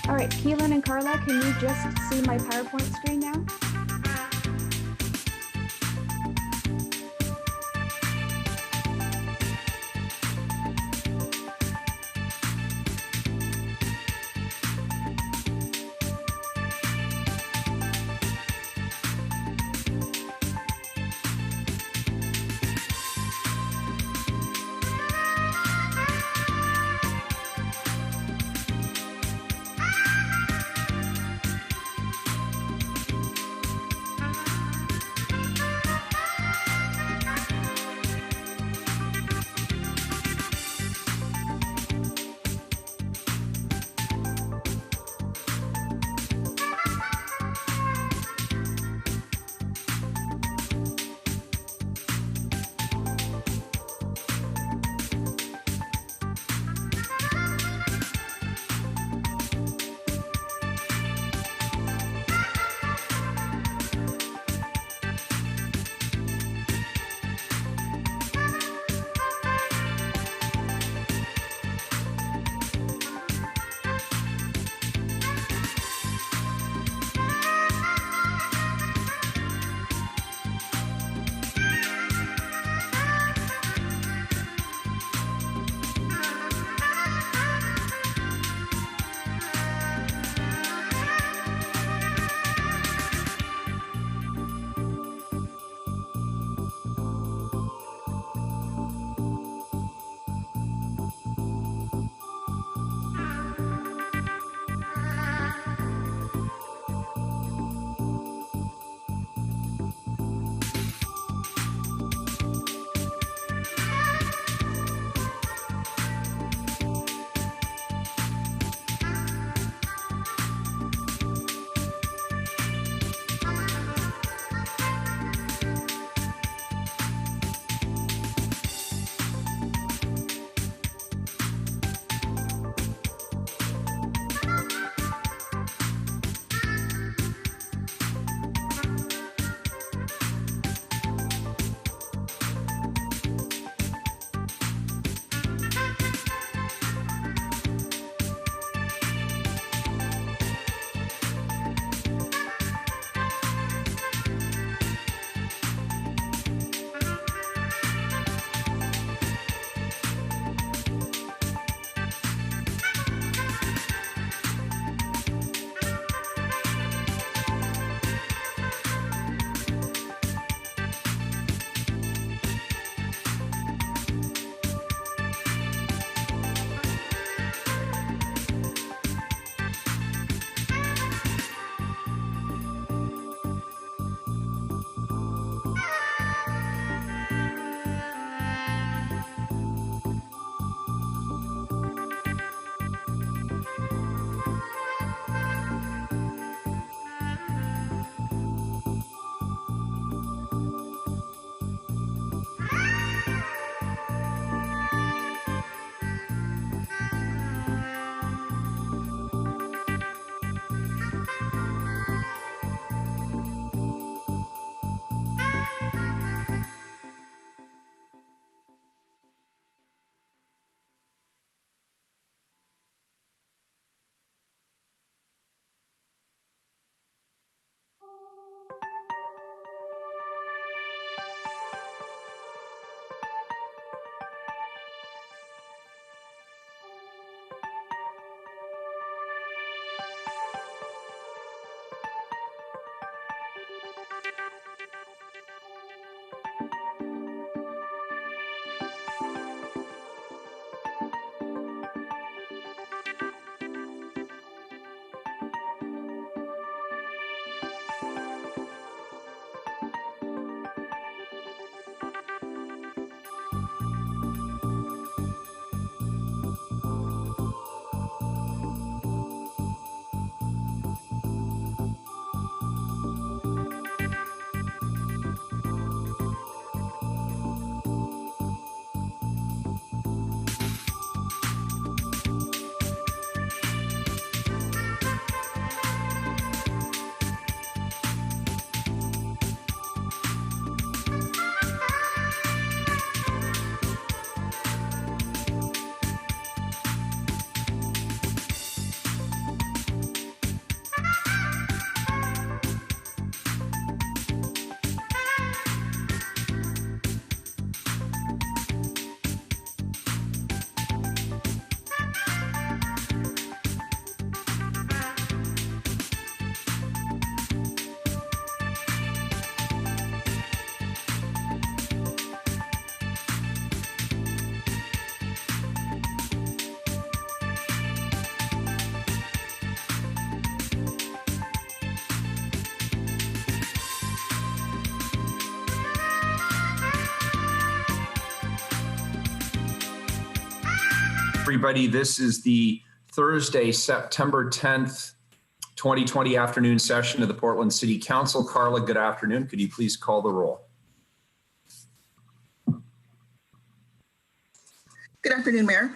All right, Keelan and Carla, can you just see my PowerPoint screen now? everybody. This is the Thursday, September 10th, 2020 afternoon session of the Portland City Council. Carla, good afternoon. Could you please call the roll? Good afternoon, Mayor.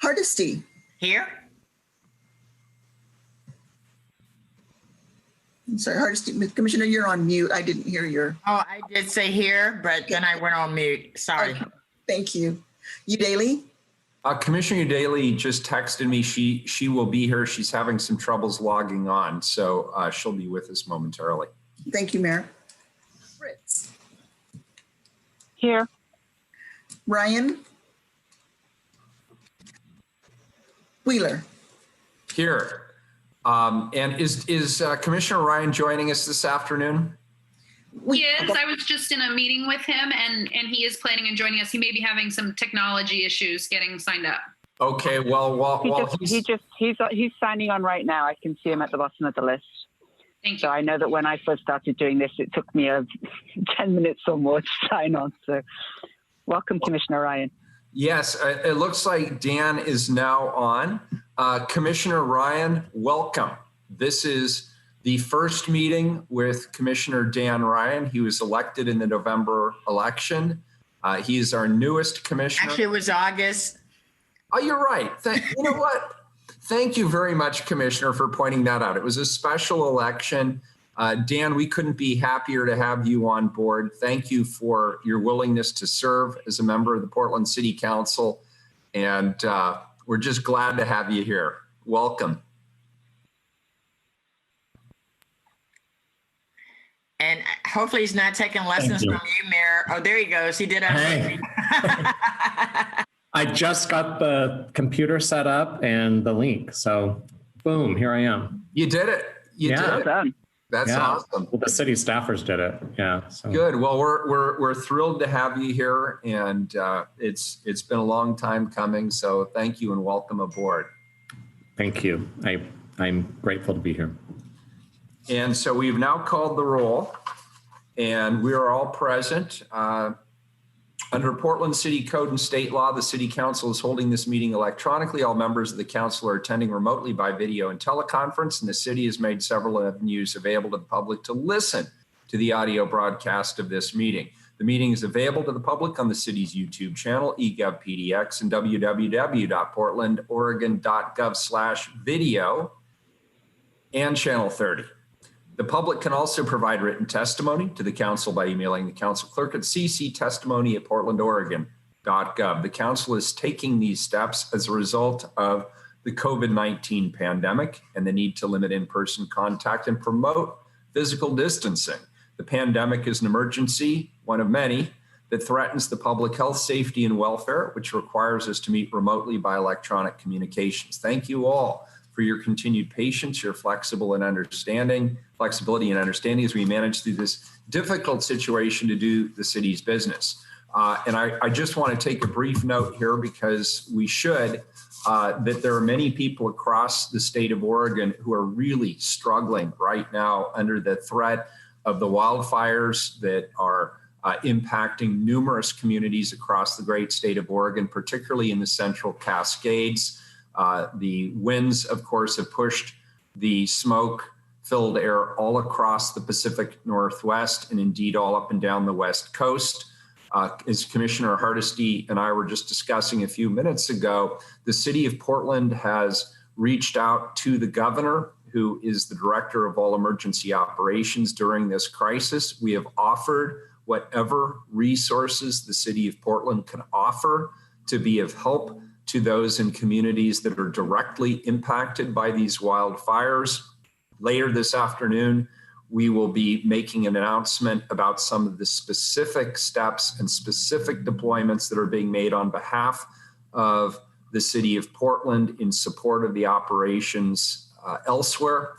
Hardesty. Here. I'm sorry, Hardesty. Commissioner, you're on mute. I didn't hear your. Oh, I did say here, but then I went on mute. Sorry. Okay, thank you. Udaley. Commissioner Daly just texted me. She will be here. She's having some troubles logging on, so she'll be with us momentarily. Thank you, Mayor. Fritz. Here. Ryan. Wheeler. Here. And is Commissioner Ryan joining us this afternoon? He is. I was just in a meeting with him, and he is planning on joining us. He may be having some technology issues getting signed up. Okay. Well, He's signing on right now. I can see him at the bottom of the list. Thank you. So I know that when I first started doing this, it took me 10 minutes or more to sign on. So welcome, Commissioner Ryan. Yes, it looks like Dan is now on. Commissioner Ryan, welcome. This is the first meeting with Commissioner Dan Ryan. He was elected in the November election. He is our newest commissioner. Actually, it was August. Oh, you're right. You know what? Thank you very much, Commissioner, for pointing that out. It was a special election. Dan, we couldn't be happier to have you on board. Thank you for your willingness to serve as a member of the Portland City Council. And we're just glad to have you here. Welcome. And hopefully he's not taking lessons from you, Mayor. Oh, there he goes. He did it. Hey. I just got the computer set up and the link. So boom, here I am. You did it. You did it. Done. That's awesome. Well, the city staffers did it. Yeah. So. Good. Well, we're thrilled to have you here, and it's been a long time coming. So thank you and welcome aboard. Thank you. I'm grateful to be here. And so we've now called the roll, and we are all present. Under Portland City Code and state law, the City Council is holding this meeting electronically. All members of the council are attending remotely by video and teleconference, and the city has made several avenues available to the public to listen to the audio broadcast of this meeting. The meeting is available to the public on the city's YouTube channel, eGovPDX, and www.portlandoregon.gov/video and Channel 30. The public can also provide written testimony to the council by emailing the council clerk at cctestimony@portlandoregon.gov. The council is taking these steps as a result of the COVID-19 pandemic and the need to limit in-person contact and promote physical distancing. The pandemic is an emergency, one of many, that threatens the public health, safety, and welfare, which requires us to meet remotely by electronic communications. Thank you all for your continued patience, your flexibility and understanding as we manage through this difficult situation to do the city's business. And I just want to take a brief note here because we should, that there are many people across the state of Oregon who are really struggling right now under the threat of the wildfires that are impacting numerous communities across the great state of Oregon, particularly in the Central Cascades. The winds, of course, have pushed the smoke-filled air all across the Pacific Northwest and indeed all up and down the West Coast. As Commissioner Hardesty and I were just discussing a few minutes ago, the city of Portland has reached out to the governor, who is the director of all emergency operations during this crisis. We have offered whatever resources the city of Portland can offer to be of help to those in communities that are directly impacted by these wildfires. Later this afternoon, we will be making an announcement about some of the specific steps and specific deployments that are being made on behalf of the city of Portland in support of the operations elsewhere.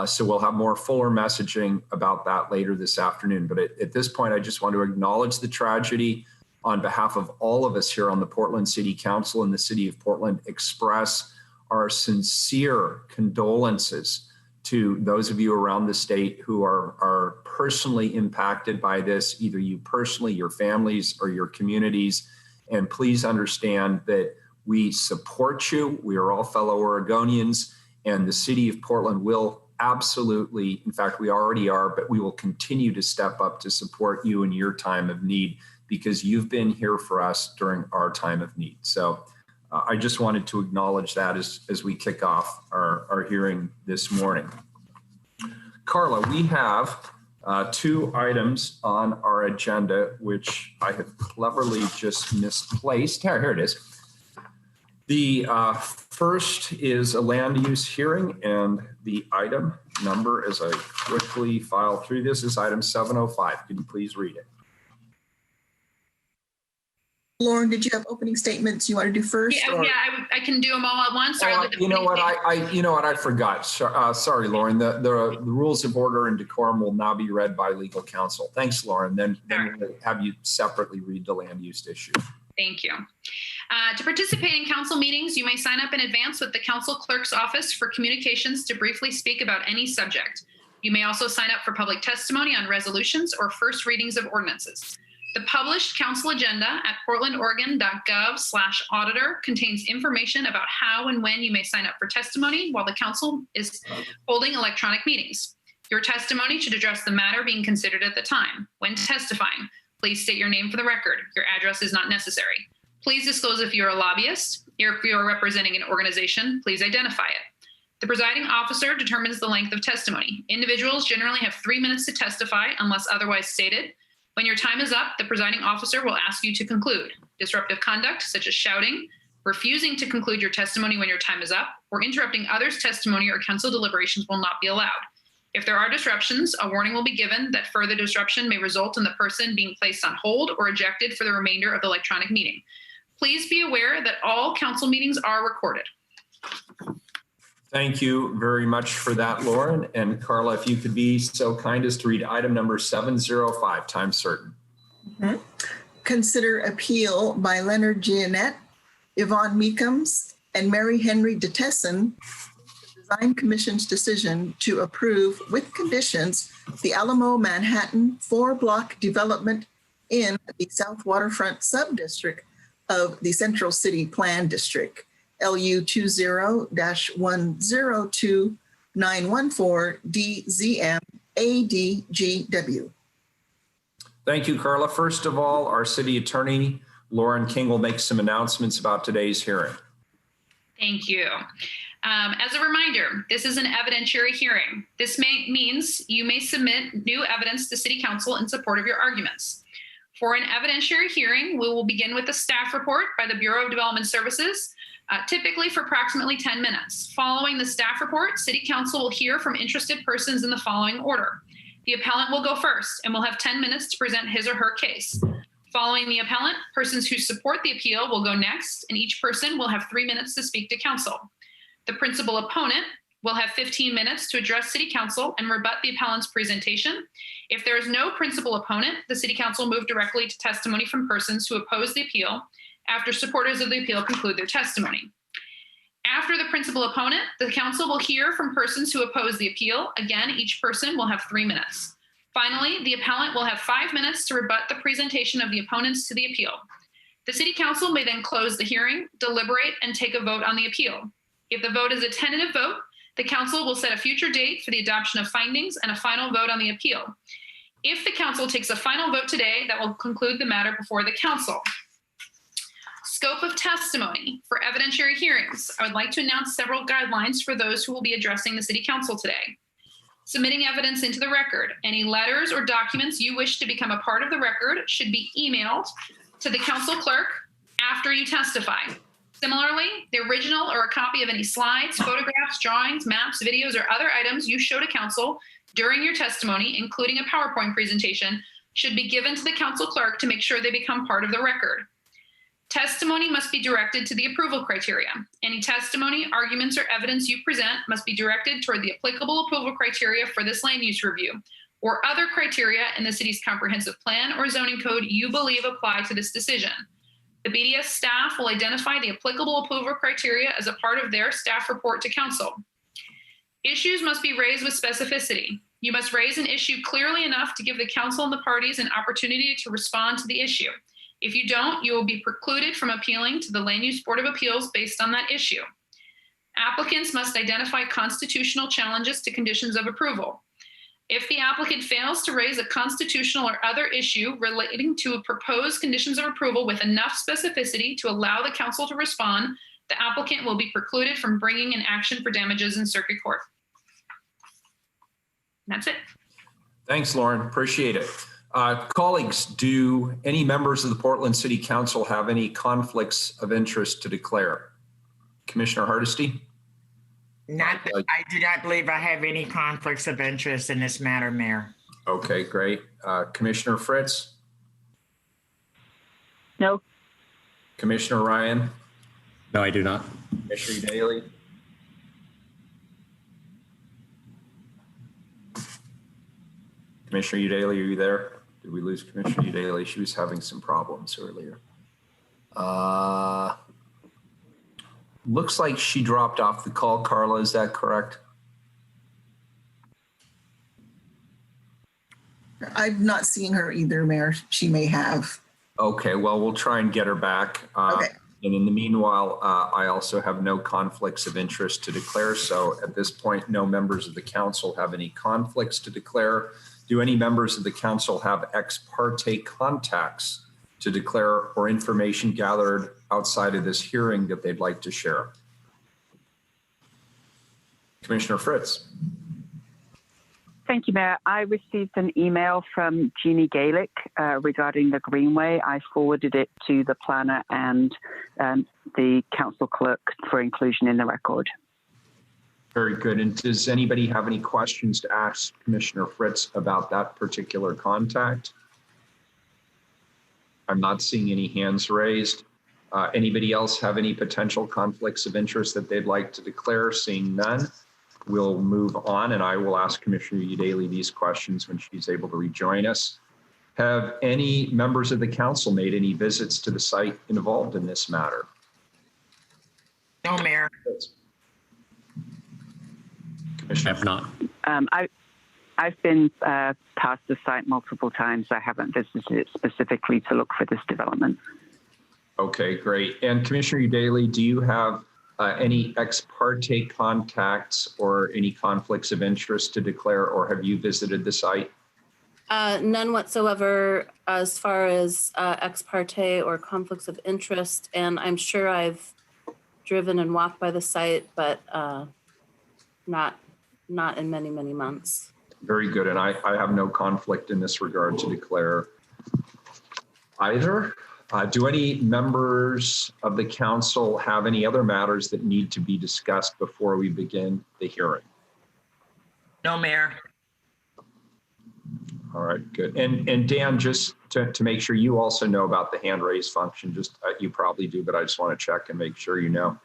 So we'll have more fuller messaging about that later this afternoon. But at this point, I just want to acknowledge the tragedy on behalf of all of us here on the Portland City Council and the city of Portland, express our sincere condolences to those of you around the state who are personally impacted by this, either you personally, your families, or your communities. And please understand that We support you. We are all fellow Oregonians, and the city of Portland will absolutely, in fact, we already are, but we will continue to step up to support you in your time of need, because you've been here for us during our time of need. So I just wanted to acknowledge that as we kick off our hearing this morning. Carla, we have 2 items on our agenda, which I have cleverly just misplaced. Here it is. The first is a land use hearing, and the item number, as I quickly file through this, is item 705. Can you please read it? Lauren, did you have opening statements you want to do first? Yeah, I can do them all at once. Or You know what? I forgot. Sorry, Lauren. The rules of order and decorum will now be read by legal counsel. Thanks, Lauren. Then we'll have you separately read the land use issue. Thank you. To participate in council meetings, you may sign up in advance with the council clerk's office for communications to briefly speak about any subject. You may also sign up for public testimony on resolutions or first readings of ordinances. The published council agenda at portlandoregon.gov/auditor contains information about how and when you may sign up for testimony while the council is holding electronic meetings. Your testimony should address the matter being considered at the time. When testifying, please state your name for the record. Your address is not necessary. Please disclose if you're a lobbyist. If you're representing an organization, please identify it. The presiding officer determines the length of testimony. Individuals generally have 3 minutes to testify unless otherwise stated. When your time is up, the presiding officer will ask you to conclude. Disruptive conduct, such as shouting, refusing to conclude your testimony when your time is up, or interrupting others' testimony or council deliberations will not be allowed. If there are disruptions, a warning will be given that further disruption may result in the person being placed on hold or ejected for the remainder of the electronic meeting. Please be aware that all council meetings are recorded. Thank you very much for that, Lauren. And Carla, if you could be so kind as to read item number 705, time certain. Consider appeal by Leonard Giannett, Yvonne Meekums, and Mary Henry DeTesson, the Design Commission's decision to approve with conditions the Alamo Manhattan 4-block development in the South Waterfront Subdistrict of the Central City Plan District. LU 20-102914 DZM ADGW. Thank you, Carla. First of all, our city attorney, Lauren King, will make some announcements about today's hearing. Thank you. As a reminder, this is an evidentiary hearing. This means you may submit new evidence to City Council in support of your arguments. For an evidentiary hearing, we will begin with a staff report by the Bureau of Development Services, typically for approximately 10 minutes. Following the staff report, City Council will hear from interested persons in the following order. The appellant will go first and will have 10 minutes to present his or her case. Following the appellant, persons who support the appeal will go next, and each person will have 3 minutes to speak to council. The principal opponent will have 15 minutes to address City Council and rebut the appellant's presentation. If there is no principal opponent, the City Council will move directly to testimony from persons who oppose the appeal after supporters of the appeal conclude their testimony. After the principal opponent, the council will hear from persons who oppose the appeal. Again, each person will have 3 minutes. Finally, the appellant will have 5 minutes to rebut the presentation of the opponents to the appeal. The City Council may then close the hearing, deliberate, and take a vote on the appeal. If the vote is a tentative vote, the council will set a future date for the adoption of findings and a final vote on the appeal. If the council takes a final vote today, that will conclude the matter before the council. Scope of testimony for evidentiary hearings. I would like to announce several guidelines for those who will be addressing the City Council today. Submitting evidence into the record. Any letters or documents you wish to become a part of the record should be emailed to the council clerk after you testify. Similarly, the original or a copy of any slides, photographs, drawings, maps, videos, or other items you show to council during your testimony, including a PowerPoint presentation, should be given to the council clerk to make sure they become part of the record. Testimony must be directed to the approval criteria. Any testimony, arguments, or evidence you present must be directed toward the applicable approval criteria for this land use review, or other criteria in the city's comprehensive plan or zoning code you believe apply to this decision. The BDS staff will identify the applicable approval criteria as a part of their staff report to council. Issues must be raised with specificity. You must raise an issue clearly enough to give the council and the parties an opportunity to respond to the issue. If you don't, you will be precluded from appealing to the Land Use Board of Appeals based on that issue. Applicants must identify constitutional challenges to conditions of approval. If the applicant fails to raise a constitutional or other issue relating to proposed conditions of approval with enough specificity to allow the council to respond, the applicant will be precluded from bringing an action for damages in circuit court. That's it. Thanks, Lauren. Appreciate it. Colleagues, do any members of the Portland City Council have any conflicts of interest to declare? Commissioner Hardesty? I do not believe I have any conflicts of interest in this matter, Mayor. Okay, great. Commissioner Fritz? No. Commissioner Ryan? No, I do not. Commissioner Daly? Commissioner Daly, are you there? Did we lose Commissioner Daly? She was having some problems earlier. Looks like she dropped off the call. Carla, is that correct? I've not seen her either, Mayor. She may have. Okay, well, we'll try and get her back. Okay. And in the meanwhile, I also have no conflicts of interest to declare. So at this point, no members of the council have any conflicts to declare. Do any members of the council have ex parte contacts to declare or information gathered outside of this hearing that they'd like to share? Commissioner Fritz. Thank you, Mayor. I received an email from Jeannie Gaelic regarding the Greenway. I forwarded it to the planner and the council clerk for inclusion in the record. Very good. And does anybody have any questions to ask Commissioner Fritz about that particular contact? I'm not seeing any hands raised. Anybody else have any potential conflicts of interest that they'd like to declare? Seeing none, we'll move on, and I will ask Commissioner Daly these questions when she's able to rejoin us. Have any members of the council made any visits to the site involved in this matter? No, Mayor. I have not. I've been past the site multiple times. I haven't visited it specifically to look for this development. Okay, great. And Commissioner Daly, do you have any ex parte contacts or any conflicts of interest to declare, or have you visited the site? None whatsoever as far as ex parte or conflicts of interest. And I'm sure I've driven and walked by the site, but not in many, many months. Very good. And I have no conflict in this regard to declare either. Do any members of the council have any other matters that need to be discussed before we begin the hearing? No, Mayor. All right, good. And Dan, just to make sure you also know about the hand raise function, just you probably do, but I just want to check and make sure you know.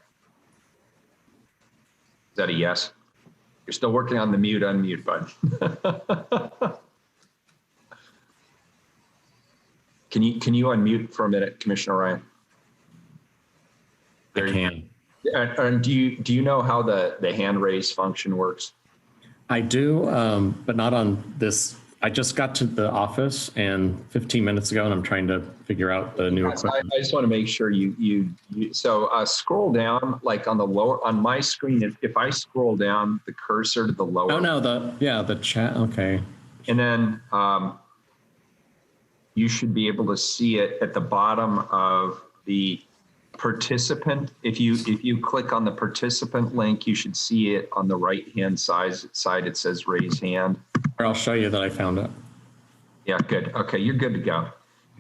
Is that a yes? You're still working on the mute, unmute button. Can you unmute for a minute, Commissioner Ryan? I can. And do you know how the hand raise function works? I do, but not on this. I just got to the office and 15 minutes ago, and I'm trying to figure out the new equipment. I just want to make sure you scroll down, like on the lower, on my screen, if I scroll down the cursor to the lower. Oh, no, the chat, okay. And then you should be able to see it at the bottom of the participant. If you click on the participant link, you should see it on the right-hand side. It says raise hand. I'll show you that I found it. Yeah, good. Okay, you're good to go.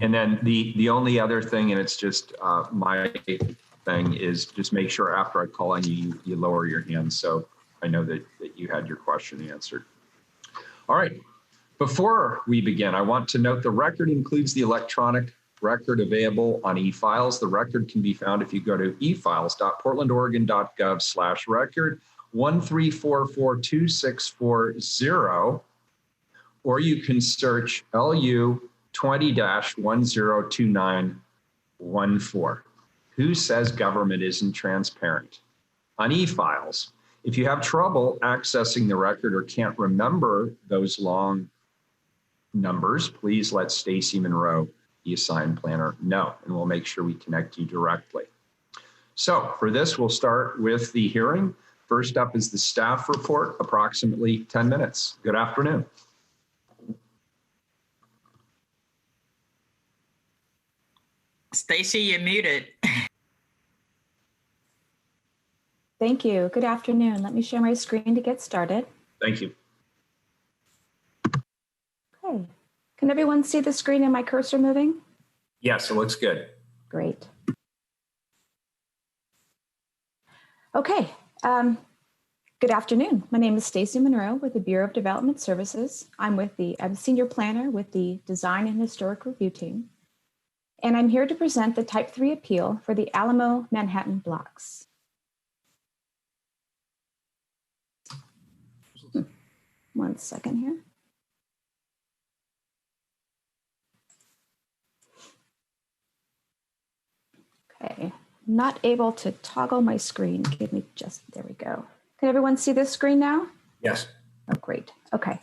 And then the only other thing, and it's just my thing, is just make sure after I call on you, you lower your hand so I know that you had your question answered. All right. Before we begin, I want to note the record includes the electronic record available on e-files. The record can be found if you go to efiles.portlandoregon.gov/record 1344264 or you can search LU 20-102914. Who says government isn't transparent? On e-files, if you have trouble accessing the record or can't remember those long numbers, please let Stacy Monroe the assigned planner know, and we'll make sure we connect you directly. So for this, we'll start with the hearing. First up is the staff report, approximately 10 minutes. Good afternoon. Stacy, you're muted. Thank you. Good afternoon. Let me share my screen to get started. Thank you. Okay. Can everyone see the screen and my cursor moving? Yes, it looks good. Great. Okay. Good afternoon. My name is Stacy Monroe with the Bureau of Development Services. I'm senior planner with the Design and Historic Review Team. And I'm here to present the Type 3 appeal for the Alamo Manhattan blocks. One second here. Okay, not able to toggle my screen. Give me there we go. Can everyone see this screen now? Yes. Oh, great. Okay.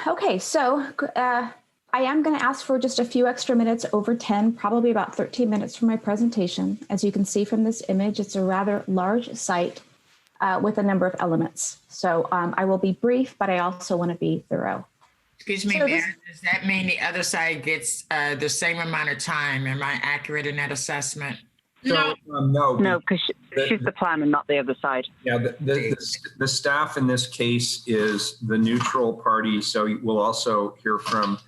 Okay, so I am going to ask for just a few extra minutes over 10, probably about 13 minutes for my presentation. As you can see from this image, it's a rather large site with a number of elements. So I will be brief, but I also want to be thorough. Excuse me, So Mayor, does that mean the other side gets the same amount of time? Am I accurate in that assessment? No, No, because she's the planner, not the other side. Yeah, the staff in this case is the neutral party. So we'll also hear from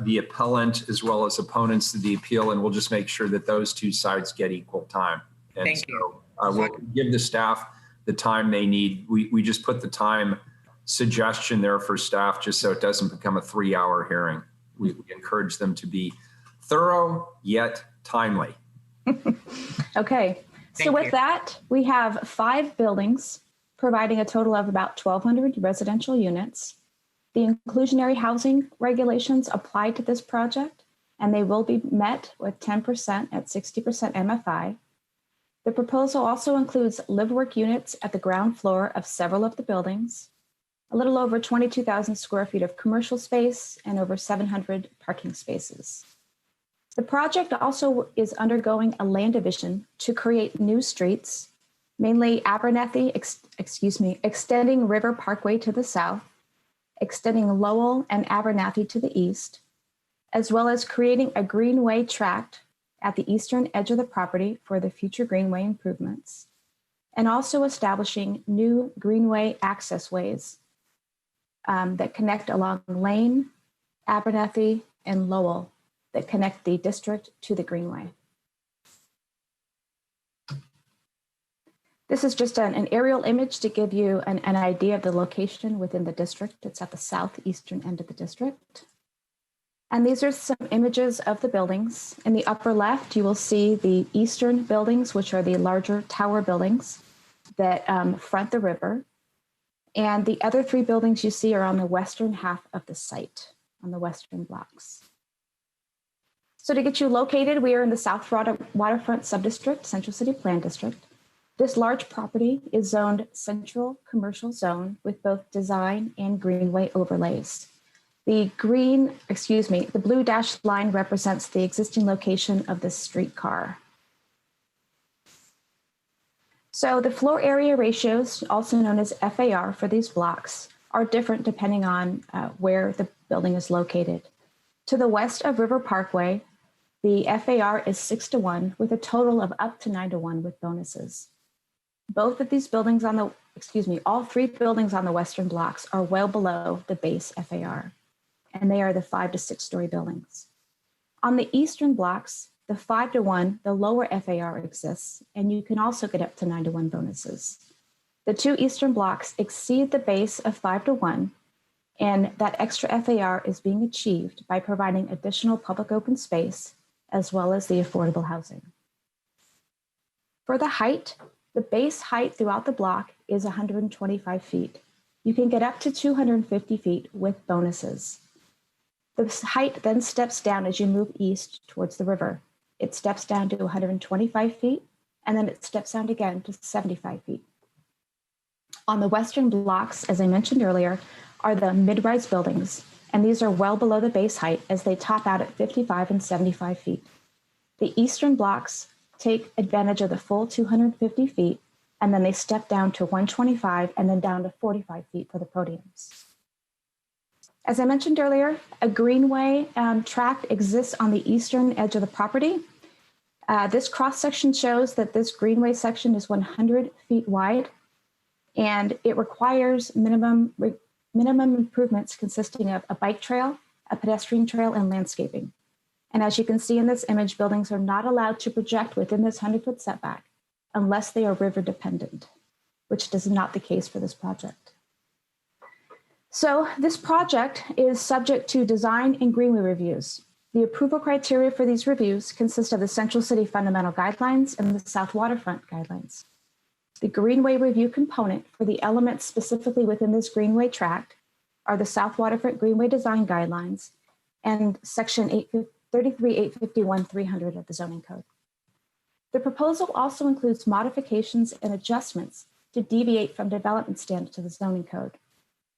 the appellant as well as opponents to the appeal, and we'll just make sure that those two sides get equal time. And Thank you. We'll give the staff the time they need. We just put the time suggestion there for staff just so it doesn't become a 3-hour hearing. We encourage them to be thorough yet timely. Okay, so with that, we have 5 buildings providing a total of about 1,200 residential units. The inclusionary housing regulations apply to this project, and they will be met with 10% at 60% MFI. The proposal also includes live-work units at the ground floor of several of the buildings, a little over 22,000 square feet of commercial space, and over 700 parking spaces. The project also is undergoing a land division to create new streets, mainly extending River Parkway to the south, extending Lowell and Abernathy to the east, as well as creating a greenway tract at the eastern edge of the property for the future greenway improvements, and also establishing new greenway access ways that connect along Lane, Abernathy, and Lowell that connect the district to the greenway. This is just an aerial image to give you an idea of the location within the district. It's at the southeastern end of the district. And these are some images of the buildings. In the upper left, you will see the eastern buildings, which are the larger tower buildings that front the river. And the other 3 buildings you see are on the western half of the site, on the western blocks. So to get you located, we are in the South Waterfront Subdistrict, Central City Plan District. This large property is zoned Central Commercial Zone with both design and greenway overlays. The blue dashed line represents the existing location of this streetcar. So the floor area ratios, also known as FAR for these blocks, are different depending on where the building is located. To the west of River Parkway, the FAR is 6-to-1 with a total of up to 9-to-1 with bonuses. Both of these buildings all 3 buildings on the western blocks are well below the base FAR, and they are the 5 to 6 story buildings. On the eastern blocks, the 5-to-1, the lower FAR exists, and you can also get up to 9-to-1 bonuses. The 2 eastern blocks exceed the base of 5-to-1, and that extra FAR is being achieved by providing additional public open space as well as the affordable housing. For the height, the base height throughout the block is 125 feet. You can get up to 250 feet with bonuses. The height then steps down as you move east towards the river. It steps down to 125 feet, and then it steps down again to 75 feet. On the western blocks, as I mentioned earlier, are the mid-rise buildings, and these are well below the base height as they top out at 55 and 75 feet. The eastern blocks take advantage of the full 250 feet, and then they step down to 125 and then down to 45 feet for the podiums. As I mentioned earlier, a greenway tract exists on the eastern edge of the property. This cross-section shows that this greenway section is 100 feet wide, and it requires minimum improvements consisting of a bike trail, a pedestrian trail, and landscaping. And as you can see in this image, buildings are not allowed to project within this 100-foot setback unless they are river dependent, which is not the case for this project. So this project is subject to design and greenway reviews. The approval criteria for these reviews consist of the Central City Fundamental Guidelines and the South Waterfront Guidelines. The greenway review component for the elements specifically within this greenway tract are the South Waterfront Greenway Design Guidelines and Section 33-851-300 of the zoning code. The proposal also includes modifications and adjustments to deviate from development standards of the zoning code.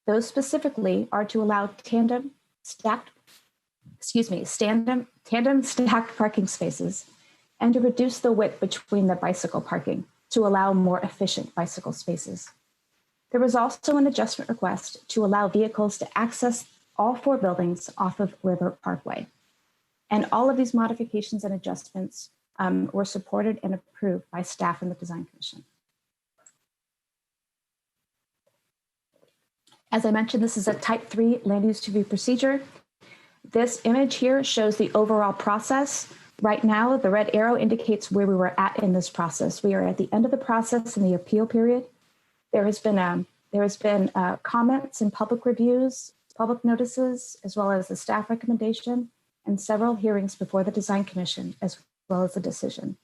Those specifically are to allow tandem stacked parking spaces and to reduce the width between the bicycle parking to allow more efficient bicycle spaces. There was also an adjustment request to allow vehicles to access all 4 buildings off of River Parkway. And all of these modifications and adjustments were supported and approved by staff and the Design Commission. As I mentioned, this is a type 3 land use review procedure. This image here shows the overall process. Right now, the red arrow indicates where we were at in this process. We are at the end of the process in the appeal period. There has been comments and public reviews, public notices, as well as the staff recommendation, and several hearings before the Design Commission, as well as the decision.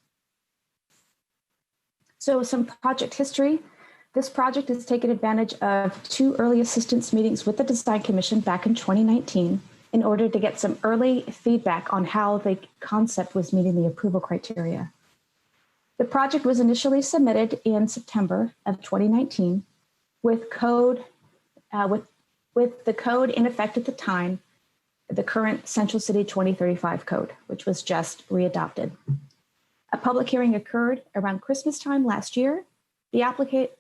So some project history. This project has taken advantage of 2 early assistance meetings with the Design Commission back in 2019 in order to get some early feedback on how the concept was meeting the approval criteria. The project was initially submitted in September of 2019 with code, with the code in effect at the time, the current Central City 2035 code, which was just readopted. A public hearing occurred around Christmas time last year. The applicant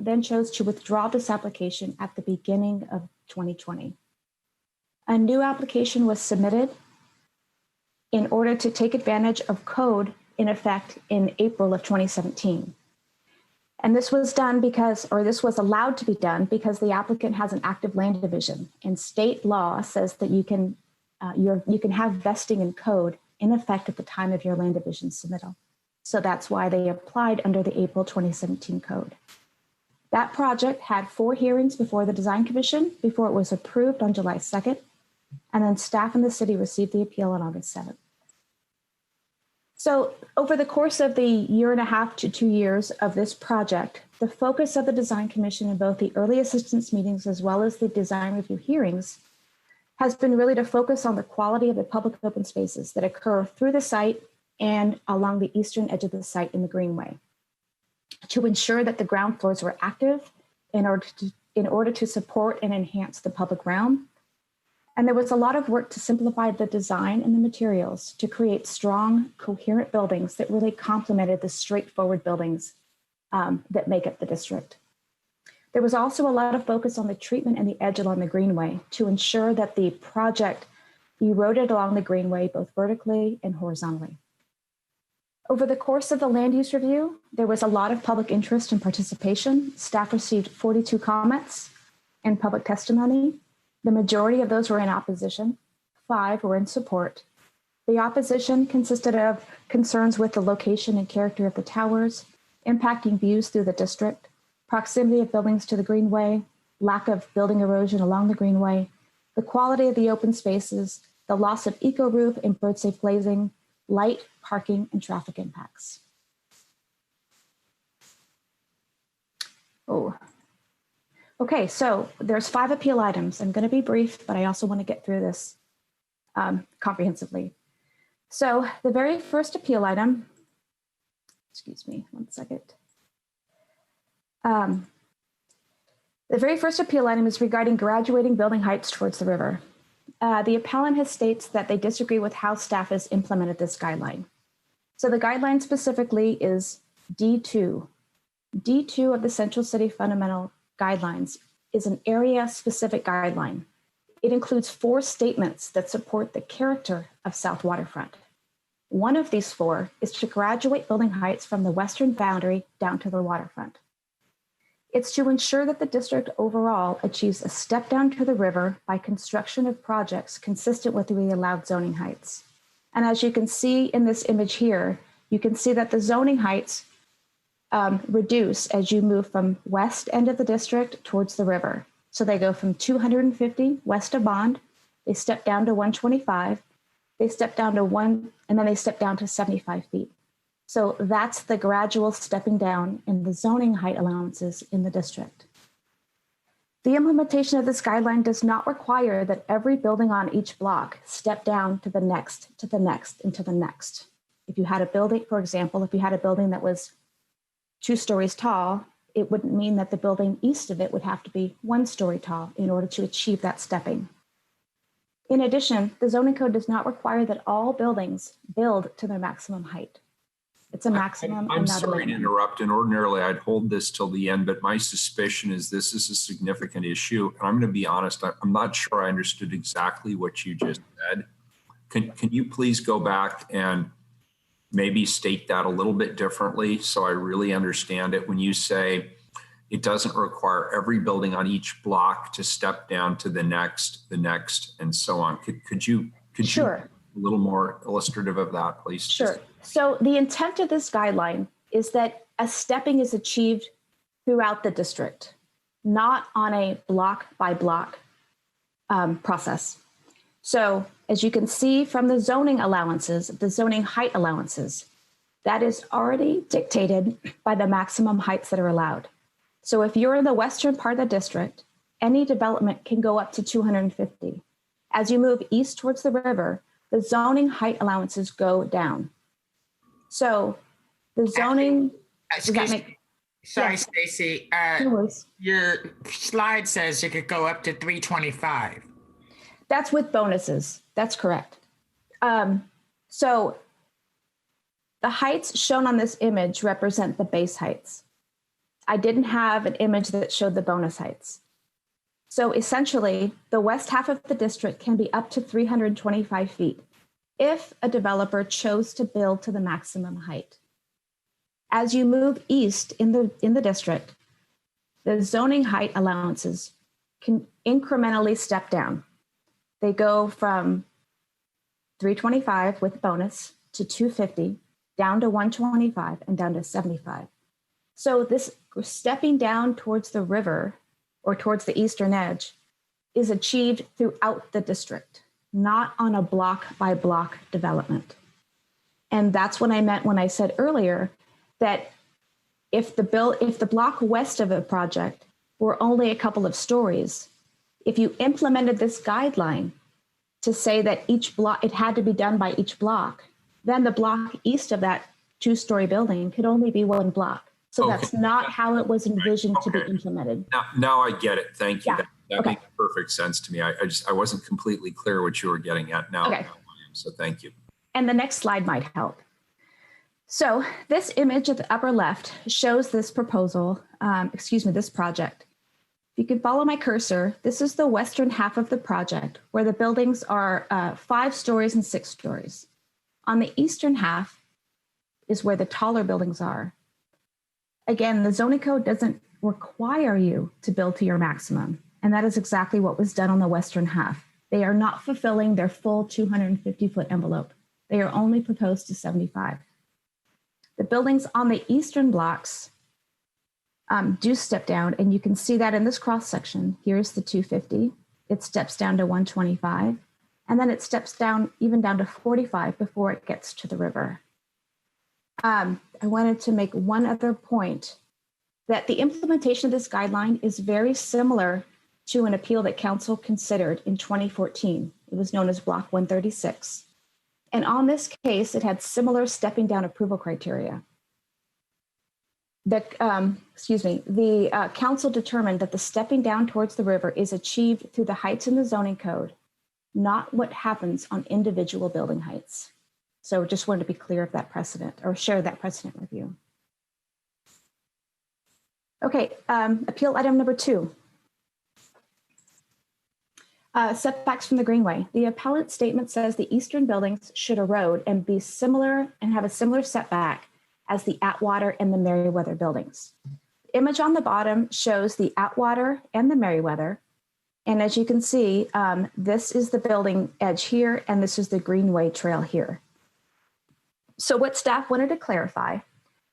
then chose to withdraw this application at the beginning of 2020. A new application was submitted in order to take advantage of code in effect in April of 2017. And this was done because, or this was allowed to be done because the applicant has an active land division, and state law says that you can have vesting in code in effect at the time of your land division submittal. So that's why they applied under the April 2017 code. That project had 4 hearings before the Design Commission before it was approved on July 2nd, and then staff in the city received the appeal on August 7th. So over the course of the 1.5 to 2 years of this project, the focus of the Design Commission in both the early assistance meetings as well as the design review hearings has been really to focus on the quality of the public open spaces that occur through the site and along the eastern edge of the site in the greenway, to ensure that the ground floors were active in order to support and enhance the public realm. And there was a lot of work to simplify the design and the materials to create strong, coherent buildings that really complemented the straightforward buildings that make up the district. There was also a lot of focus on the treatment and the edge along the greenway to ensure that the project eroded along the greenway both vertically and horizontally. Over the course of the land use review, there was a lot of public interest and participation. Staff received 42 comments and public testimony. The majority of those were in opposition, 5 were in support. The opposition consisted of concerns with the location and character of the towers, impacting views through the district, proximity of buildings to the greenway, lack of building erosion along the greenway, the quality of the open spaces, the loss of eco roof and bird safe glazing, light, parking, and traffic impacts. Okay, so there's 5 appeal items. I'm going to be brief, but I also want to get through this comprehensively. So the very first appeal item, excuse me, one second. The very first appeal item is regarding graduating building heights towards the river. The appellant has states that they disagree with how staff has implemented this guideline. So the guideline specifically is D2. D2 of the Central City Fundamental Guidelines is an area-specific guideline. It includes 4 statements that support the character of South Waterfront. One of these 4 is to graduate building heights from the western boundary down to the waterfront. It's to ensure that the district overall achieves a step down to the river by construction of projects consistent with the allowed zoning heights. And as you can see in this image here, you can see that the zoning heights reduce as you move from west end of the district towards the river. So they go from 250 west of Bond, they step down to 125, they step down to 1, and then they step down to 75 feet. So that's the gradual stepping down in the zoning height allowances in the district. The implementation of this guideline does not require that every building on each block step down to the next, to the next, and to the next. If you had a building, for example, if you had a building that was 2 stories tall, it wouldn't mean that the building east of it would have to be 1 story tall in order to achieve that stepping. In addition, the zoning code does not require that all buildings build to their maximum height. It's a maximum. I'm sorry to interrupt, and ordinarily I'd hold this till the end, but my suspicion is this is a significant issue. And I'm going to be honest, I'm not sure I understood exactly what you just said. Can you please go back and maybe state that a little bit differently so I really understand it? When you say it doesn't require every building on each block to step down to the next, and so on. Could you Sure. a little more illustrative of that, please? Sure. So the intent of this guideline is that a stepping is achieved throughout the district, not on a block by block process. So as you can see from the zoning allowances, the zoning height allowances, that is already dictated by the maximum heights that are allowed. So if you're in the western part of the district, any development can go up to 250. As you move east towards the river, the zoning height allowances go down. So the zoning, Excuse me. Sorry, Yes. Stacy. No worries. Your slide says it could go up to 325. That's with bonuses. That's correct. So the heights shown on this image represent the base heights. I didn't have an image that showed the bonus heights. So essentially, the west half of the district can be up to 325 feet if a developer chose to build to the maximum height. As you move east in the district, the zoning height allowances can incrementally step down. They go from 325 with bonus to 250, down to 125, and down to 75. So this stepping down towards the river or towards the eastern edge is achieved throughout the district, not on a block by block development. And that's what I meant when I said earlier that if the block west of a project were only a couple of stories, if you implemented this guideline to say that each block, it had to be done by each block, then the block east of that 2-story building could only be 1 block. So Okay. that's not how it was envisioned to be Okay. implemented. Now I get it. Thank you. Yeah. That Okay. makes perfect sense to me. I wasn't completely clear what you were getting at now. Okay. So thank you. And the next slide might help. So this image at the upper left shows this proposal, this project. If you can follow my cursor, this is the western half of the project where the buildings are 5 stories and 6 stories. On the eastern half is where the taller buildings are. Again, the zoning code doesn't require you to build to your maximum. And that is exactly what was done on the western half. They are not fulfilling their full 250-foot envelope. They are only proposed to 75. The buildings on the eastern blocks do step down, and you can see that in this cross section. Here's the 250. It steps down to 125, and then it steps down even down to 45 before it gets to the river. I wanted to make one other point, that the implementation of this guideline is very similar to an appeal that council considered in 2014. It was known as Block 136. And on this case, it had similar stepping down approval criteria. the council determined that the stepping down towards the river is achieved through the heights in the zoning code, not what happens on individual building heights. So just wanted to be clear of that precedent, or share that precedent with you. Okay, appeal item number 2. Setbacks from the greenway. The appellate statement says the eastern buildings should erode and be similar and have a similar setback as the Atwater and the Merriweather buildings. The image on the bottom shows the Atwater and the Merriweather. And as you can see, this is the building edge here, and this is the greenway trail here. So what staff wanted to clarify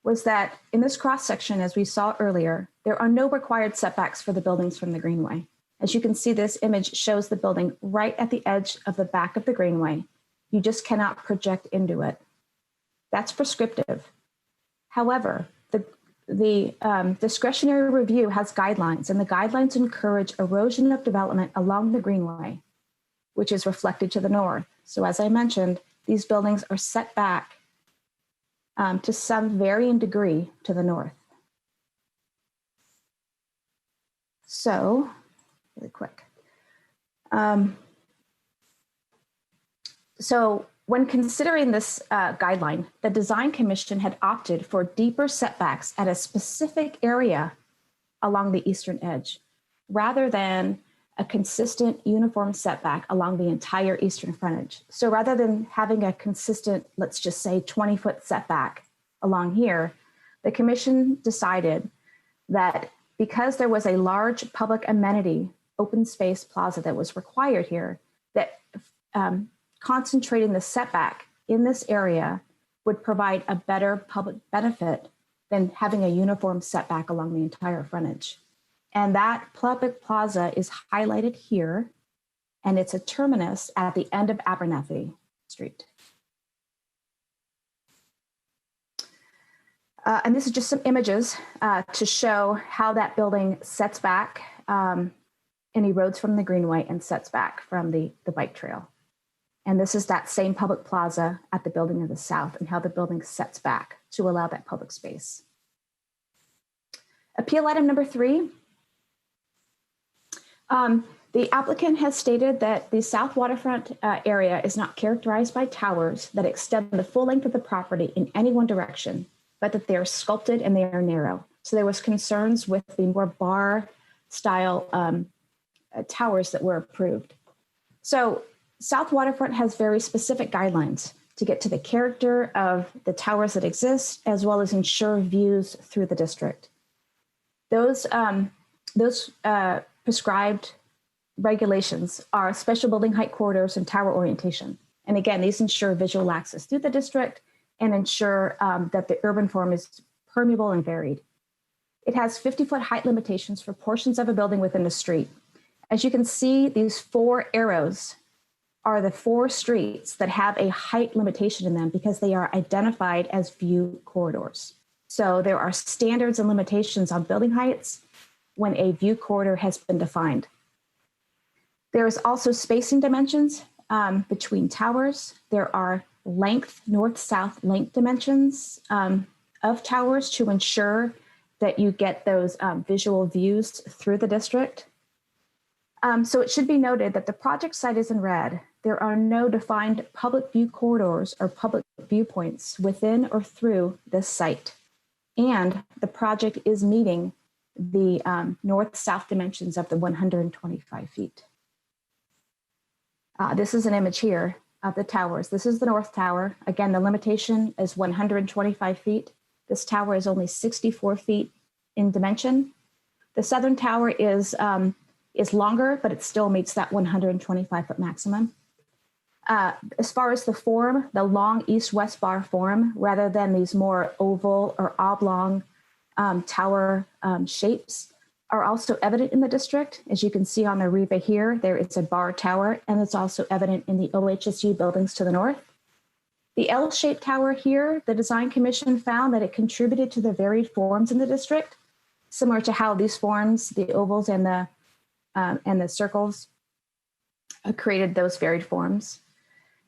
was that in this cross section, as we saw earlier, there are no required setbacks for the buildings from the greenway. As you can see, this image shows the building right at the edge of the back of the greenway. You just cannot project into it. That's prescriptive. However, the discretionary review has guidelines, and the guidelines encourage erosion of development along the greenway, which is reflected to the north. So as I mentioned, these buildings are set back to some varying degree to the north. So, really quick. So when considering this guideline, the Design Commission had opted for deeper setbacks at a specific area along the eastern edge, rather than a consistent uniform setback along the entire eastern frontage. So rather than having a consistent, let's just say 20-foot setback along here, the commission decided that because there was a large public amenity open space plaza that was required here, that concentrating the setback in this area would provide a better public benefit than having a uniform setback along the entire frontage. And that public plaza is highlighted here, and it's a terminus at the end of Abernathy Street. And this is just some images to show how that building sets back and erodes from the greenway and sets back from the bike trail. And this is that same public plaza at the building in the south, and how the building sets back to allow that public space. Appeal item number 3. The applicant has stated that the south waterfront area is not characterized by towers that extend the full length of the property in any one direction, but that they are sculpted and they are narrow. So there was concerns with the more bar style towers that were approved. So South Waterfront has very specific guidelines to get to the character of the towers that exist, as well as ensure views through the district. Those prescribed regulations are special building height corridors and tower orientation. And again, these ensure visual access through the district and ensure that the urban form is permeable and varied. It has 50-foot height limitations for portions of a building within the street. As you can see, these 4 arrows are the 4 streets that have a height limitation in them because they are identified as view corridors. So there are standards and limitations on building heights when a view corridor has been defined. There is also spacing dimensions between towers. There are length, north-south length dimensions of towers to ensure that you get those visual views through the district. So it should be noted that the project site is in red. There are no defined public view corridors or public viewpoints within or through this site. And the project is meeting the north-south dimensions of the 125 feet. This is an image here of the towers. This is the north tower. Again, the limitation is 125 feet. This tower is only 64 feet in dimension. The southern tower is longer, but it still meets that 125-foot maximum. As far as the form, the long east-west bar form, rather than these more oval or oblong tower shapes, are also evident in the district. As you can see on the Riva here, there is a bar tower, and it's also evident in the OHSU buildings to the north. The L-shaped tower here, the Design Commission found that it contributed to the varied forms in the district, similar to how these forms, the ovals and the circles, created those varied forms.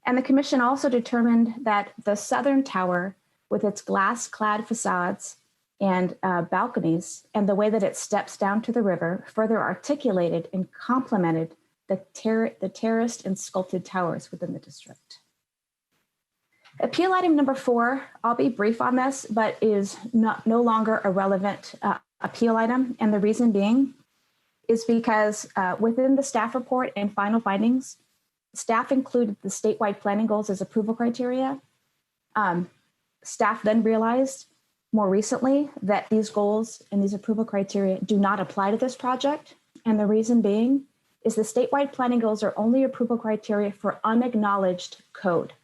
And the commission also determined that the southern tower, with its glass-clad facades and balconies, and the way that it steps down to the river further articulated and complemented the terraced and sculpted towers within the district. Appeal item number 4, I'll be brief on this, but is no longer a relevant appeal item. And the reason being is because within the staff report and final findings, staff included the statewide planning goals as approval criteria. Staff then realized more recently that these goals and these approval criteria do not apply to this project. And the reason being is the statewide planning goals are only approval criteria for unacknowledged code.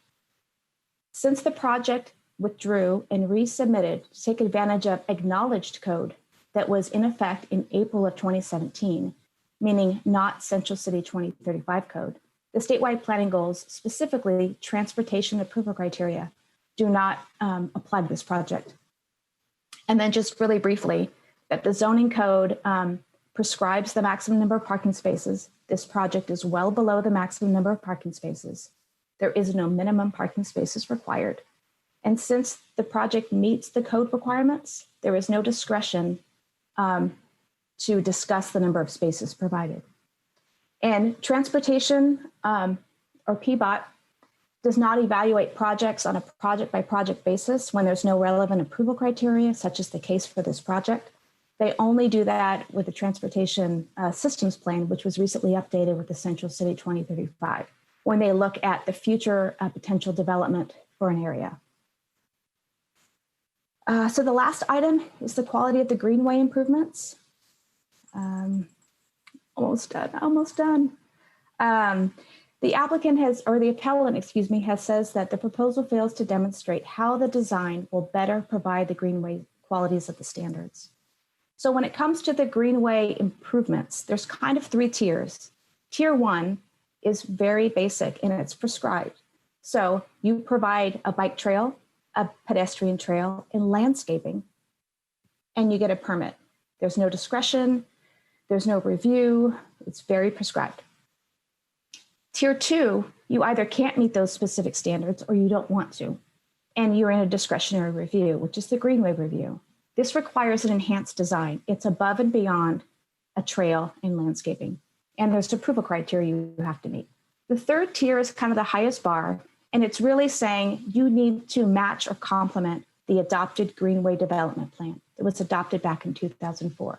Since the project withdrew and resubmitted to take advantage of acknowledged code that was in effect in April of 2017, meaning not Central City 2035 code, the statewide planning goals, specifically transportation approval criteria, do not apply to this project. And then just really briefly, that the zoning code prescribes the maximum number of parking spaces. This project is well below the maximum number of parking spaces. There is no minimum parking spaces required. And since the project meets the code requirements, there is no discretion to discuss the number of spaces provided. And transportation or PBOT does not evaluate projects on a project by project basis when there's no relevant approval criteria, such as the case for this project. They only do that with the transportation systems plan, which was recently updated with the Central City 2035, when they look at the future potential development for an area. So the last item is the quality of the greenway improvements. Almost done. The applicant has, or the appellant, excuse me, has says that the proposal fails to demonstrate how the design will better provide the greenway qualities of the standards. So when it comes to the greenway improvements, there's kind of 3 tiers. Tier 1 is very basic and it's prescribed. So you provide a bike trail, a pedestrian trail, and landscaping, and you get a permit. There's no discretion, there's no review, it's very prescribed. Tier 2, you either can't meet those specific standards or you don't want to, and you're in a discretionary review, which is the greenway review. This requires an enhanced design. It's above and beyond a trail and landscaping, and there's approval criteria you have to meet. The 3rd tier is kind of the highest bar, and it's really saying you need to match or complement the adopted Greenway Development Plan that was adopted back in 2004.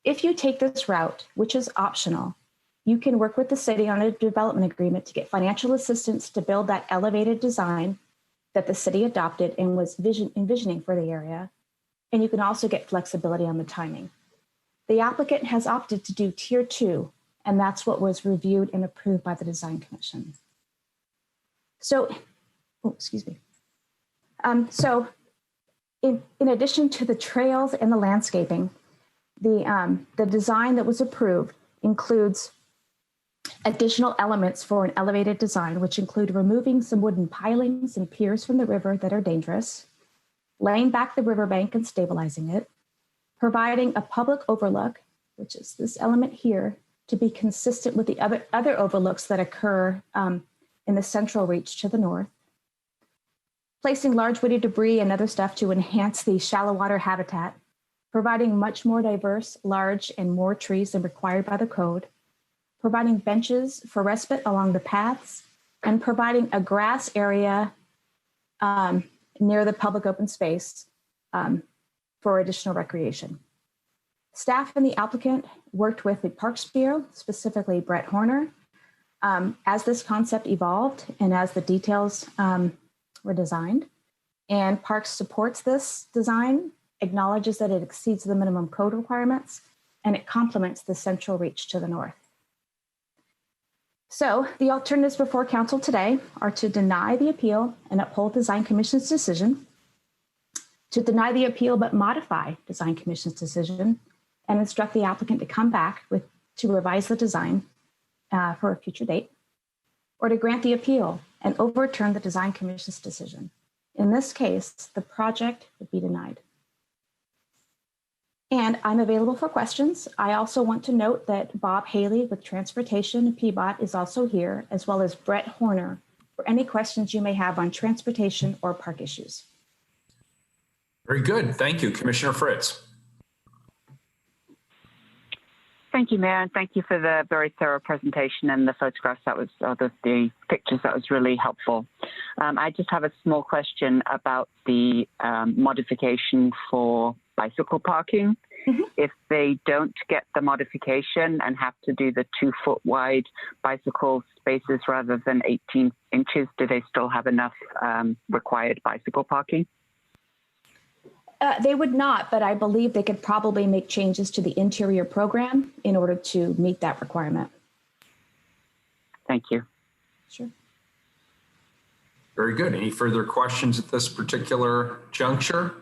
If you take this route, which is optional, you can work with the city on a development agreement to get financial assistance to build that elevated design that the city adopted and was envisioning for the area. And you can also get flexibility on the timing. The applicant has opted to do Tier 2, and that's what was reviewed and approved by the Design Commission. So, So in addition to the trails and the landscaping, the design that was approved includes additional elements for an elevated design, which include removing some wooden pilings and piers from the river that are dangerous, laying back the riverbank and stabilizing it, providing a public overlook, which is this element here, to be consistent with the other overlooks that occur in the central reach to the north, placing large woody debris and other stuff to enhance the shallow water habitat, providing much more diverse, large, and more trees than required by the code, providing benches for respite along the paths, and providing a grass area near the public open space for additional recreation. Staff and the applicant worked with the Parks Bureau, specifically Brett Horner, as this concept evolved and as the details were designed. And Parks supports this design, acknowledges that it exceeds the minimum code requirements, and it complements the central reach to the north. So the alternatives before council today are to deny the appeal and uphold Design Commission's decision, to deny the appeal but modify Design Commission's decision, and instruct the applicant to come back to revise the design for a future date, or to grant the appeal and overturn the Design Commission's decision. In this case, the project would be denied. And I'm available for questions. I also want to note that Bob Haley with Transportation and PBOT is also here, as well as Brett Horner, for any questions you may have on transportation or park issues. Very good. Thank you, Commissioner Fritz. Thank you, Mayor, and thank you for the very thorough presentation and the photographs. That was, or the pictures. That was really helpful. I just have a small question about the modification for bicycle parking. Mhm. If they don't get the modification and have to do the 2-foot wide bicycle spaces rather than 18 inches, do they still have enough required bicycle parking? They would not, but I believe they could probably make changes to the interior program in order to meet that requirement. Thank you. Sure. Very good. Any further questions at this particular juncture?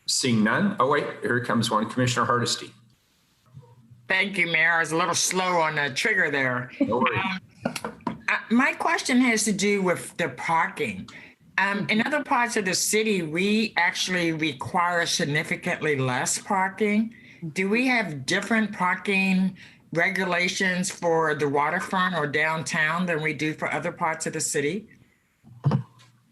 Seeing none. Oh, wait, here comes one. Commissioner Hardesty. Thank you, Mayor. I was a little slow on the trigger there. No worries. My question has to do with the parking. In other parts of the city, we actually require significantly less parking. Do we have different parking regulations for the waterfront or downtown than we do for other parts of the city?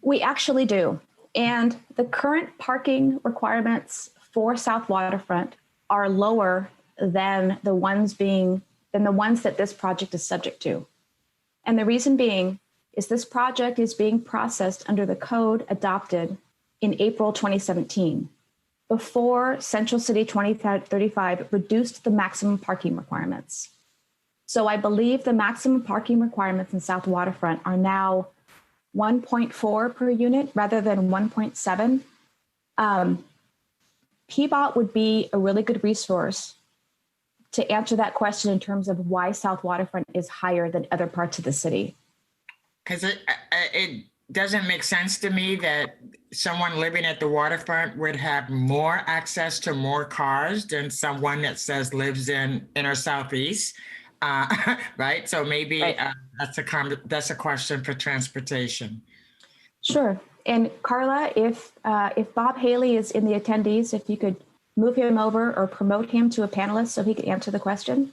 We actually do. And the current parking requirements for South Waterfront are lower than the ones that this project is subject to. And the reason being is this project is being processed under the code adopted in April 2017, before Central City 2035 reduced the maximum parking requirements. So I believe the maximum parking requirements in South Waterfront are now 1.4 per unit rather than 1.7. PBOT would be a really good resource to answer that question in terms of why South Waterfront is higher than other parts of the city. Because it doesn't make sense to me that someone living at the waterfront would have more access to more cars than someone that says lives in inner southeast, right? So maybe Right. That's a question for transportation. Sure. And Carla, if Bob Haley is in the attendees, if you could move him over or promote him to a panelist so he could answer the question.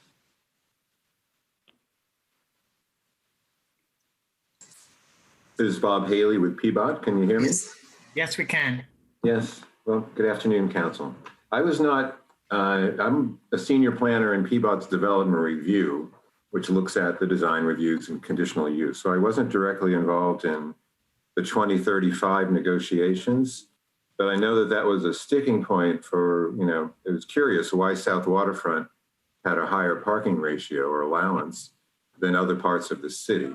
This is Bob Haley with PBOT. Can you hear me? Yes. Yes, we can. Yes. Well, good afternoon, Council. I'm a senior planner in PBOT's development review, which looks at the design reviews and conditional use. So I wasn't directly involved in the 2035 negotiations, but I know that was a sticking point for, it was curious why South Waterfront had a higher parking ratio or allowance than other parts of the city.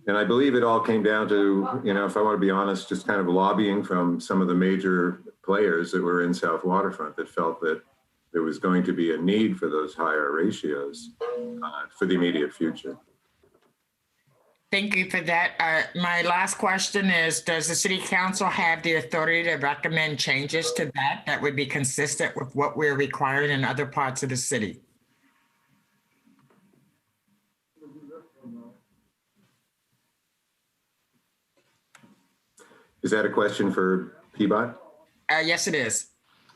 And I believe it all came down to, if I want to be honest, just kind of lobbying from some of the major players that were in South Waterfront that felt that there was going to be a need for those higher ratios for the immediate future. Thank you for that. My last question is, does the city council have the authority to recommend changes to that would be consistent with what we're requiring in other parts of the city? Is that a question for PBOT? Yes, it is.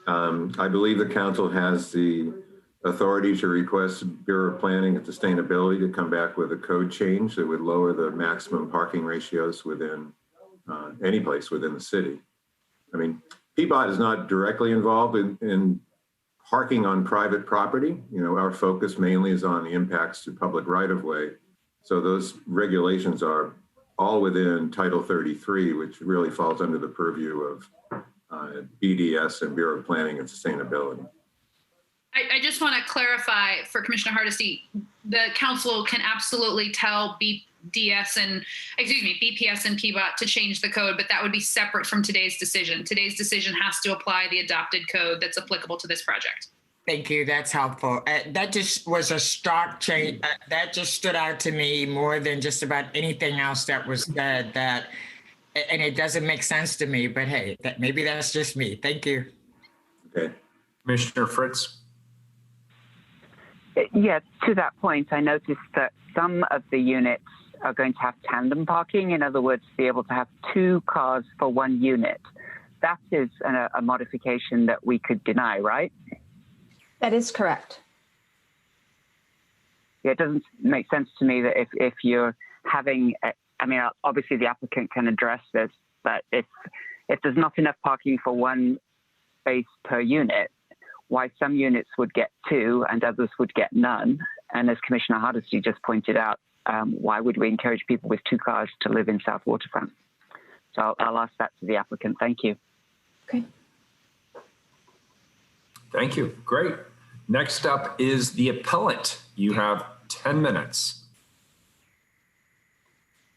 I believe the council has the authority to request Bureau of Planning and Sustainability to come back with a code change that would lower the maximum parking ratios within any place within the city. I mean, PBOT is not directly involved in parking on private property. Our focus mainly is on the impacts to public right-of-way. So those regulations are all within Title 33, which really falls under the purview of BDS and Bureau of Planning and Sustainability. I just want to clarify for Commissioner Hardesty, the council can absolutely tell BPS and PBOT to change the code, but that would be separate from today's decision. Today's decision has to apply the adopted code that's applicable to this project. Thank you. That's helpful. That just was a stark change. That just stood out to me more than just about anything else that was said. And it doesn't make sense to me. But hey, maybe that's just me. Thank you. Okay. Commissioner Fritz. Yeah, to that point, I noticed that some of the units are going to have tandem parking. In other words, be able to have 2 cars for 1 unit. That is a modification that we could deny, right? That is correct. Yeah, it doesn't make sense to me that if you're having, obviously the applicant can address this, but if if there's not enough parking for one space per unit, why some units would get 2 and others would get none. And as Commissioner Hardesty just pointed out, why would we encourage people with 2 cars to live in South Waterfront? So I'll ask that to the applicant. Thank you. Okay. Thank you. Great. Next up is the appellant. You have 10 minutes.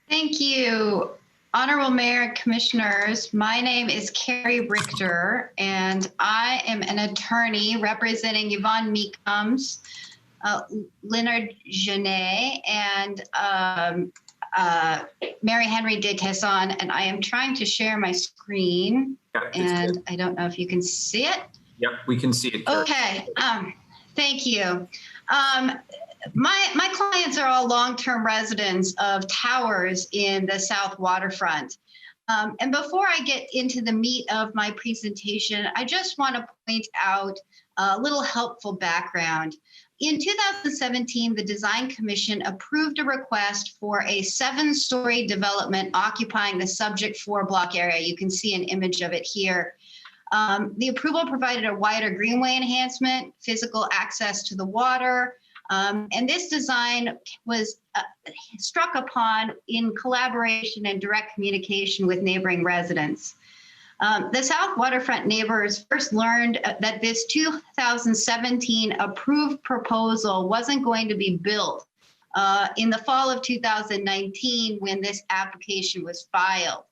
Thank you. Honorable Mayor and Commissioners, my name is Carrie Richter, and I am an attorney representing Yvonne Meekums, Leonard Genet, and Mary Henry de Tesson, and I am trying to share my screen, and I don't know if you can see it. Yep, we can see it. Carrie. Okay, thank you. My clients are all long-term residents of towers in the South Waterfront. And before I get into the meat of my presentation, I just want to point out a little helpful background. In 2017, the Design Commission approved a request for a 7-story development occupying the subject 4 block area. You can see an image of it here. The approval provided a wider greenway enhancement, physical access to the water, and this design was struck upon in collaboration and direct communication with neighboring residents. The South Waterfront neighbors first learned that this 2017 approved proposal wasn't going to be built in the fall of 2019 when this application was filed.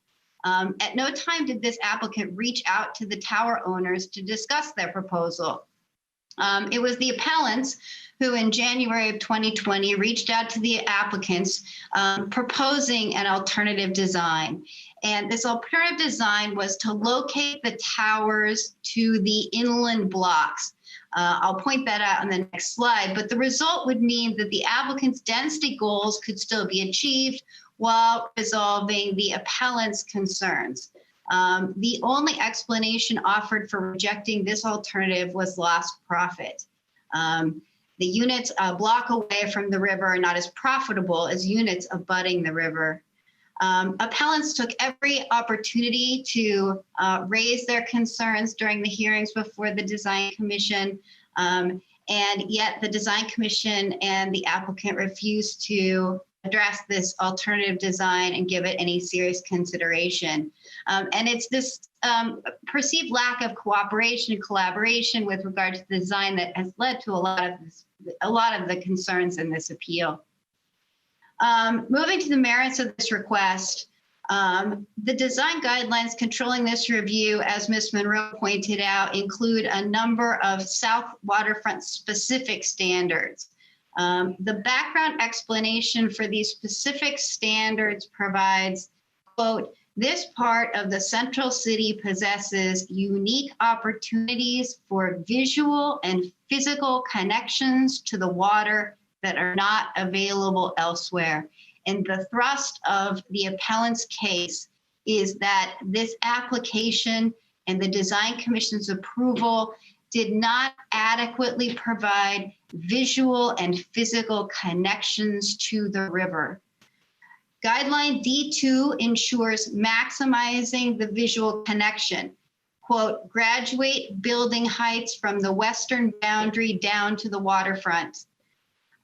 At no time did this applicant reach out to the tower owners to discuss their proposal. It was the appellants who in January of 2020 reached out to the applicants proposing an alternative design. And this alternative design was to locate the towers to the inland blocks. I'll point that out on the next slide, but the result would mean that the applicant's density goals could still be achieved while resolving the appellant's concerns. The only explanation offered for rejecting this alternative was lost profit. The units a block away from the river are not as profitable as units abutting the river. Appellants took every opportunity to raise their concerns during the hearings before the Design Commission, and yet the Design Commission and the applicant refused to address this alternative design and give it any serious consideration. And it's this perceived lack of cooperation and collaboration with regard to the design that has led to a lot of the concerns in this appeal. Moving to the merits of this request, the design guidelines controlling this review, as Ms. Monroe pointed out, include a number of South Waterfront specific standards. The background explanation for these specific standards provides, quote, this part of the central city possesses unique opportunities for visual and physical connections to the water that are not available elsewhere. And the thrust of the appellant's case is that this application and the Design Commission's approval did not adequately provide visual and physical connections to the river. Guideline D2 ensures maximizing the visual connection. Quote, graduate building heights from the western boundary down to the waterfront.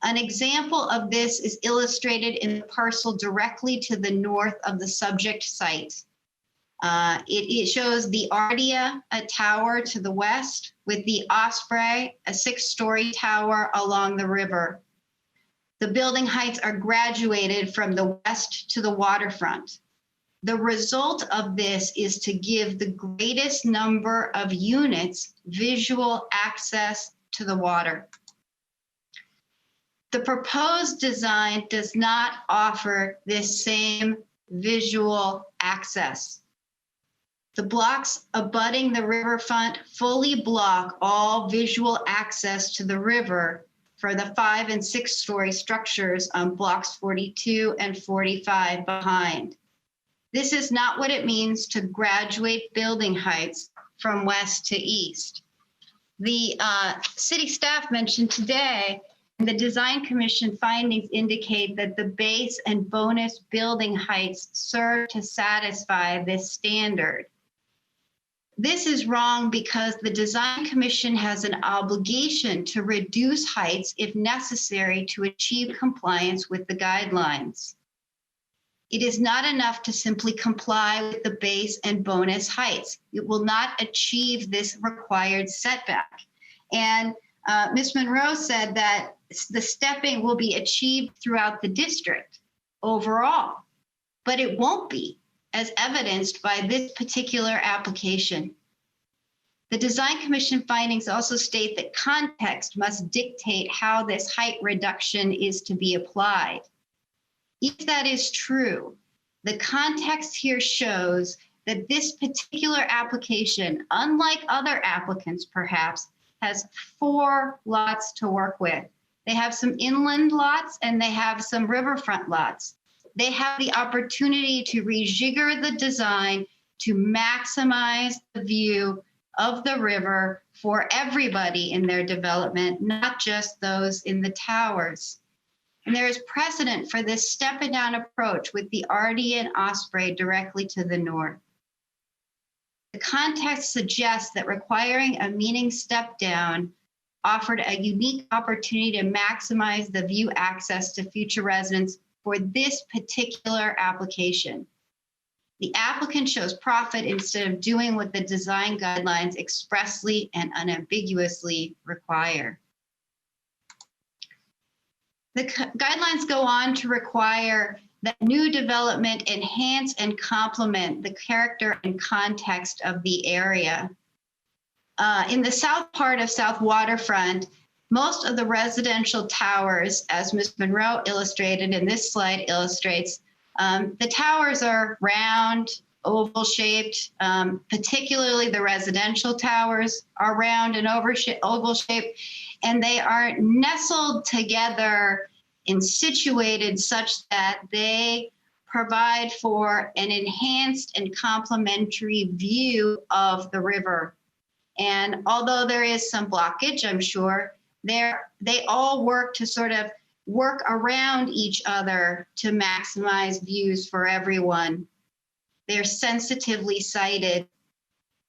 An example of this is illustrated in the parcel directly to the north of the subject site. It shows the Ardea, a tower to the west, with the Osprey, a 6-story tower along the river. The building heights are graduated from the west to the waterfront. The result of this is to give the greatest number of units visual access to the water. The proposed design does not offer this same visual access. The blocks abutting the riverfront fully block all visual access to the river for the 5- and 6-story structures on blocks 42 and 45 behind. This is not what it means to graduate building heights from west to east. The city staff mentioned today, the Design Commission findings indicate that the base and bonus building heights serve to satisfy this standard. This is wrong because the Design Commission has an obligation to reduce heights if necessary to achieve compliance with the guidelines. It is not enough to simply comply with the base and bonus heights. It will not achieve this required setback. And Ms. Monroe said that the stepping will be achieved throughout the district overall, but it won't be, as evidenced by this particular application. The Design Commission findings also state that context must dictate how this height reduction is to be applied. If that is true, the context here shows that this particular application, unlike other applicants perhaps, has 4 lots to work with. They have some inland lots and they have some riverfront lots. They have the opportunity to rejigger the design to maximize the view of the river for everybody in their development, not just those in the towers. And there is precedent for this step and down approach with the Ardee and Osprey directly to the north. The context suggests that requiring a meaning step down offered a unique opportunity to maximize the view access to future residents for this particular application. The applicant shows profit instead of doing what the design guidelines expressly and unambiguously require. The guidelines go on to require that new development enhance and complement the character and context of the area. In the south part of South Waterfront, most of the residential towers, as Ms. Monroe illustrated and this slide illustrates, the towers are round, oval shaped, particularly the residential towers are round and oval shaped, and they are nestled together and situated such that they provide for an enhanced and complementary view of the river. And although there is some blockage, I'm sure, they all work to sort of work around each other to maximize views for everyone. They're sensitively sited.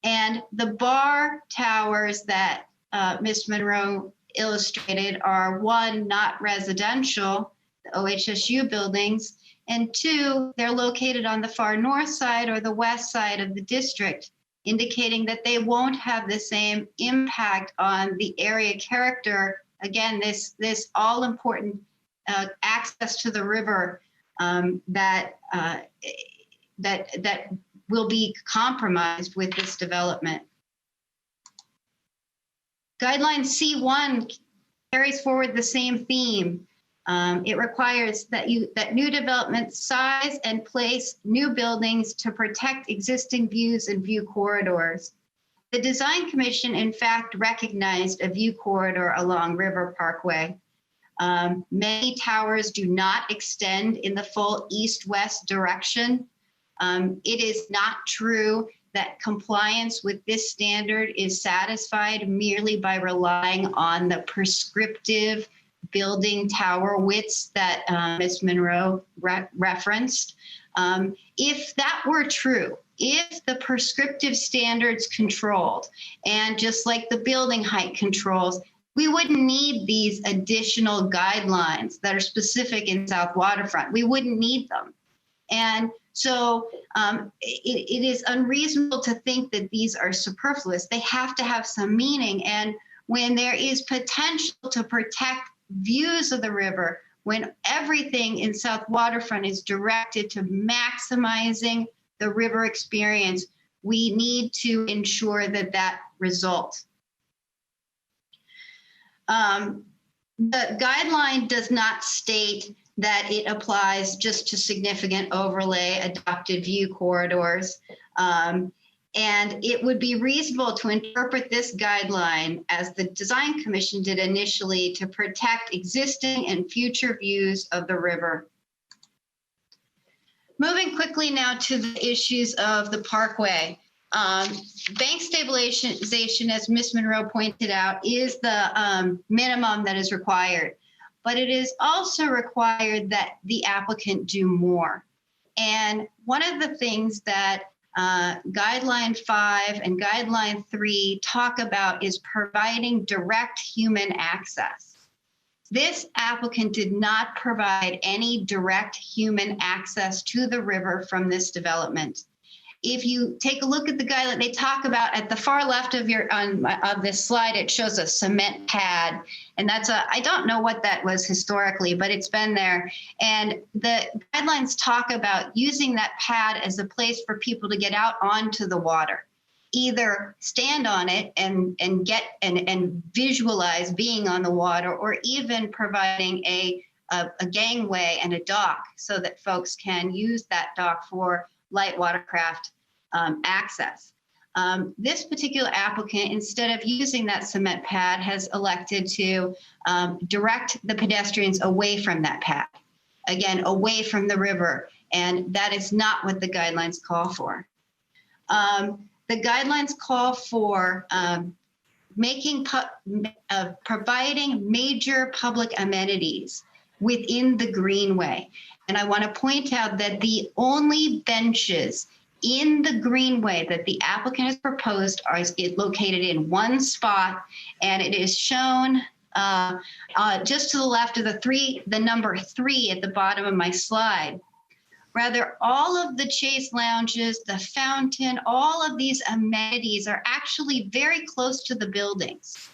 And the bar towers that Ms. Monroe illustrated are 1, not residential, the OHSU buildings, and 2, they're located on the far north side or the west side of the district, indicating that they won't have the same impact on the area character. Again, this all-important access to the river that will be compromised with this development. Guideline C1 carries forward the same theme. It requires that new development size and place new buildings to protect existing views and view corridors. The Design Commission, in fact, recognized a view corridor along River Parkway. Many towers do not extend in the full east-west direction. It is not true that compliance with this standard is satisfied merely by relying on the prescriptive building tower widths that Ms. Monroe referenced. If that were true, if the prescriptive standards controlled, and just like the building height controls, we wouldn't need these additional guidelines that are specific in South Waterfront. We wouldn't need them. And so it is unreasonable to think that these are superfluous. They have to have some meaning. And when there is potential to protect views of the river, when everything in South Waterfront is directed to maximizing the river experience, we need to ensure that that results. The guideline does not state that it applies just to significant overlay adopted view corridors. And it would be reasonable to interpret this guideline as the Design Commission did initially to protect existing and future views of the river. Moving quickly now to the issues of the parkway. Bank stabilization, as Ms. Monroe pointed out, is the minimum that is required, but it is also required that the applicant do more. And one of the things that Guideline 5 and Guideline 3 talk about is providing direct human access. This applicant did not provide any direct human access to the river from this development. If you take a look at the guideline, they talk about at the far left of of this slide, it shows a cement pad. And I don't know what that was historically, but it's been there. And the guidelines talk about using that pad as a place for people to get out onto the water, either stand on it and visualize being on the water, or even providing a gangway and a dock so that folks can use that dock for light watercraft access. This particular applicant, instead of using that cement pad, has elected to direct the pedestrians away from that pad, again, away from the river. And that is not what the guidelines call for. The guidelines call for providing major public amenities within the greenway. And I want to point out that the only benches in the greenway that the applicant has proposed are located in one spot, and it is shown just to the left of the number 3 at the bottom of my slide. Rather, all of the Chase lounges, the fountain, all of these amenities are actually very close to the buildings.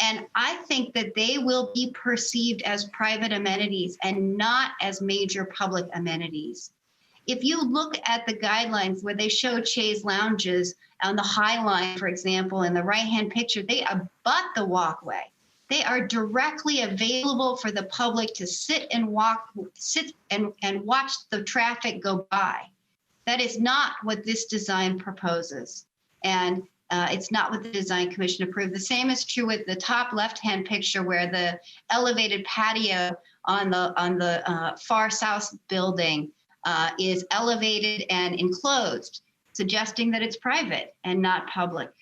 And I think that they will be perceived as private amenities and not as major public amenities. If you look at the guidelines where they show Chase lounges on the High Line, for example, in the right-hand picture, they abut the walkway. They are directly available for the public to sit and watch the traffic go by. That is not what this design proposes. And it's not what the Design Commission approved. The same is true with the top left-hand picture, where the elevated patio on the far south building is elevated and enclosed, suggesting that it's private and not public.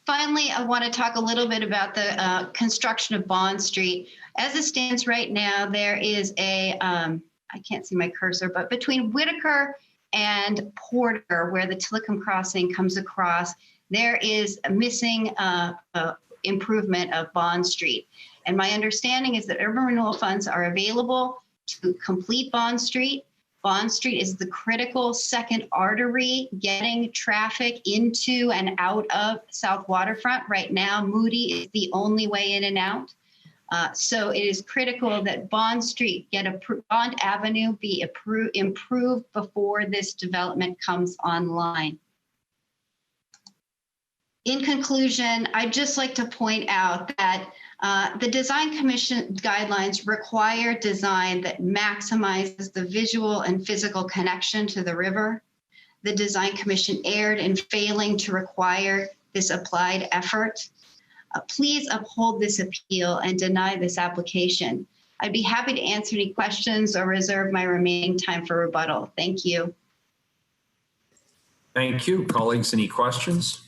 Finally, I want to talk a little bit about the construction of Bond Street. As it stands right now, there is I can't see my cursor, but between Whitaker and Porter, where the Tillicum Crossing comes across, there is a missing improvement of Bond Street. And my understanding is that urban renewal funds are available to complete Bond Street. Bond Street is the critical second artery getting traffic into and out of South Waterfront. Right now, Moody is the only way in and out. So it is critical that Bond Street Bond Avenue be improved before this development comes online. In conclusion, I'd just like to point out that the Design Commission guidelines require design that maximizes the visual and physical connection to the river. The Design Commission erred in failing to require this applied effort. Please uphold this appeal and deny this application. I'd be happy to answer any questions or reserve my remaining time for rebuttal. Thank you. Thank you. Colleagues, any questions?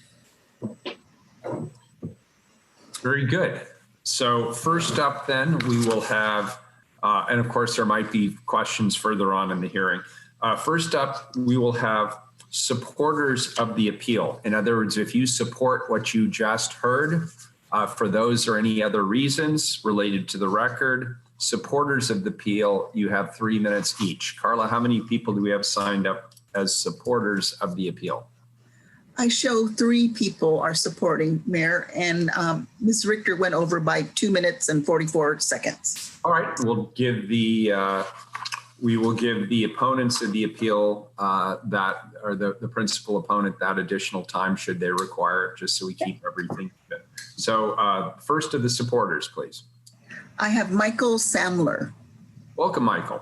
Very good. So first up then, we will have, and of course there might be questions further on in the hearing. First up, we will have supporters of the appeal. In other words, if you support what you just heard, for those or any other reasons related to the record, supporters of the appeal, you have 3 minutes each. Carla, how many people do we have signed up as supporters of the appeal? I show 3 people are supporting, Mayor, and Ms. Richter went over by 2 minutes and 44 seconds. All right, we will give the opponents of the appeal the principal opponent that additional time should they require it, just so we keep everything good. So first of the supporters, please. I have Michael Sandler. Welcome, Michael.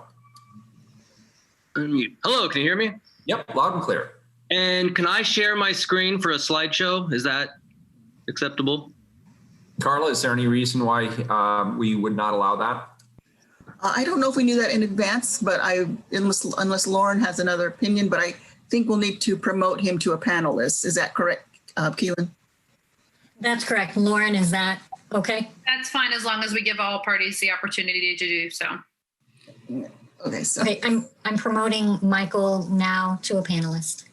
Unmute. Hello, can you hear me? Yep, loud and clear. And can I share my screen for a slideshow? Is that acceptable? Carla, is there any reason why we would not allow that? I don't know if we knew that in advance, but unless Lauren has another opinion, but I think we'll need to promote him to a panelist. Is that correct, Keelan? That's correct. Lauren, is that okay? That's fine, as long as we give all parties the opportunity to do so. Okay, so Okay, I'm promoting Michael now to a panelist.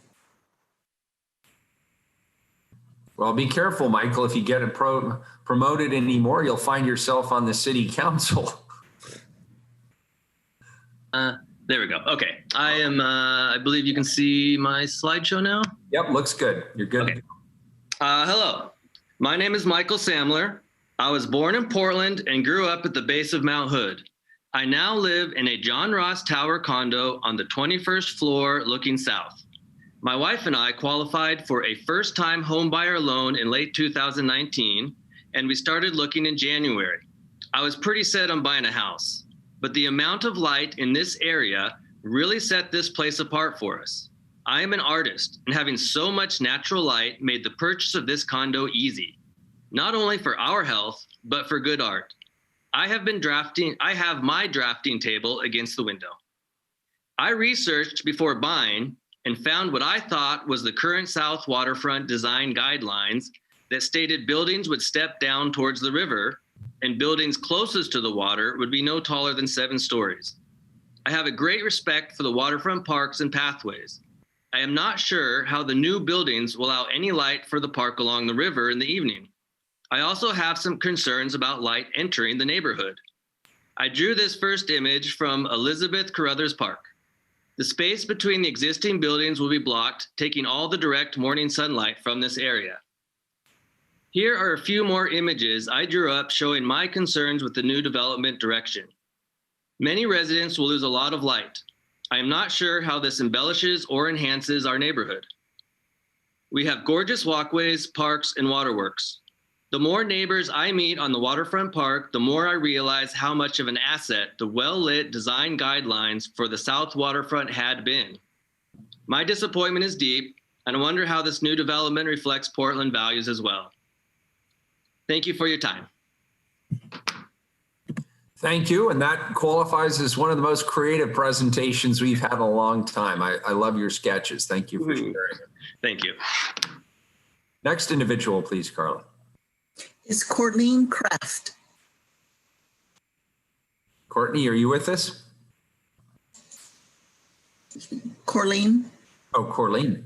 Well, be careful, Michael. If you get promoted anymore, you'll find yourself on the city council. There we go. Okay. I believe you can see my slideshow now. Yep, looks good. You're good. Okay. Hello. My name is Michael Samler. I was born in Portland and grew up at the base of Mount Hood. I now live in a John Ross Tower condo on the 21st floor looking south. My wife and I qualified for a first-time homebuyer loan in late 2019, and we started looking in January. I was pretty set on buying a house, but the amount of light in this area really set this place apart for us. I am an artist, and having so much natural light made the purchase of this condo easy, not only for our health, but for good art. I have my drafting table against the window. I researched before buying and found what I thought was the current South Waterfront design guidelines that stated buildings would step down towards the river and buildings closest to the water would be no taller than 7 stories. I have a great respect for the waterfront parks and pathways. I am not sure how the new buildings will allow any light for the park along the river in the evening. I also have some concerns about light entering the neighborhood. I drew this first image from Elizabeth Carruthers Park. The space between the existing buildings will be blocked, taking all the direct morning sunlight from this area. Here are a few more images I drew up showing my concerns with the new development direction. Many residents will lose a lot of light. I am not sure how this embellishes or enhances our neighborhood. We have gorgeous walkways, parks, and waterworks. The more neighbors I meet on the waterfront park, the more I realize how much of an asset the well-lit design guidelines for the South Waterfront had been. My disappointment is deep, and I wonder how this new development reflects Portland values as well. Thank you for your time. Thank you. And that qualifies as one of the most creative presentations we've had in a long time. I love your sketches. Thank you for sharing. Thank you. Next individual, please, Carla. is Corleen Kraft. Courtney, are you with us? Corleen. Oh, Corleen.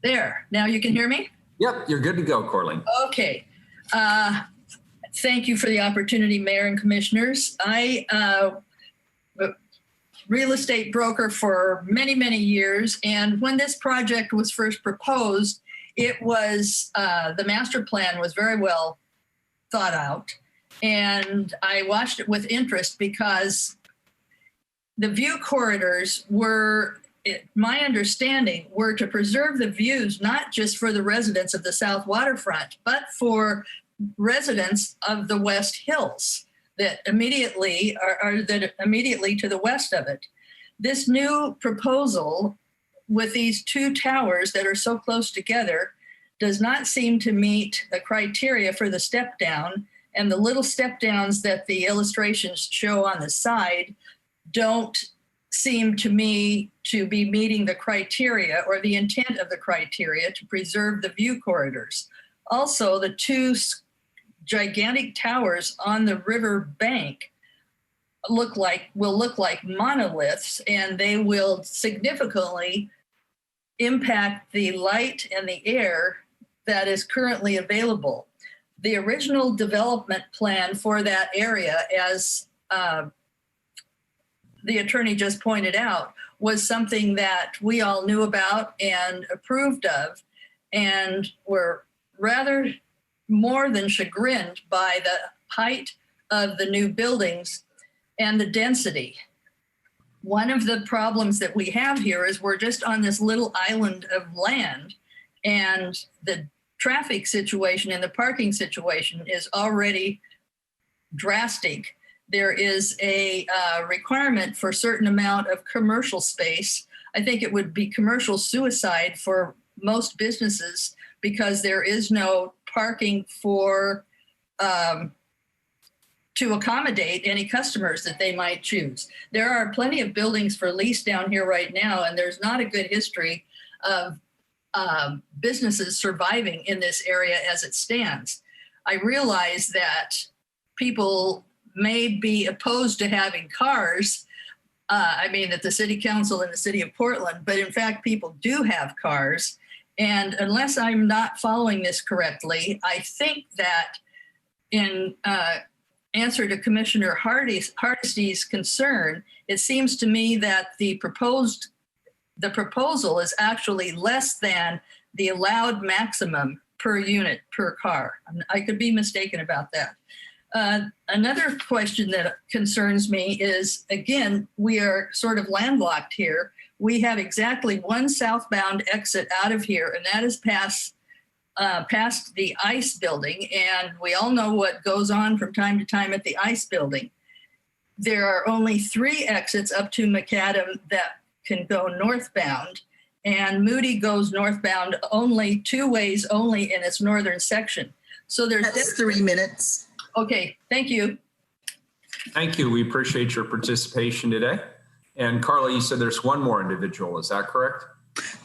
There, now you can hear me? Yep, you're good to go, Corleen. Okay. Thank you for the opportunity, Mayor and Commissioners. I real estate broker for many, many years. And when this project was first proposed, it was, the master plan was very well thought out. And I watched it with interest because the view corridors were, my understanding, were to preserve the views, not just for the residents of the South Waterfront, but for residents of the West Hills that immediately that immediately to the west of it. This new proposal with these two towers that are so close together does not seem to meet the criteria for the step down, and the little step downs that the illustrations show on the side don't seem to me to be meeting the criteria or the intent of the criteria to preserve the view corridors. Also, the two gigantic towers on the river bank will look like monoliths, and they will significantly impact the light and the air that is currently available. The original development plan for that area, as the attorney just pointed out, was something that we all knew about and approved of, and were rather more than chagrined by the height of the new buildings and the density. One of the problems that we have here is we're just on this little island of land, and the traffic situation and the parking situation is already drastic. There is a requirement for a certain amount of commercial space. I think it would be commercial suicide for most businesses because there is no parking for to accommodate any customers that they might choose. There are plenty of buildings for lease down here right now, and there's not a good history of businesses surviving in this area as it stands. I realize that people may be opposed to having cars I mean, that the city council in the city of Portland, but in fact, people do have cars. And unless I'm not following this correctly, I think that in answer to Commissioner Hardesty's concern, it seems to me that the proposal is actually less than the allowed maximum per unit per car. I could be mistaken about that. Another question that concerns me is, again, we are sort of landlocked here. We have exactly one southbound exit out of here, and that is past the ICE building. And we all know what goes on from time to time at the ICE building. There are only 3 exits up to Macadam that can go northbound, and Moody goes northbound only 2 ways only in its northern section. So That's 3 minutes. Okay, thank you. Thank you. We appreciate your participation today. And Carla, you said there's one more individual. Is that correct?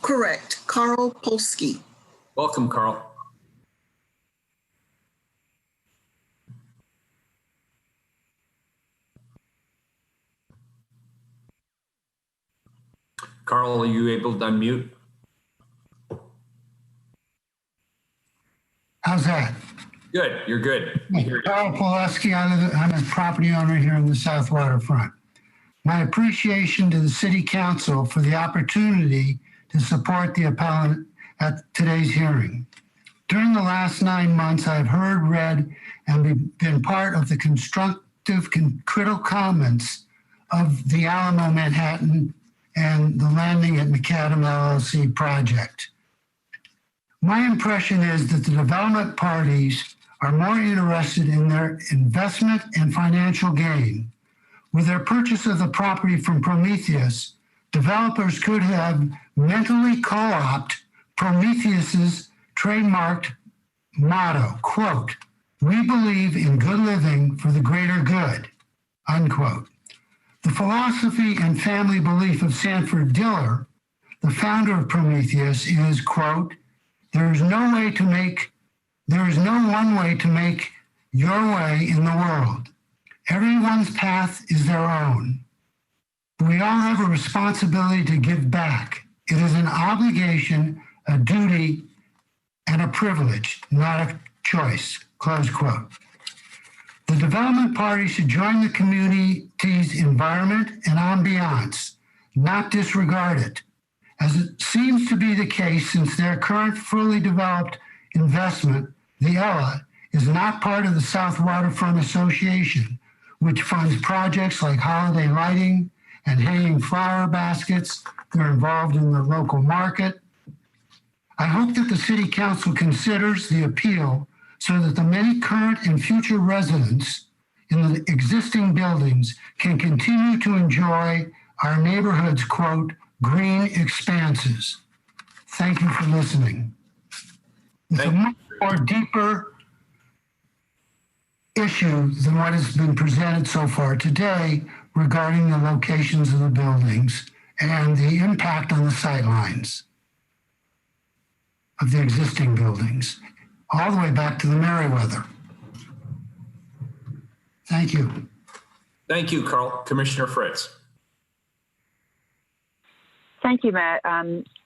Correct. Carl Polsky. Welcome, Carl. Carl, are you able to unmute? How's that? Good, you're good. Carl Pulaski, I'm a property owner here in the South Waterfront. My appreciation to the City Council for the opportunity to support the appellant at today's hearing. During the last 9 months, I've heard, read, and been part of the constructive critical comments of the Alamo Manhattan and the Landing at Macadam LLC project. My impression is that the development parties are more interested in their investment and financial gain. With their purchase of the property from Prometheus, developers could have mentally co-opted Prometheus's trademarked motto, quote, "We believe in good living for the greater good," unquote. The philosophy and family belief of Sanford Diller, the founder of Prometheus, is, quote, there is no one way to make your way in the world. Everyone's path is their own. We all have a responsibility to give back. It is an obligation, a duty, and a privilege, not a choice, close quote. The development party should join the community's environment and ambiance, not disregard it, as it seems to be the case since their current fully developed investment, the Ella, is not part of the South Waterfront Association, which funds projects like holiday lighting and hanging flower baskets that are involved in the local market. I hope that the City Council considers the appeal so that the many current and future residents in the existing buildings can continue to enjoy our neighborhood's, quote, green expanses. Thank you for listening. It's a much more deeper issue than what has been presented so far today regarding the locations of the buildings and the impact on the sightlines of the existing buildings, all the way back to the Meriwether. Thank you. Thank you, Carl. Commissioner Fritz. Thank you, Matt.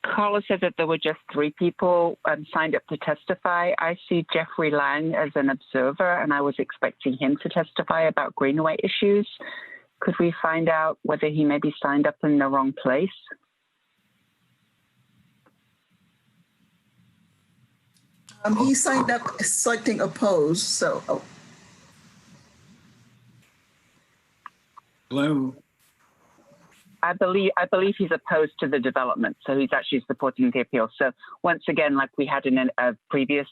Carla said that there were just 3 people signed up to testify. I see Jeffrey Lang as an observer, and I was expecting him to testify about Greenway issues. Could we find out whether he maybe signed up in the wrong place? He signed up selecting oppose, so. Oh. Hello. I believe he's opposed to the development, so he's actually supporting the appeal. So once again, like we had in a previous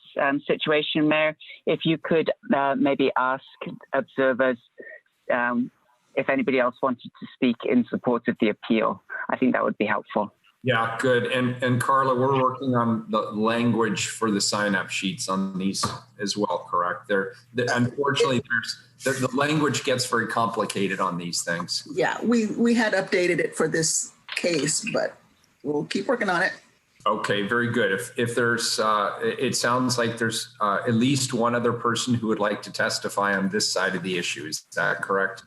situation, Mayor, if you could maybe ask observers if anybody else wanted to speak in support of the appeal, I think that would be helpful. Yeah, good. And Carla, we're working on the language for the sign-up sheets on these as well, correct? Unfortunately, the language gets very complicated on these things. Yeah, we had updated it for this case, but we'll keep working on it. Okay, very good. If there's, it sounds like there's at least one other person who would like to testify on this side of the issue. Is that correct?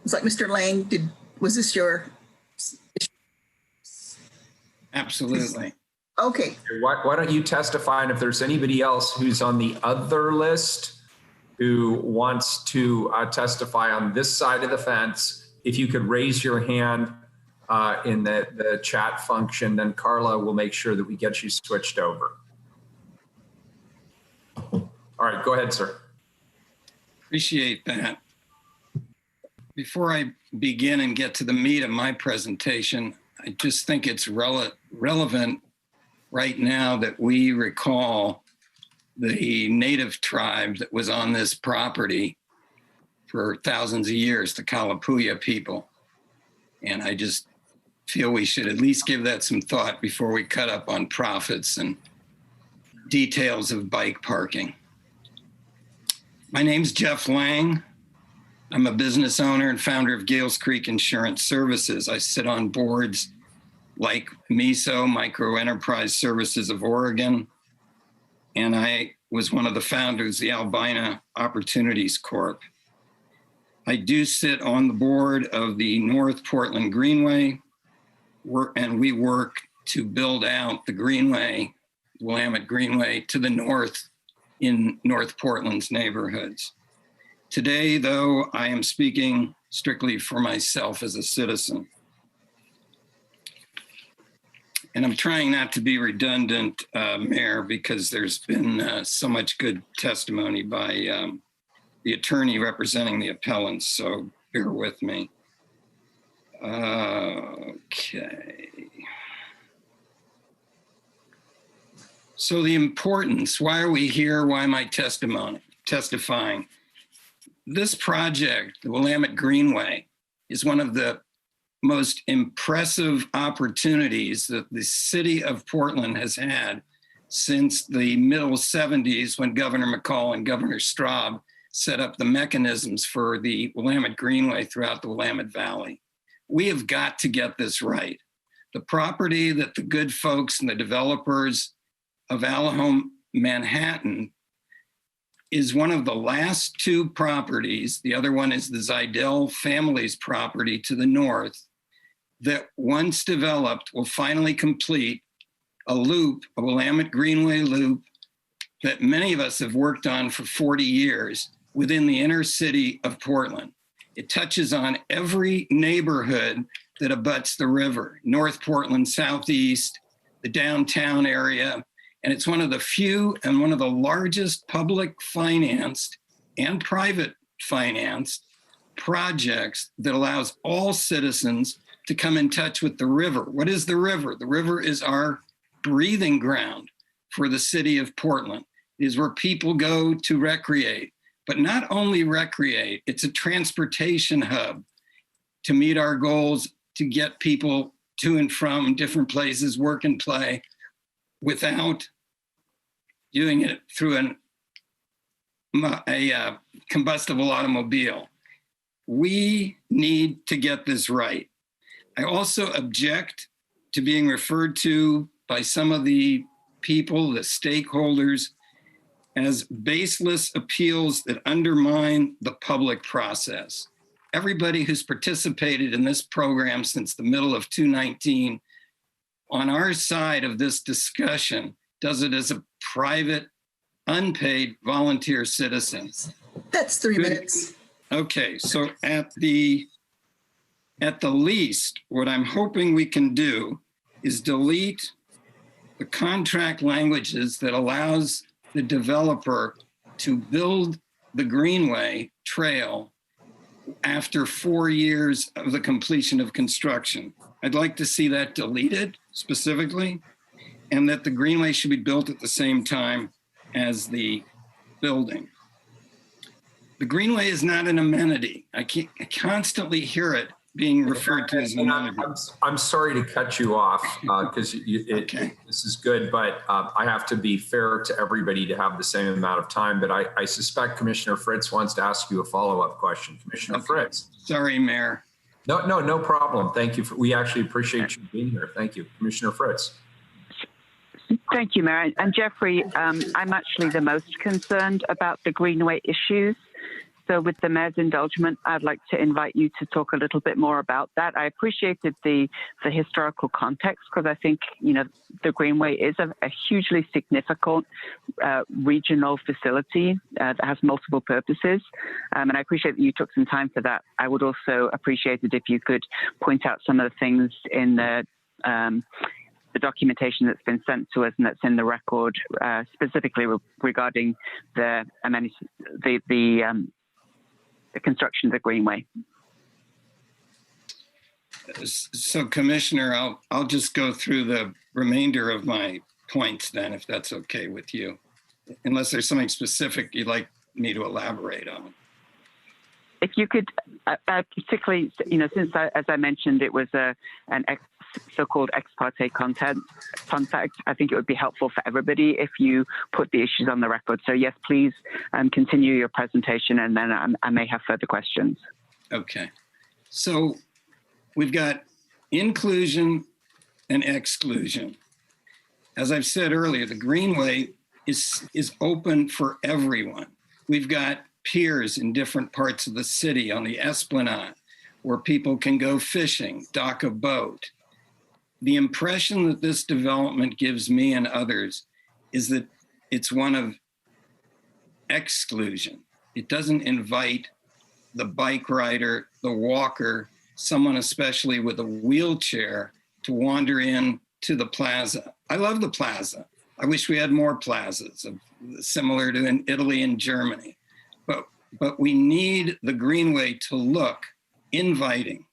It's like Mr. Lang, Was this your? Absolutely. Okay. Why don't you testify? And if there's anybody else who's on the other list who wants to testify on this side of the fence, if you could raise your hand in the chat function, then Carla will make sure that we get you switched over. All right, go ahead, sir. Appreciate that. Before I begin and get to the meat of my presentation, I just think it's relevant right now that we recall the native tribe that was on this property for thousands of years, the Kalapuya people. And I just feel we should at least give that some thought before we cut up on profits and details of bike parking. My name's Jeff Lang. I'm a business owner and founder of Gales Creek Insurance Services. I sit on boards like MISO, Micro Enterprise Services of Oregon, and I was one of the founders of the Albina Opportunities Corp. I do sit on the board of the North Portland Greenway, and we work to build out the Greenway, Willamette Greenway, to the north in North Portland's neighborhoods. Today, though, I am speaking strictly for myself as a citizen. And I'm trying not to be redundant, Mayor, because there's been so much good testimony by the attorney representing the appellants, so bear with me. Okay. So the importance, why are we here? Why am I testifying? This project, the Willamette Greenway, is one of the most impressive opportunities that the city of Portland has had since the middle 70s when Governor McCall and Governor Straub set up the mechanisms for the Willamette Greenway throughout the Willamette Valley. We have got to get this right. The property that the good folks and the developers of Alahome, Manhattan, is one of the last two properties. The other one is the Zidell family's property to the north, that once developed will finally complete a loop, a Willamette Greenway loop that many of us have worked on for 40 years within the inner city of Portland. It touches on every neighborhood that abuts the river, North Portland, Southeast, the downtown area, and it's one of the few and one of the largest public financed and private financed projects that allows all citizens to come in touch with the river. What is the river? The river is our breathing ground for the city of Portland. It is where people go to recreate, but not only recreate, it's a transportation hub to meet our goals to get people to and from different places, work and play, without doing it through a combustible automobile. We need to get this right. I also object to being referred to by some of the people, the stakeholders, as baseless appeals that undermine the public process. Everybody who's participated in this program since the middle of 2019 on our side of this discussion does it as a private, unpaid volunteer citizen. That's 3 minutes. Okay, so at the least, what I'm hoping we can do is delete the contract languages that allows the developer to build the Greenway Trail after 4 years of the completion of construction. I'd like to see that deleted specifically, and that the Greenway should be built at the same time as the building. The Greenway is not an amenity. I constantly hear it being referred to as an amenity. I'm sorry to cut you off because this is good, but I have to be fair to everybody to have the same amount of time. But I suspect Commissioner Fritz wants to ask you a follow-up question. Commissioner Fritz. Sorry, Mayor. No problem. Thank you. We actually appreciate you being here. Thank you. Commissioner Fritz. Thank you, Mayor. And Jeffrey, I'm actually the most concerned about the Greenway issues So with the mayor's indulgement, I'd like to invite you to talk a little bit more about that. I appreciated the historical context because I think, the Greenway is a hugely significant regional facility that has multiple purposes. And I appreciate that you took some time for that. I would also appreciate it if you could point out some of the things in the documentation that's been sent to us and that's in the record, specifically regarding the construction of the Greenway. So, Commissioner, I'll just go through the remainder of my points then, if that's okay with you, unless there's something specific you'd like me to elaborate on. If you could, particularly, since as I mentioned, it was an so-called ex parte contact, I think it would be helpful for everybody if you put the issues on the record. So yes, please continue your presentation, and then I may have further questions. Okay. So we've got inclusion and exclusion. As I've said earlier, the Greenway is open for everyone. We've got piers in different parts of the city on the Esplanade where people can go fishing, dock a boat. The impression that this development gives me and others is that it's one of exclusion. It doesn't invite the bike rider, the walker, someone especially with a wheelchair to wander in to the plaza. I love the plaza. I wish we had more plazas similar to in Italy and Germany. But we need the Greenway to look inviting.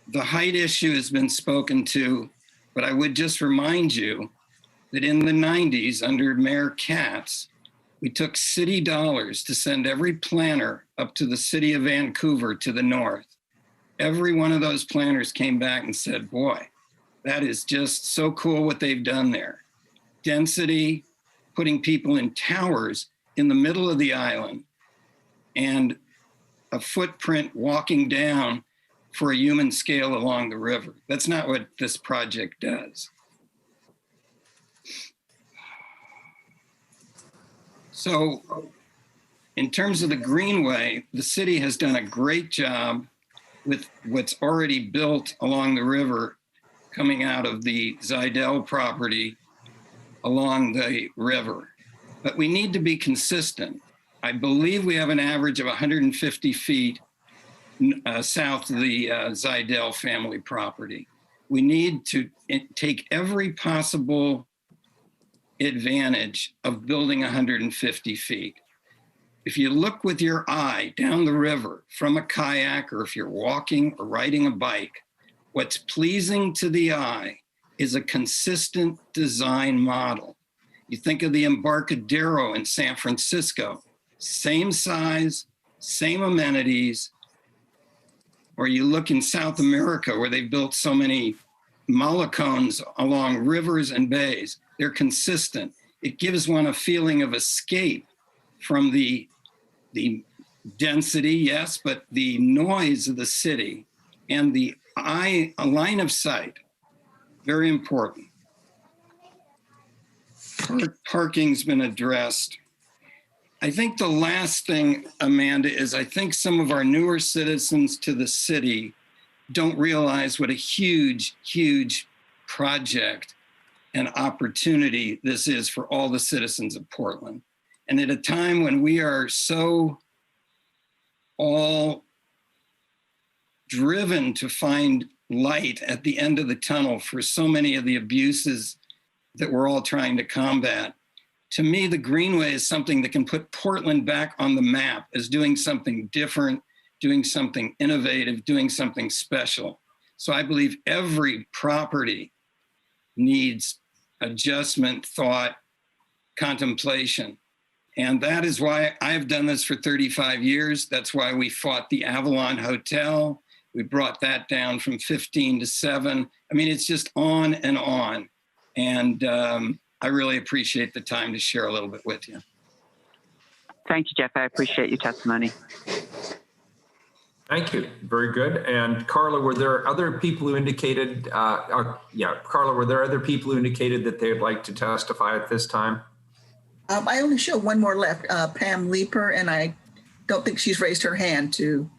The height issue has been spoken to, but I would just remind you that in the 90s under Mayor Katz, we took city dollars to send every planner up to the city of Vancouver to the north. Every one of those planners came back and said, boy, that is just so cool what they've done there. Density, putting people in towers in the middle of the island, and a footprint walking down for a human scale along the river. That's not what this project does. So in terms of the Greenway, the city has done a great job with what's already built along the river coming out of the Zidell property along the river. But we need to be consistent. I believe we have an average of 150 feet south of the Zidell family property. We need to take every possible advantage of building 150 feet. If you look with your eye down the river from a kayak, or if you're walking or riding a bike, what's pleasing to the eye is a consistent design model. You think of the Embarcadero in San Francisco, same size, same amenities. Or you look in South America where they've built so many molocones along rivers and bays. They're consistent. It gives one a feeling of escape from the density, yes, but the noise of the city and a line of sight. Very important. Parking's been addressed. I think the last thing, Amanda, is I think some of our newer citizens to the city don't realize what a huge, huge project and opportunity this is for all the citizens of Portland. And at a time when we are so all driven to find light at the end of the tunnel for so many of the abuses that we're all trying to combat, to me, the Greenway is something that can put Portland back on the map as doing something different, doing something innovative, doing something special. So I believe every property needs adjustment, thought, contemplation. And that is why I've done this for 35 years. That's why we fought the Avalon Hotel. We brought that down from 15 to 7. I mean, it's just on and on. And I really appreciate the time to share a little bit with you. Thank you, Jeff. I appreciate your testimony. Thank you. Very good. And Carla, were there other people who indicated, Carla, were there other people who indicated that they would like to testify at this time? I only show one more left, Pam Leeper, and I don't think she's raised her hand to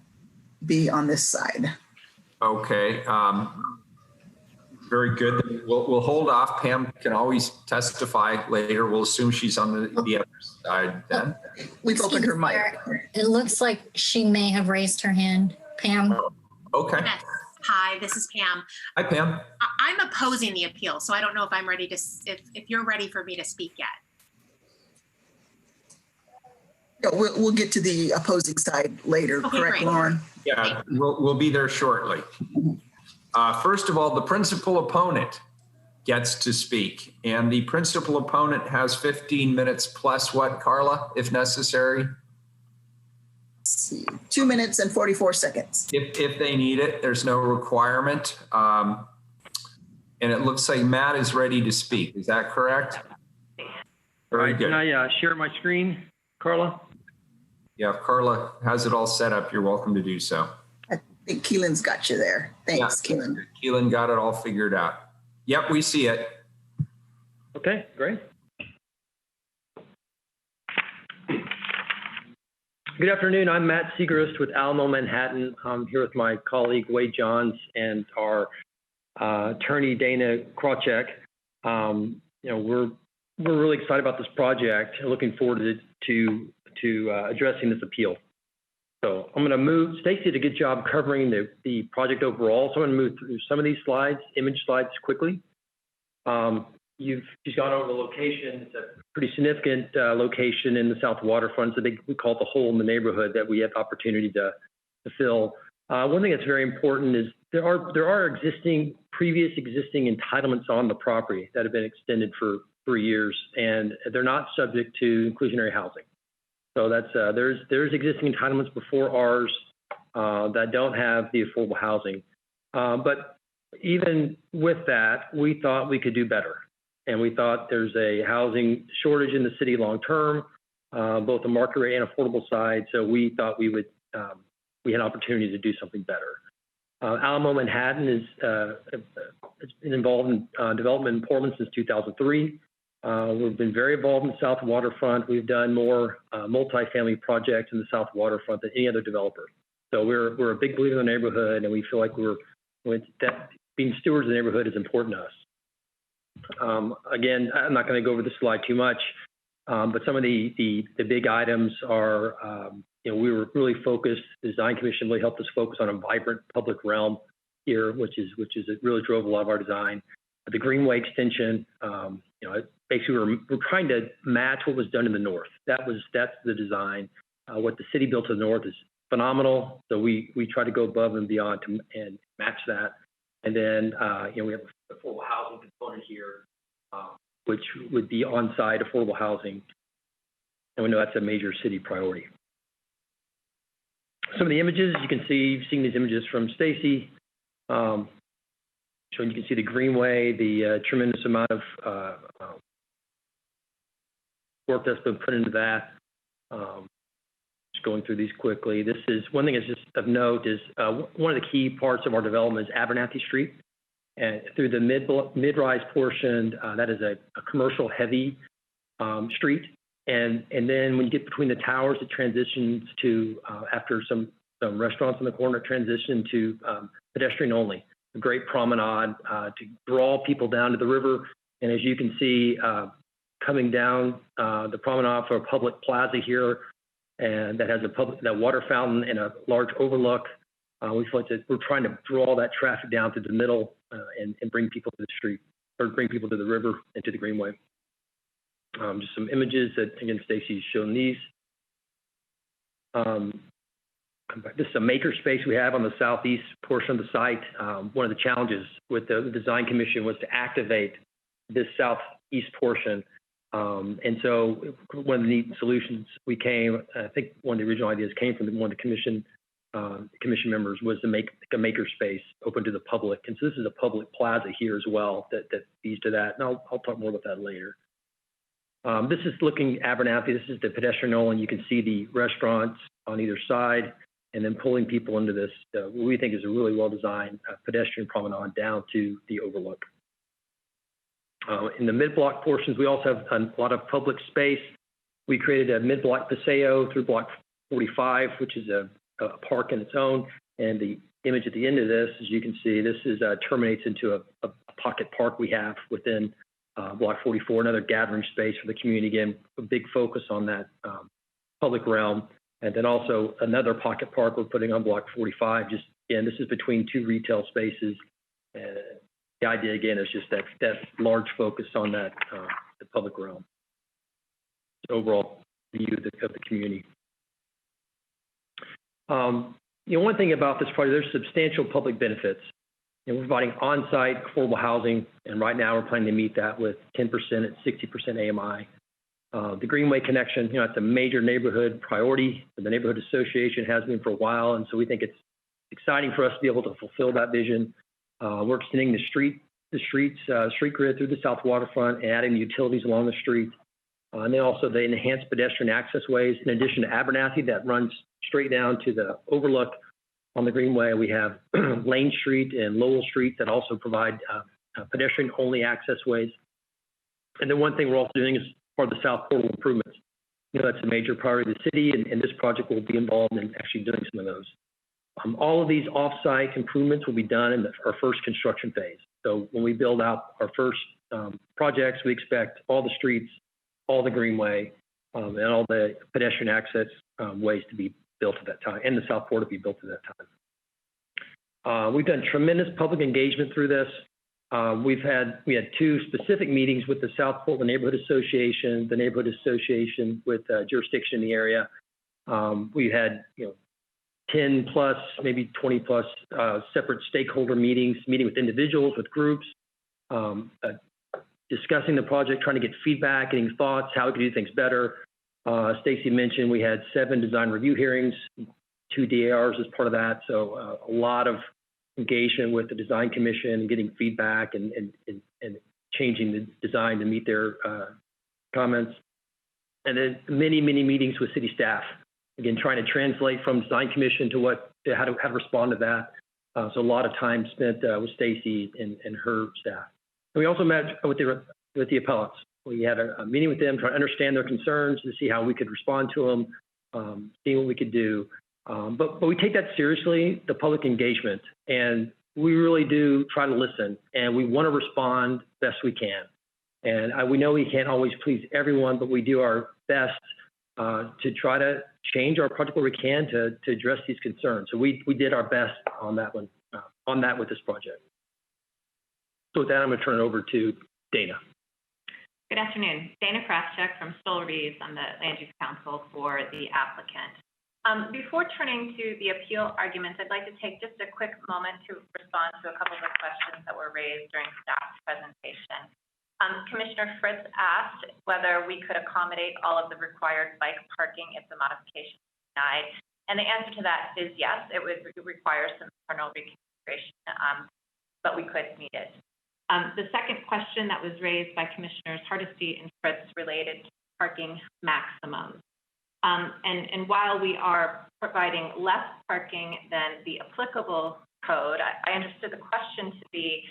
be on this side. Okay. Very good. We'll hold off. Pam can always testify later. We'll assume she's on the other side then. We've opened her mic. It looks like she may have raised her hand. Pam? Okay. Yes. Hi, this is Pam. Hi, Pam. I'm opposing the appeal, so I don't know if I'm ready to, if you're ready for me to speak yet. Yeah, we'll get to the opposing side later, Okay, correct, great. Lauren? Yeah, we'll be there shortly. First of all, the principal opponent gets to speak, and the principal opponent has 15 minutes plus what, Carla, if necessary? Let's see, 2 minutes and 44 seconds. If they need it, there's no requirement. And it looks like Matt is ready to speak. Is that correct? Very good. Can I share my screen, Carla? Yeah, if Carla has it all set up, you're welcome to do so. I think Keelan's got you there. Thanks, Yeah. Keelan. Keelan got it all figured out. Yep, we see it. Okay, great. Good afternoon. I'm Matt Segrist with Alamo Manhattan. I'm here with my colleague Wade Johns and our attorney Dana Krawcheck. We're really excited about this project and looking forward to addressing this appeal. So I'm going to move. Stacy did a good job covering the project overall. So I'm going to move through some of these slides, image slides, quickly. She's gone over the location. It's a pretty significant location in the South Waterfront. So we call it the hole in the neighborhood that we have opportunity to fill. One thing that's very important is there are previous existing entitlements on the property that have been extended for 3 years, and they're not subject to inclusionary housing. So that's there's existing entitlements before ours that don't have the affordable housing. But even with that, we thought we could do better. And we thought there's a housing shortage in the city long term, both the market rate and affordable side. So we thought we had an opportunity to do something better. Alamo Manhattan has been involved in development in Portland since 2003. We've been very involved in the South Waterfront. We've done more multifamily projects in the South Waterfront than any other developer. So we're a big believer in the neighborhood, and we feel like that being stewards of the neighborhood is important to us. Again, I'm not going to go over this slide too much, but some of the big items are, we were really focused. The Design Commission really helped us focus on a vibrant public realm here, which it really drove a lot of our design. The Greenway extension, basically we're trying to match what was done in the north. That's the design. What the city built to the north is phenomenal. So we try to go above and beyond and match that. And then we have a affordable housing component here, which would be on-site affordable housing. And we know that's a major city priority. Some of the images you can see, you've seen these images from Stacy. So you can see the Greenway, the tremendous amount of work that's been put into that. Just going through these quickly. This is one thing that's just of note is one of the key parts of our development is Abernathy Street. And through the mid-rise portion, that is a commercial heavy street. And then when you get between the towers, it transitions to, after some restaurants on the corner, it transitions to pedestrian only. A great promenade to draw people down to the river. And as you can see, coming down the promenade for a public plaza here, and that has that water fountain and a large overlook. We feel like we're trying to draw that traffic down to the middle and bring people to the street, or bring people to the river and to the Greenway. Just some images that, again, Stacy's shown these. This is a makerspace we have on the southeast portion of the site. One of the challenges with the Design Commission was to activate this southeast portion. And so one of the neat solutions I think one of the original ideas came from one of the commission members, was to make a makerspace open to the public. And so this is a public plaza here as well that feeds to that. And I'll talk more about that later. This is looking Abernathy. This is the pedestrian only. You can see the restaurants on either side, and then pulling people into this, what we think is a really well-designed pedestrian promenade down to the overlook. In the mid-block portions, we also have a lot of public space. We created a mid-block paseo through block 45, which is a park in its own. And the image at the end of this, as you can see, this is terminates into a pocket park we have within block 44, another gathering space for the community. Again, a big focus on that public realm. And then also another pocket park we're putting on block 45. Just again, this is between two retail spaces. And the idea again is just that large focus on that the public realm. The overall view of the community. One thing about this project, there's substantial public benefits. We're providing on-site affordable housing, and right now we're planning to meet that with 10% at 60% AMI. The Greenway connection, it's a major neighborhood priority. The neighborhood association has been for a while, and so we think it's exciting for us to be able to fulfill that vision. We're extending the street grid through the South Waterfront and adding utilities along the street. And then also the enhanced pedestrian access ways. In addition to Abernathy that runs straight down to the overlook on the Greenway, we have Lane Street and Lowell Street that also provide pedestrian-only access ways. And then one thing we're also doing is part of the South Portal improvements. That's a major priority of the city, and this project will be involved in actually doing some of those. All of these off-site improvements will be done in our first construction phase. So when we build out our first projects, we expect all the streets, all the Greenway, and all the pedestrian access ways to be built at that time, and the South Port to be built at that time. We've done tremendous public engagement through this. We had two specific meetings with the South Portland Neighborhood Association, the neighborhood association with jurisdiction in the area. We had 10 plus, maybe 20 plus separate stakeholder meetings, meeting with individuals, with groups, discussing the project, trying to get feedback, getting thoughts, how we could do things better. Stacy mentioned we had 7 design review hearings, 2 DARs as part of that. So a lot of engagement with the design commission, getting feedback and changing the design to meet their comments. And then many, many meetings with city staff. Again, trying to translate from design commission to how to respond to that. So a lot of time spent with Stacy and her staff. And we also met with the appellants. We had a meeting with them, trying to understand their concerns, to see how we could respond to them, see what we could do. But we take that seriously, the public engagement, and we really do try to listen, and we want to respond best we can. And we know we can't always please everyone, but we do our best to try to change our project where we can to address these concerns. So we did our best on that one, with this project. So with that, I'm going to turn it over to Dana. Good afternoon. Dana Krafchuk from Stoll Reeves. I'm the Land Use Counsel for the applicant. Before turning to the appeal arguments, I'd like to take just a quick moment to respond to a couple of the questions that were raised during staff's presentation. Commissioner Fritz asked whether we could accommodate all of the required bike parking if the modification is denied. And the answer to that is yes, it would require some internal reconfiguration, but we could meet it. The second question that was raised by Commissioners Hardesty and Fritz related to parking maximums. And while we are providing less parking than the applicable code, I understood the question to be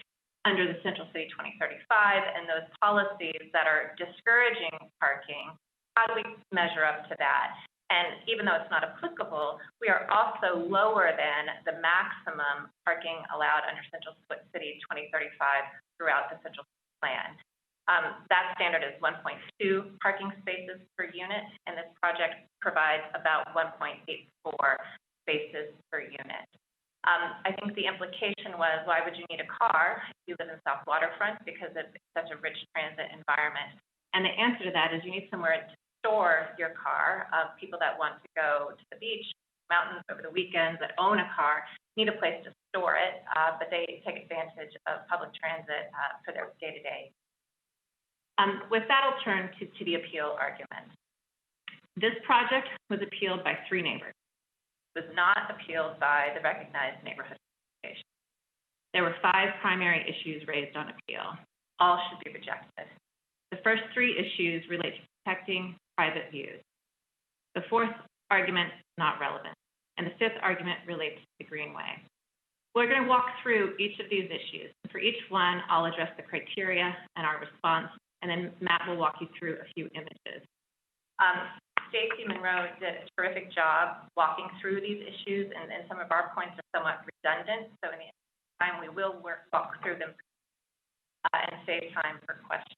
under the Central City 2035 and those policies that are discouraging parking, how do we measure up to that? And even though it's not applicable, we are also lower than the maximum parking allowed under Central City 2035 throughout the Central Plan. That standard is 1.2 parking spaces per unit, and this project provides about 1.84 spaces per unit. I think the implication was, why would you need a car if you live in South Waterfront because it's such a rich transit environment? And the answer to that is you need somewhere to store your car. People that want to go to the beach, mountains over the weekends, that own a car, need a place to store it, but they take advantage of public transit for their day-to-day. With that, I'll turn to the appeal argument. This project was appealed by 3 neighbors. It was not appealed by the recognized neighborhood association. There were 5 primary issues raised on appeal. All should be rejected. The first 3 issues relate to protecting private views. The 4th argument is not relevant, and the 5th argument relates to the Greenway. We're going to walk through each of these issues. For each one, I'll address the criteria and our response, and then Matt will walk you through a few images. Stacy Monroe did a terrific job walking through these issues, and some of our points are somewhat redundant. So in the time, we will walk through them and save time for questions.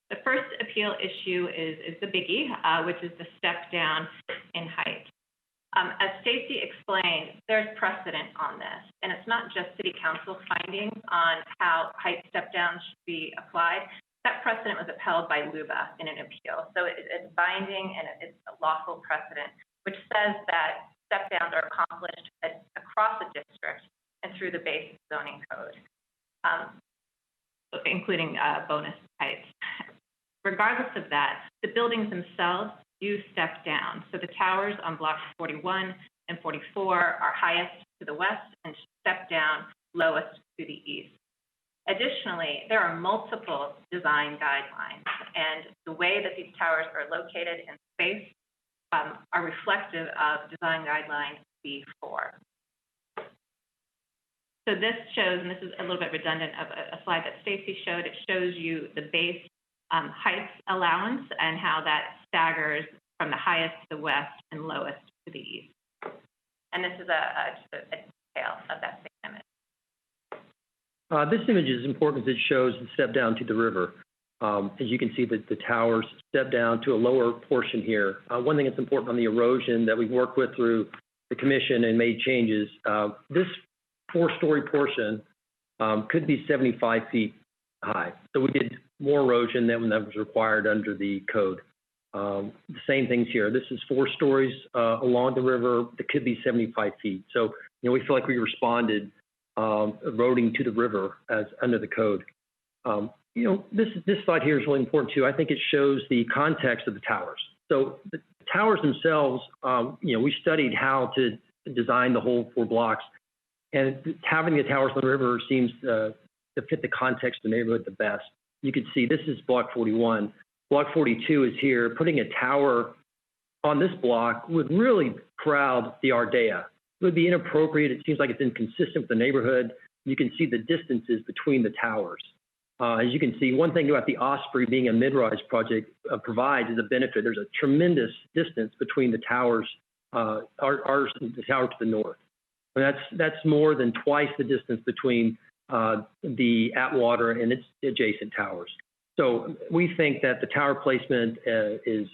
The first appeal issue is the biggie, which is the step down in height. As Stacy explained, there's precedent on this, and it's not just City Council findings on how height step downs should be applied. That precedent was upheld by LUBA in an appeal. So it's binding and it's a lawful precedent, which says that step downs are accomplished across a district and through the base zoning code, including bonus heights. Regardless of that, the buildings themselves do step down. So the towers on blocks 41 and 44 are highest to the west and step down lowest to the east. Additionally, there are multiple design guidelines, and the way that these towers are located in space are reflective of design guideline B4. So this shows, and this is a little bit redundant of a slide that Stacy showed, it shows you the base heights allowance and how that staggers from the highest to the west and lowest to the east. And this is just a detail of that same image. This image is important because it shows the step down to the river. As you can see, the towers step down to a lower portion here. One thing that's important on the erosion that we've worked with through the commission and made changes, this 4-story portion could be 75 feet high. So we did more erosion than that was required under the code. The same things here. This is 4 stories along the river that could be 75 feet. So, we feel like we responded eroding to the river as under the code. This slide here is really important too. I think it shows the context of the towers. So the towers themselves, we studied how to design the whole 4 blocks, and having the towers on the river seems to fit the context of the neighborhood the best. You can see this is block 41. Block 42 is here. Putting a tower on this block would really crowd the Ardea. It would be inappropriate. It seems like it's inconsistent with the neighborhood. You can see the distances between the towers. As you can see, one thing about the Osprey being a mid-rise project provides is a benefit. There's a tremendous distance between the towers, ours and the tower to the north. And that's more than twice the distance between the Atwater and its adjacent towers. So we think that the tower placement is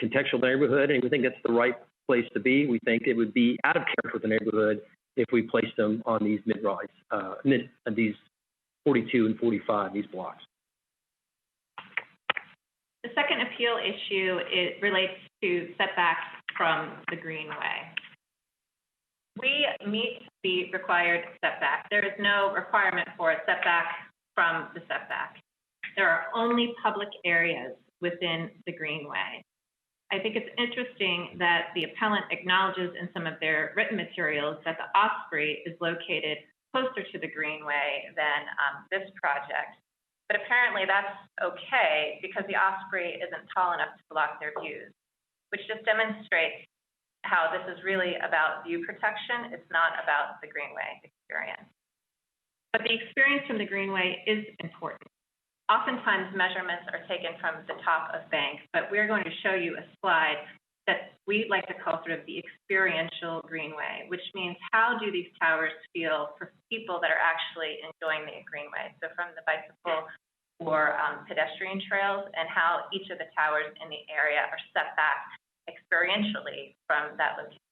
contextual to the neighborhood, and we think that's the right place to be. We think it would be out of character with the neighborhood if we placed them on these mid-rise, these 42 and 45, these blocks. The second appeal issue relates to setbacks from the Greenway. We meet the required setback. There is no requirement for a setback from the setback. There are only public areas within the Greenway. I think it's interesting that the appellant acknowledges in some of their written materials that the Osprey is located closer to the Greenway than this project. But apparently that's okay because the Osprey isn't tall enough to block their views, which just demonstrates how this is really about view protection. It's not about the Greenway experience. But the experience from the Greenway is important. Oftentimes measurements are taken from the top of bank, but we're going to show you a slide that we like to call sort of the experiential Greenway, which means how do these towers feel for people that are actually enjoying the Greenway? So from the bicycle or pedestrian trails, and how each of the towers in the area are set back experientially from that location.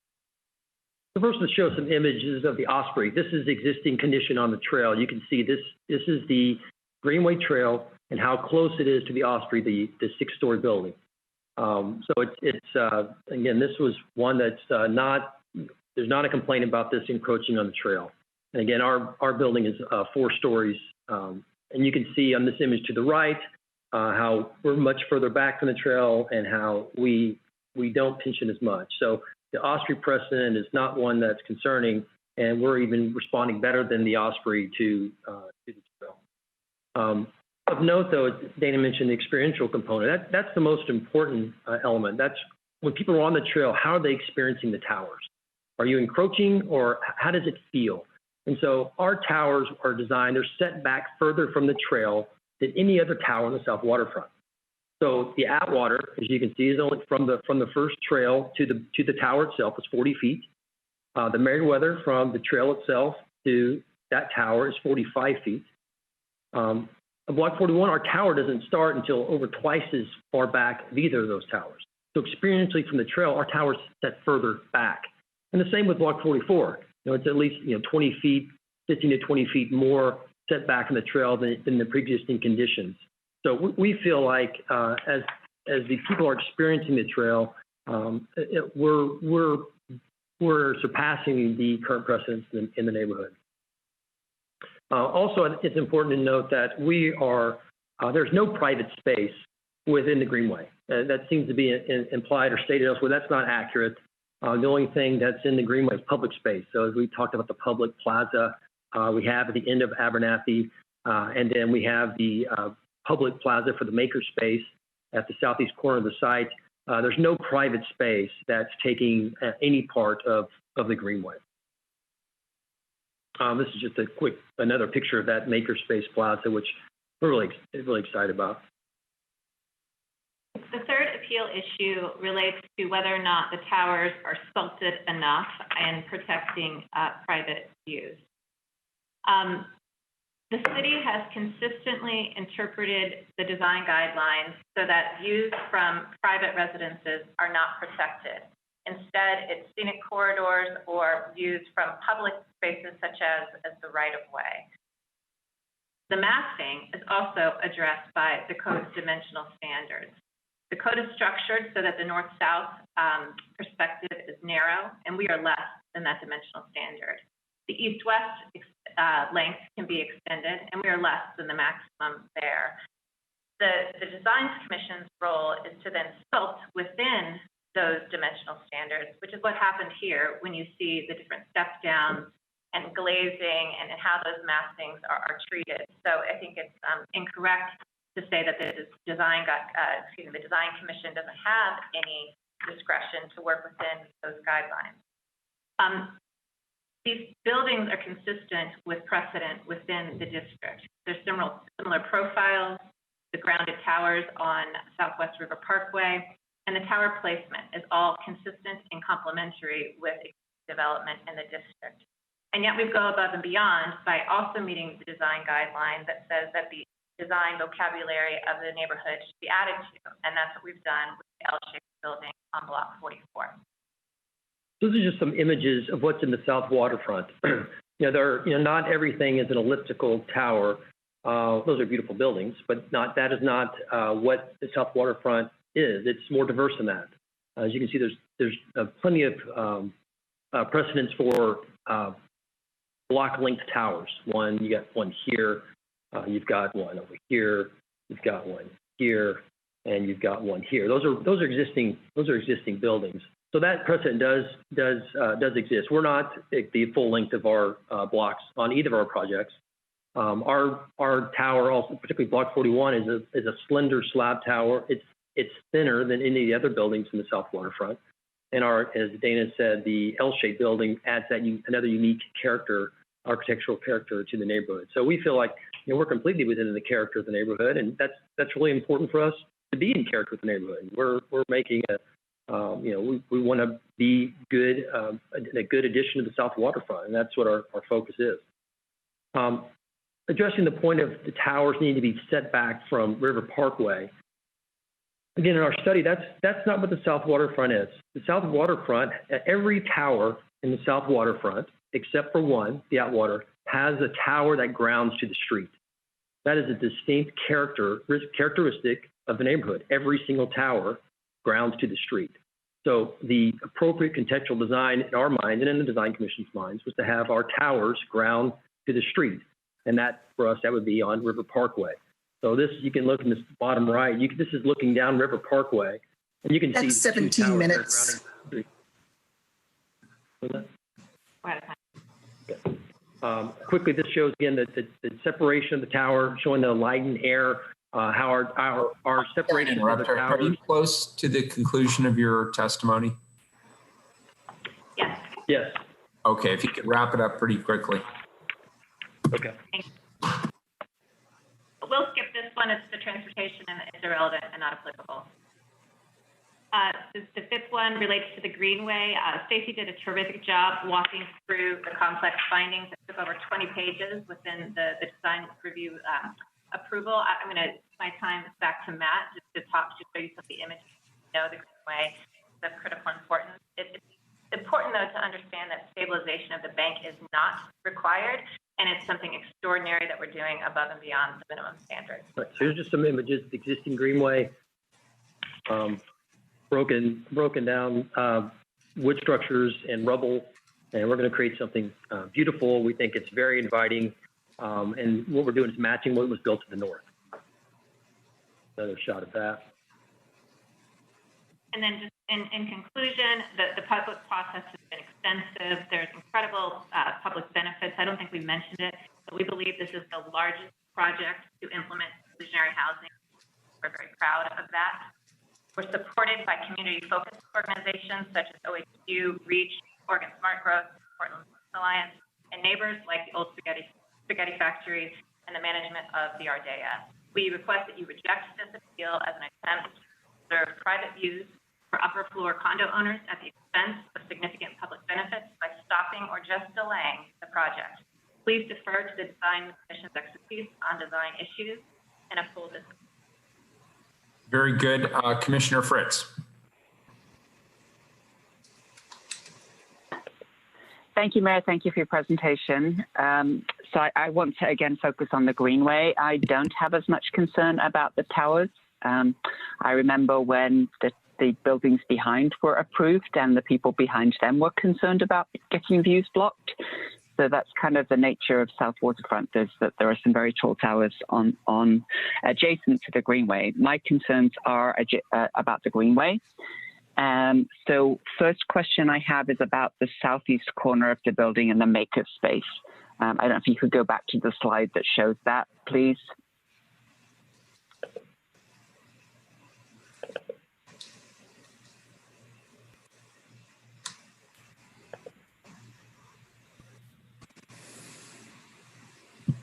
So first, let's show some images of the Osprey. This is existing condition on the trail. You can see this is the Greenway Trail and how close it is to the Osprey, the 6-story building. So it's again, this was one that's there's not a complaint about this encroaching on the trail. And again, our building is 4 stories. And you can see on this image to the right how we're much further back from the trail and how we don't pinch it as much. So the Osprey precedent is not one that's concerning, and we're even responding better than the Osprey to the trail. Of note, though, Dana mentioned the experiential component. That's the most important element. That's when people are on the trail, how are they experiencing the towers? Are you encroaching, or how does it feel? And so our towers are designed, they're set back further from the trail than any other tower on the South Waterfront. So the Atwater, as you can see, is only from the first trail to the tower itself is 40 feet. The Meriwether from the trail itself to that tower is 45 feet. On Block 41, our tower doesn't start until over twice as far back of either of those towers. So experientially from the trail, our tower's set further back. And the same with Block 44. It's at least 20 feet, 15 to 20 feet more set back from the trail than the pre-existing conditions. So we feel like as the people are experiencing the trail, we're surpassing the current precedents in the neighborhood. Also, it's important to note that there's no private space within the Greenway. That seems to be implied or stated elsewhere. That's not accurate. The only thing that's in the Greenway is public space. So as we talked about the public plaza, we have at the end of Abernathy, and then we have the public plaza for the makerspace at the southeast corner of the site. There's no private space that's taking any part of the Greenway. This is just another picture of that makerspace plaza, which we're really excited about. The third appeal issue relates to whether or not the towers are sculpted enough in protecting private views. The city has consistently interpreted the design guidelines so that views from private residences are not protected. Instead, it's scenic corridors or views from public spaces such as the right-of-way. The massing is also addressed by the code's dimensional standards. The code is structured so that the north-south perspective is narrow, and we are less than that dimensional standard. The east-west length can be extended, and we are less than the maximum there. The Design Commission's role is to then sculpt within those dimensional standards, which is what happened here when you see the different step downs and glazing and how those massings are treated. So I think it's incorrect to say that the Design Commission doesn't have any discretion to work within those guidelines. These buildings are consistent with precedent within the district. There's similar profiles, the grounded towers on Southwest River Parkway, and the tower placement is all consistent and complementary with development in the district. And yet we go above and beyond by also meeting the design guideline that says that the design vocabulary of the neighborhood should be added to, and that's what we've done with the L-shaped building on Block 44. Those are just some images of what's in the South Waterfront. Not everything is an elliptical tower. Those are beautiful buildings, but that is not what the South Waterfront is. It's more diverse than that. As you can see, there's plenty of precedents for block-linked towers. You got one here, you've got one over here, you've got one here, and you've got one here. Those are existing buildings. So that precedent does exist. We're not at the full length of our blocks on either of our projects. Our tower, also particularly Block 41, is a slender slab tower. It's thinner than any of the other buildings in the South Waterfront. And as Dana said, the L-shaped building adds another unique architectural character to the neighborhood. So we feel like we're completely within the character of the neighborhood, and that's really important for us to be in character with the neighborhood. We're making we want to be good, a good addition to the South Waterfront, and that's what our focus is. Addressing the point of the towers need to be set back from River Parkway. Again, in our study, that's not what the South Waterfront is. The South Waterfront, every tower in the South Waterfront, except for one, the Atwater, has a tower that grounds to the street. That is a distinct characteristic of the neighborhood. Every single tower grounds to the street. So the appropriate contextual design in our mind and in the Design Commission's minds was to have our towers ground to the street. And that, for us, that would be on River Parkway. So this, you can look in this bottom right, this is looking down River Parkway, and you can see— That's 17 minutes. Quickly, this shows again the separation of the tower, showing the light and air, how our separation of the towers. Are you close to the conclusion of your testimony? Yes. Yes. Okay, if you could wrap it up pretty quickly. Okay. We'll skip this one is the transportation and it's irrelevant and not applicable. The fifth one relates to the Greenway. Stacy did a terrific job walking through the complex findings. It took over 20 pages within the design review approval. I'm going to my time back to Matt just to talk to show you some of the images. You know, the Greenway is of critical importance. It's important, though, to understand that stabilization of the bank is not required, and it's something extraordinary that we're doing above and beyond the minimum standards. Right, so here's just some images of the existing Greenway, broken down wood structures and rubble, and we're going to create something beautiful. We think it's very inviting, and what we're doing is matching what was built to the north. Another shot of that. And then just in conclusion, the public process has been extensive. There's incredible public benefits. I don't think we mentioned it, but we believe this is the largest project to implement inclusionary housing. We're very proud of that. We're supported by community-focused organizations such as OHU, REACH, Oregon Smart Growth, Portland Alliance, and neighbors like the Old Spaghetti Factory and the management of the Ardea. We request that you reject this appeal as an attempt to preserve private views for upper floor condo owners at the expense of significant public benefits by stopping or just delaying the project. Please defer to the Design Commission's expertise on design issues and uphold this. Very good. Commissioner Fritz. Thank you, Mayor. Thank you for your presentation. So I want to again focus on the Greenway. I don't have as much concern about the towers. I remember when the buildings behind were approved and the people behind them were concerned about getting views blocked. So that's kind of the nature of South Waterfront, is that there are some very tall towers on adjacent to the Greenway. My concerns are about the Greenway. So first question I have is about the southeast corner of the building and the makerspace. I don't know if you could go back to the slide that shows that, please.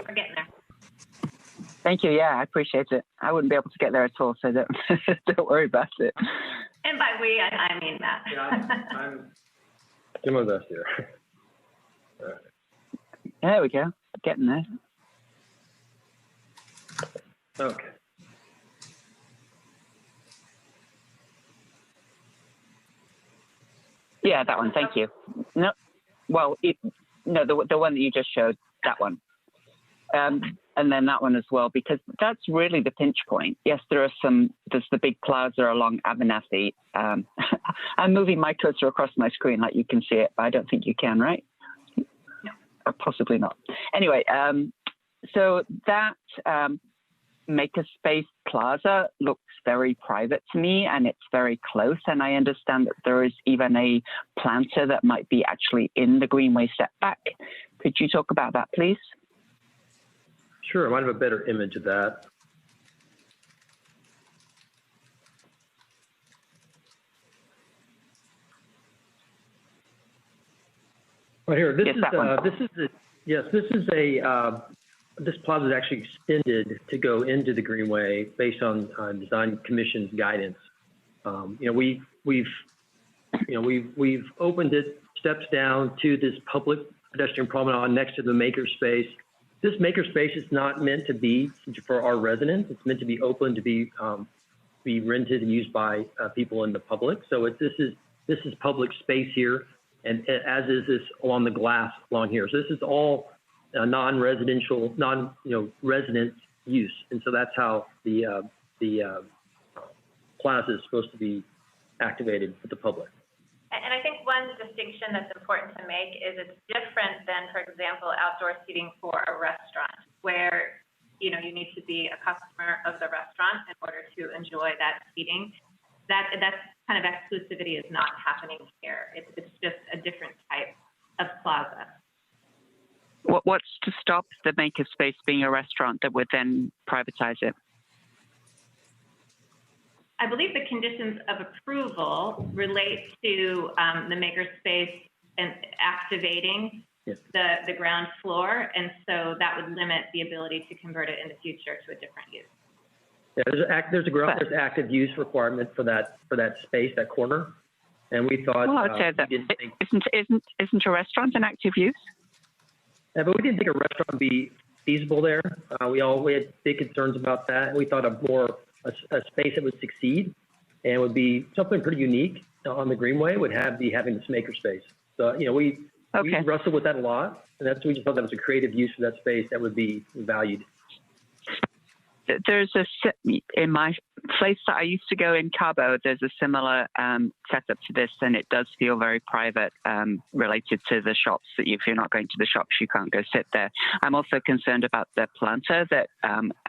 We're getting there. Thank you. Yeah, I appreciate it. I wouldn't be able to get there at all, so don't worry about it. And by we, I mean Matt. Yeah, I'm doing my best here. All right. There we go. Getting there. Okay. Yeah, that one. Thank you. No, well, no, the one that you just showed, that one. And then that one as well, because that's really the pinch point. Yes, there's the big plaza along Abernathy. I'm moving my cursor across my screen like you can see it, but I don't think you can, right? No. Or possibly not. Anyway, so that Makerspace Plaza looks very private to me, and it's very close. And I understand that there is even a planter that might be actually in the Greenway setback. Could you talk about that, please? Sure, I might have a better image of that. Right here, this plaza is actually extended to go into the Greenway based on Design Commission's guidance. We've opened it steps down to this public pedestrian promenade next to the makerspace. This makerspace is not meant to be for our residents. It's meant to be open to be rented and used by people in the public. So this is public space here, and as is this along the glass along here. So this is all non-residential, resident use, and so that's how the plaza is supposed to be activated for the public. And I think one distinction that's important to make is it's different than, for example, outdoor seating for a restaurant, where you need to be a customer of the restaurant in order to enjoy that seating. That kind of exclusivity is not happening here. It's just a different type of plaza. What's to stop the makerspace being a restaurant that would then privatize it? I believe the conditions of approval relate to the makerspace and activating the ground floor, and so that would limit the ability to convert it in the future to a different use. Yeah, there's active use requirement for that space, that corner, and we thought. Well, I would say that isn't a restaurant an active use? Yeah, but we didn't think a restaurant would be feasible there. We had big concerns about that. We thought a space that would succeed and would be something pretty unique on the Greenway would be having this maker space. So we wrestled with that a lot, and we just thought that was a creative use for that space that would be valued. There's in my place that I used to go in Cabo, there's a similar setup to this, and it does feel very private related to the shops, that if you're not going to the shops, you can't go sit there. I'm also concerned about the planter, that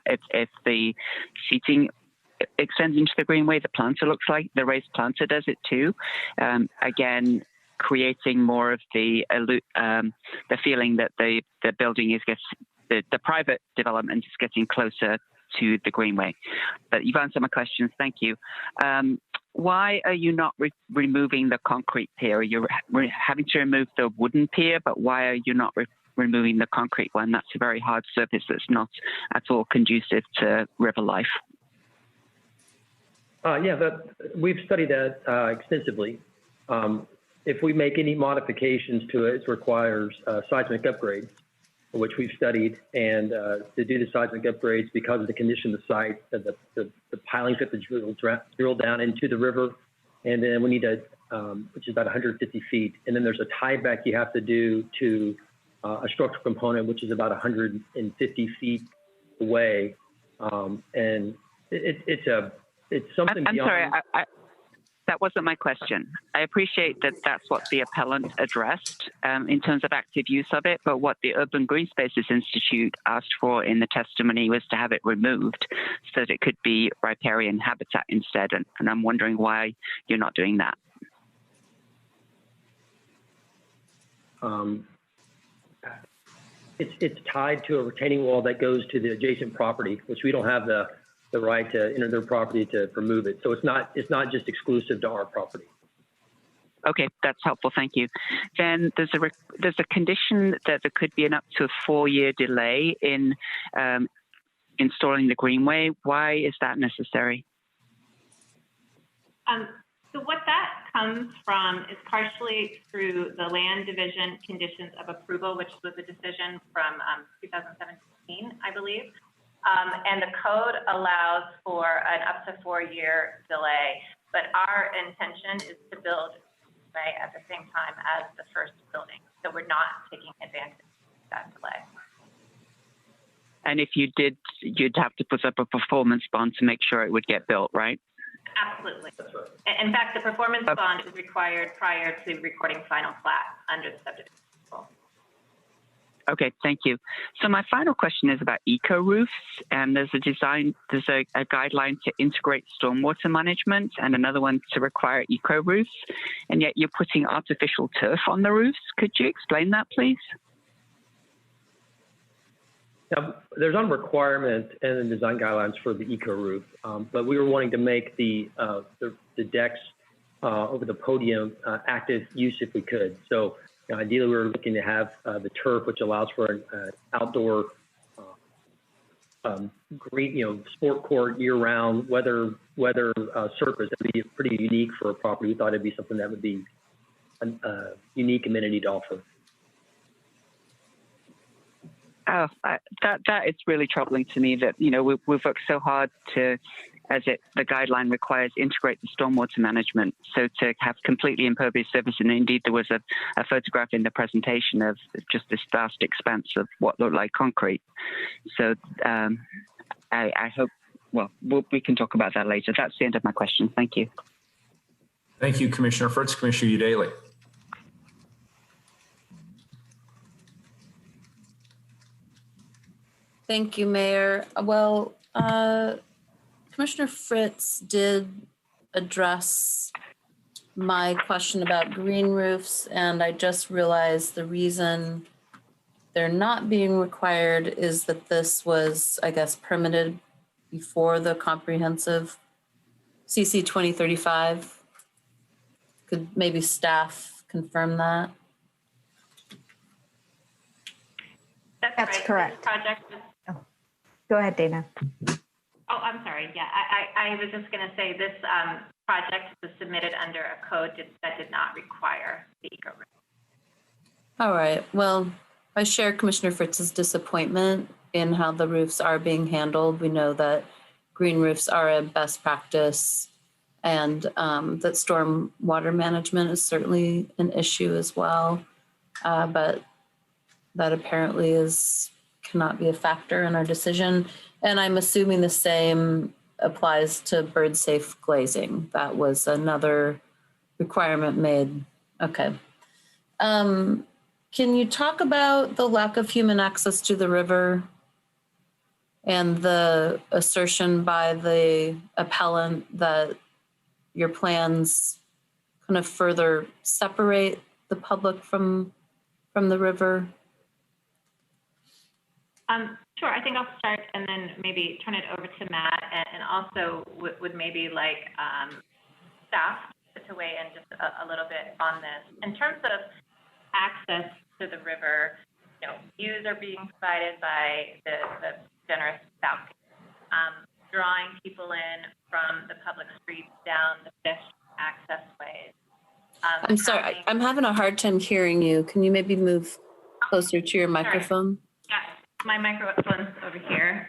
if the seating extends into the Greenway, the planter looks like the raised planter does it too. Again, creating more of the feeling that the building is the private development is getting closer to the Greenway. But you've answered my questions. Thank you. Why are you not removing the concrete pier? You're having to remove the wooden pier, but why are you not removing the concrete one? That's a very hard surface that's not at all conducive to river life. We've studied that extensively. If we make any modifications to it, it requires seismic upgrades, which we've studied, and to do the seismic upgrades because of the condition of the site, the pilings have to drill down into the river, and then we need which is about 150 feet, and then there's a tieback you have to do to a structural component, which is about 150 feet away, and it's something. I'm beyond. Sorry, that wasn't my question. I appreciate that that's what the appellant addressed in terms of active use of it, but what the Urban Green Spaces Institute asked for in the testimony was to have it removed so that it could be riparian habitat instead, and I'm wondering why you're not doing that. It's tied to a retaining wall that goes to the adjacent property, which we don't have the right to enter their property to remove it. So it's not just exclusive to our property. Okay, that's helpful. Thank you. Then there's a condition that there could be an up to a 4-year delay in installing the Greenway. Why is that necessary? So what that comes from is partially through the Land Division Conditions of Approval, which was a decision from 2017, I believe. And the code allows for an up to 4-year delay, but our intention is to build at the same time as the first building. So we're not taking advantage of that delay. And if you did, you'd have to put up a performance bond to make sure it would get built, right? Absolutely. That's right. In fact, the performance bond is required prior to recording final plat under the subdivision. Okay, thank you. So my final question is about eco roofs, and there's a guideline to integrate stormwater management and another one to require eco roofs, and yet you're putting artificial turf on the roofs. Could you explain that, please? Now, there's a requirement in the design guidelines for the eco roof, but we were wanting to make the decks over the podium active use if we could. So ideally, we were looking to have the turf, which allows for an outdoor green, sport court year-round weather surface. That'd be pretty unique for a property. We thought it'd be something that would be a unique amenity to offer. Oh, that is really troubling to me that, we've worked so hard to, the guideline requires, integrate the stormwater management. So to have completely impervious surface, and indeed there was a photograph in the presentation of just this vast expanse of what looked like concrete. So I hope, we can talk about that later. That's the end of my question. Thank you. Thank you, Commissioner Fritz. Commissioner Udaley. Thank you, Mayor. Well, Commissioner Fritz did address my question about green roofs, and I just realized the reason they're not being required is that this was, I guess, permitted before the comprehensive CC 2035. Could maybe staff confirm that? That's right. correct. This project is Go ahead, Dana. Oh, I'm sorry. Yeah, I was just going to say this project was submitted under a code that did not require the eco roof. All right. Well, I share Commissioner Fritz's disappointment in how the roofs are being handled. We know that green roofs are a best practice, and that storm water management is certainly an issue as well. But that apparently cannot be a factor in our decision. And I'm assuming the same applies to bird safe glazing. That was another requirement made. Okay. Can you talk about the lack of human access to the river and the assertion by the appellant that your plans kind of further separate the public from the river? Sure. I think I'll start and then maybe turn it over to Matt, and also would maybe like staff to weigh in just a little bit on this. In terms of access to the river, views are being provided by the generous balcony, drawing people in from the public streets down the fish access ways. I'm sorry, I'm having a hard time hearing you. Can you maybe move closer to your microphone? Yeah, my microphone's over here.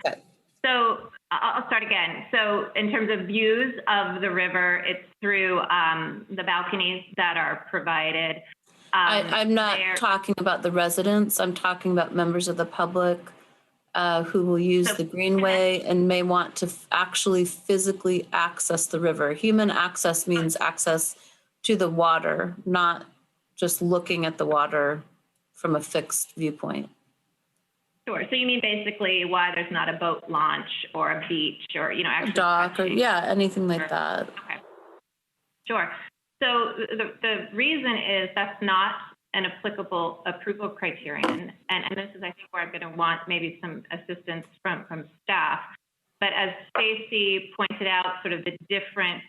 Okay. So I'll start again. So in terms of views of the river, it's through the balconies that are provided. I'm not talking about the residents. I'm talking about members of the public who will use the Greenway and may want to actually physically access the river. Human access means access to the water, not just looking at the water from a fixed viewpoint. Sure. So you mean basically why there's not a boat launch or a beach or, actually a dock or anything like that. Okay. Sure. So the reason is that's not an applicable approval criterion. And this is, I think, where I'm going to want maybe some assistance from staff. But as Stacy pointed out, sort of the different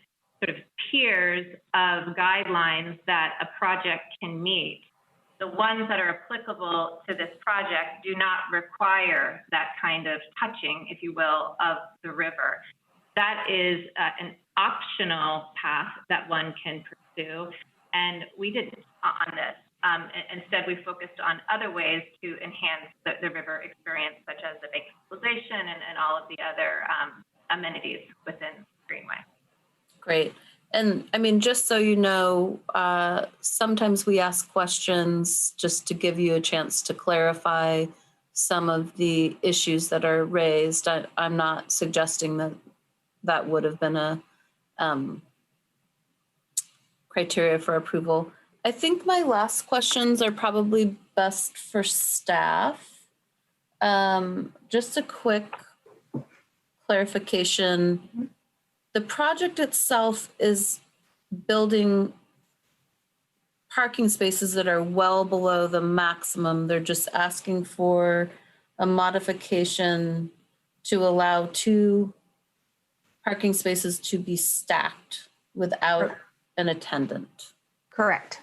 sort of tiers of guidelines that a project can meet, the ones that are applicable to this project do not require that kind of touching, if you will, of the river. That is an optional path that one can pursue. And we didn't on this. Instead, we focused on other ways to enhance the river experience, such as the bank utilization and all of the other amenities within Greenway. Great. And I mean, just so you know, sometimes we ask questions just to give you a chance to clarify some of the issues that are raised. I'm not suggesting that would have been a criteria for approval. I think my last questions are probably best for staff. Just a quick clarification. The project itself is building parking spaces that are well below the maximum. They're just asking for a modification to allow 2 parking spaces to be stacked without an attendant. Correct.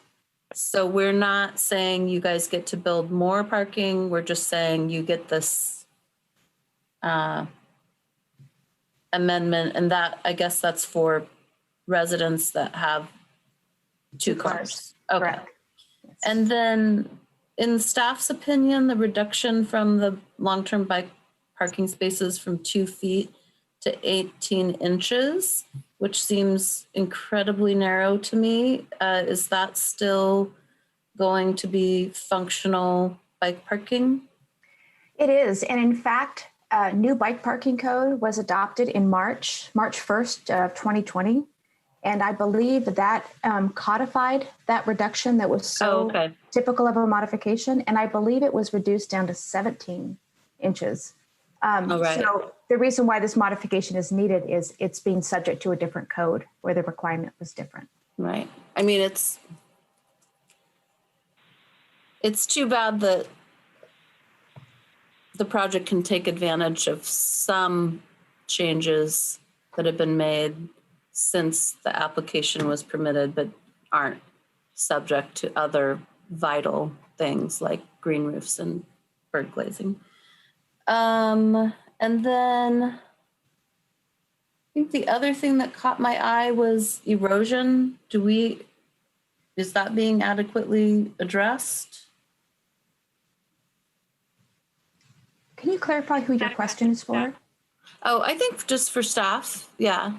So we're not saying you guys get to build more parking. We're just saying you get this amendment, and that, I guess that's for residents that have 2 cars. Okay. Correct. And then in staff's opinion, the reduction from the long-term bike parking spaces from 2 feet to 18 inches, which seems incredibly narrow to me. Is that still going to be functional bike parking? It is. And in fact, a new bike parking code was adopted in March 1st of 2020. And I believe that codified that reduction that was so typical of a modification. And I believe it was reduced down to 17 inches. So the reason why this modification is needed is it's being subject to a different code where the requirement was different. Right. I mean, it's too bad that the project can take advantage of some changes that have been made since the application was permitted, but aren't subject to other vital things like green roofs and bird glazing. And then think the other thing that caught my eye was erosion. Is that being adequately addressed? Can you clarify who your question is for? Oh, I think just for staff. Yeah.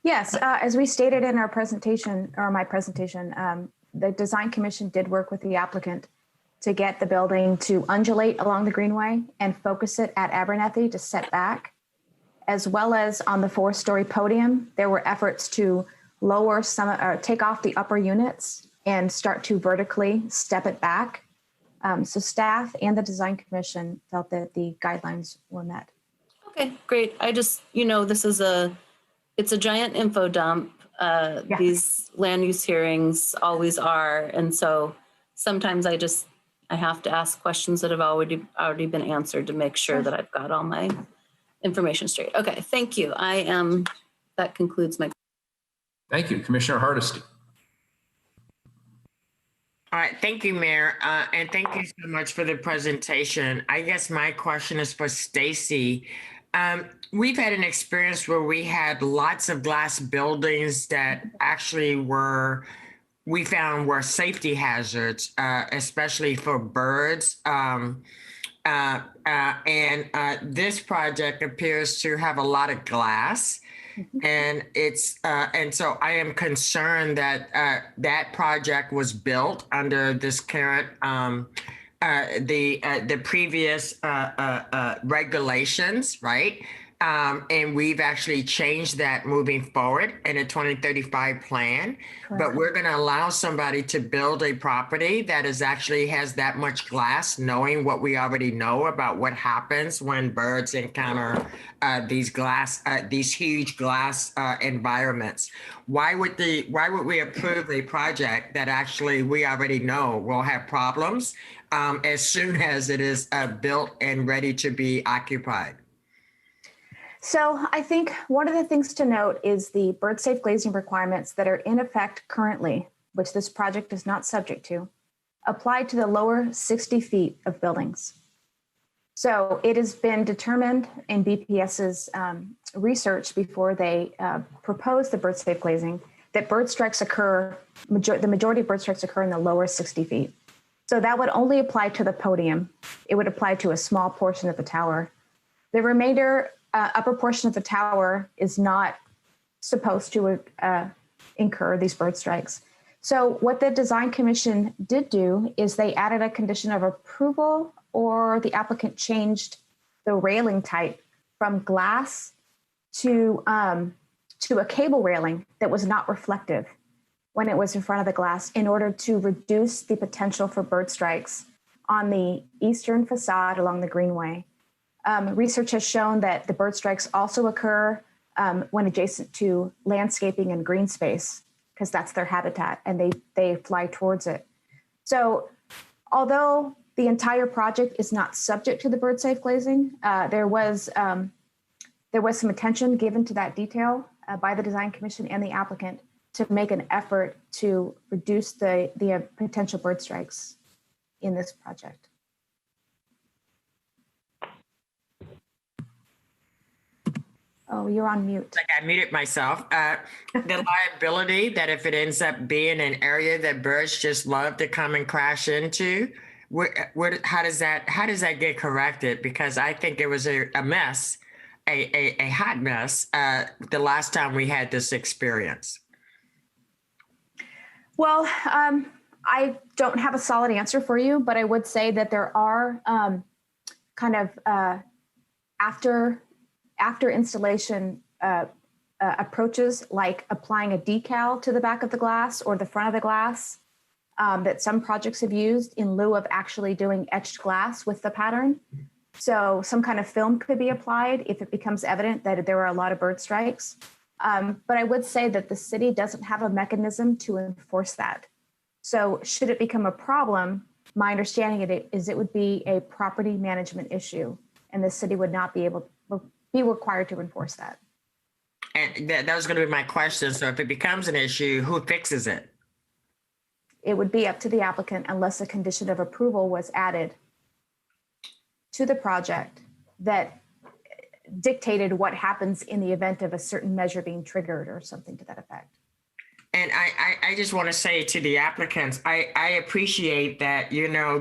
Yes, as we stated in our presentation, or my presentation, the Design Commission did work with the applicant to get the building to undulate along the greenway and focus it at Abernethy to set back, as well as on the 4-story podium. There were efforts to lower some, or take off the upper units and start to vertically step it back. So staff and the Design Commission felt that the guidelines were met. Okay, great. I just, it's a giant info dump. These land use hearings always are. And so sometimes I have to ask questions that have already been answered to make sure that I've got all my information straight. Okay, thank you. That concludes my. Thank you, Commissioner Hardesty. All right, thank you, Mayor, and thank you so much for the presentation. I guess my question is for Stacy. We've had an experience where we had lots of glass buildings that actually we found were safety hazards, especially for birds. This project appears to have a lot of glass. And so I am concerned that that project was built under this current the previous regulations, right? And we've actually changed that moving forward in a 2035 plan. Correct. But we're going to allow somebody to build a property that actually has that much glass, knowing what we already know about what happens when birds encounter these huge glass environments. Why would we approve a project that actually we already know will have problems as soon as it is built and ready to be occupied? So I think one of the things to note is the bird safe glazing requirements that are in effect currently, which this project is not subject to, apply to the lower 60 feet of buildings. So it has been determined in BPS's research before they proposed the bird safe glazing that bird strikes occur, the majority of bird strikes occur in the lower 60 feet. So that would only apply to the podium. It would apply to a small portion of the tower. The remainder upper portion of the tower is not supposed to incur these bird strikes. So what the Design Commission did do is they added a condition of approval, or the applicant changed the railing type from glass to a cable railing that was not reflective when it was in front of the glass, in order to reduce the potential for bird strikes on the eastern facade along the greenway. Research has shown that the bird strikes also occur when adjacent to landscaping and green space, because that's their habitat and they fly towards it. So although the entire project is not subject to the bird safe glazing, there was some attention given to that detail by the Design Commission and the applicant to make an effort to reduce the potential bird strikes in this project. Oh, you're on mute. Like I muted myself. The liability that if it ends up being an area that birds just love to come and crash into, how does that get corrected? Because I think it was a mess, a hot mess the last time we had this experience. Well, I don't have a solid answer for you, but I would say that there are after installation approaches, like applying a decal to the back of the glass or the front of the glass, that some projects have used in lieu of actually doing etched glass with the pattern. So some kind of film could be applied if it becomes evident that there were a lot of bird strikes. But I would say that the city doesn't have a mechanism to enforce that. So should it become a problem, my understanding of it is it would be a property management issue, and the city would not be required to enforce that. And that was going to be my question. So if it becomes an issue, who fixes it? It would be up to the applicant unless a condition of approval was added to the project that dictated what happens in the event of a certain measure being triggered or something to that effect. And I just want to say to the applicants, I appreciate that,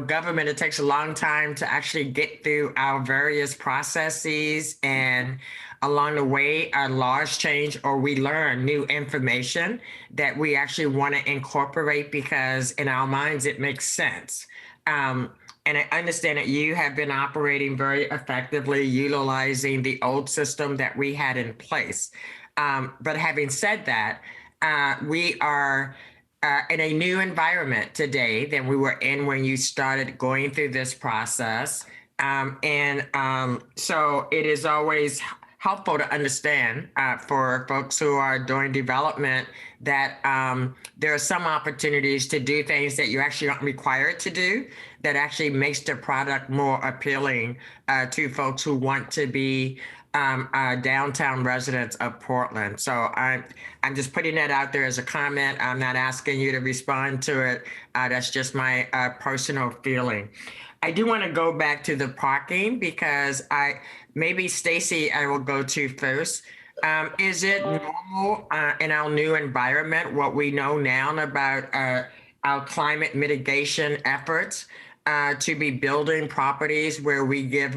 government, it takes a long time to actually get through our various processes, and along the way, our laws change or we learn new information that we actually want to incorporate because in our minds, it makes sense. And I understand that you have been operating very effectively, utilizing the old system that we had in place. But having said that, we are in a new environment today than we were in when you started going through this process. So it is always helpful to understand for folks who are doing development that there are some opportunities to do things that you actually aren't required to do that actually makes the product more appealing to folks who want to be downtown residents of Portland. So I'm just putting that out there as a comment. I'm not asking you to respond to it. That's just my personal feeling. I do want to go back to the parking because maybe Stacy, I will go to first. Is it normal in our new environment, what we know now about our climate mitigation efforts, to be building properties where we give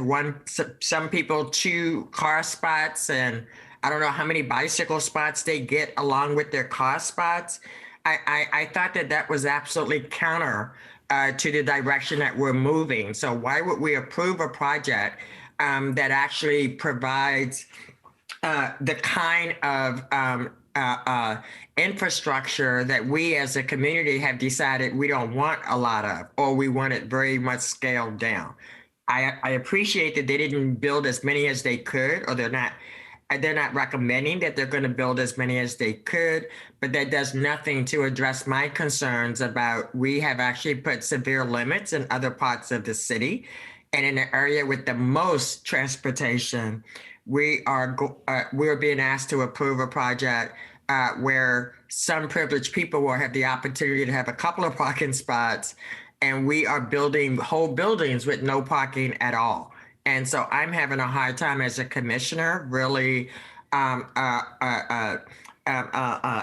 some people 2 car spots, and I don't know how many bicycle spots they get along with their car spots? I thought that was absolutely counter to the direction that we're moving. So why would we approve a project that actually provides the kind of infrastructure that we as a community have decided we don't want a lot of, or we want it very much scaled down? I appreciate that they didn't build as many as they could, or they're not recommending that they're going to build as many as they could, but that does nothing to address my concerns about we have actually put severe limits in other parts of the city. And in the area with the most transportation, we're being asked to approve a project where some privileged people will have the opportunity to have a couple of parking spots, and we are building whole buildings with no parking at all. And so I'm having a hard time as a commissioner really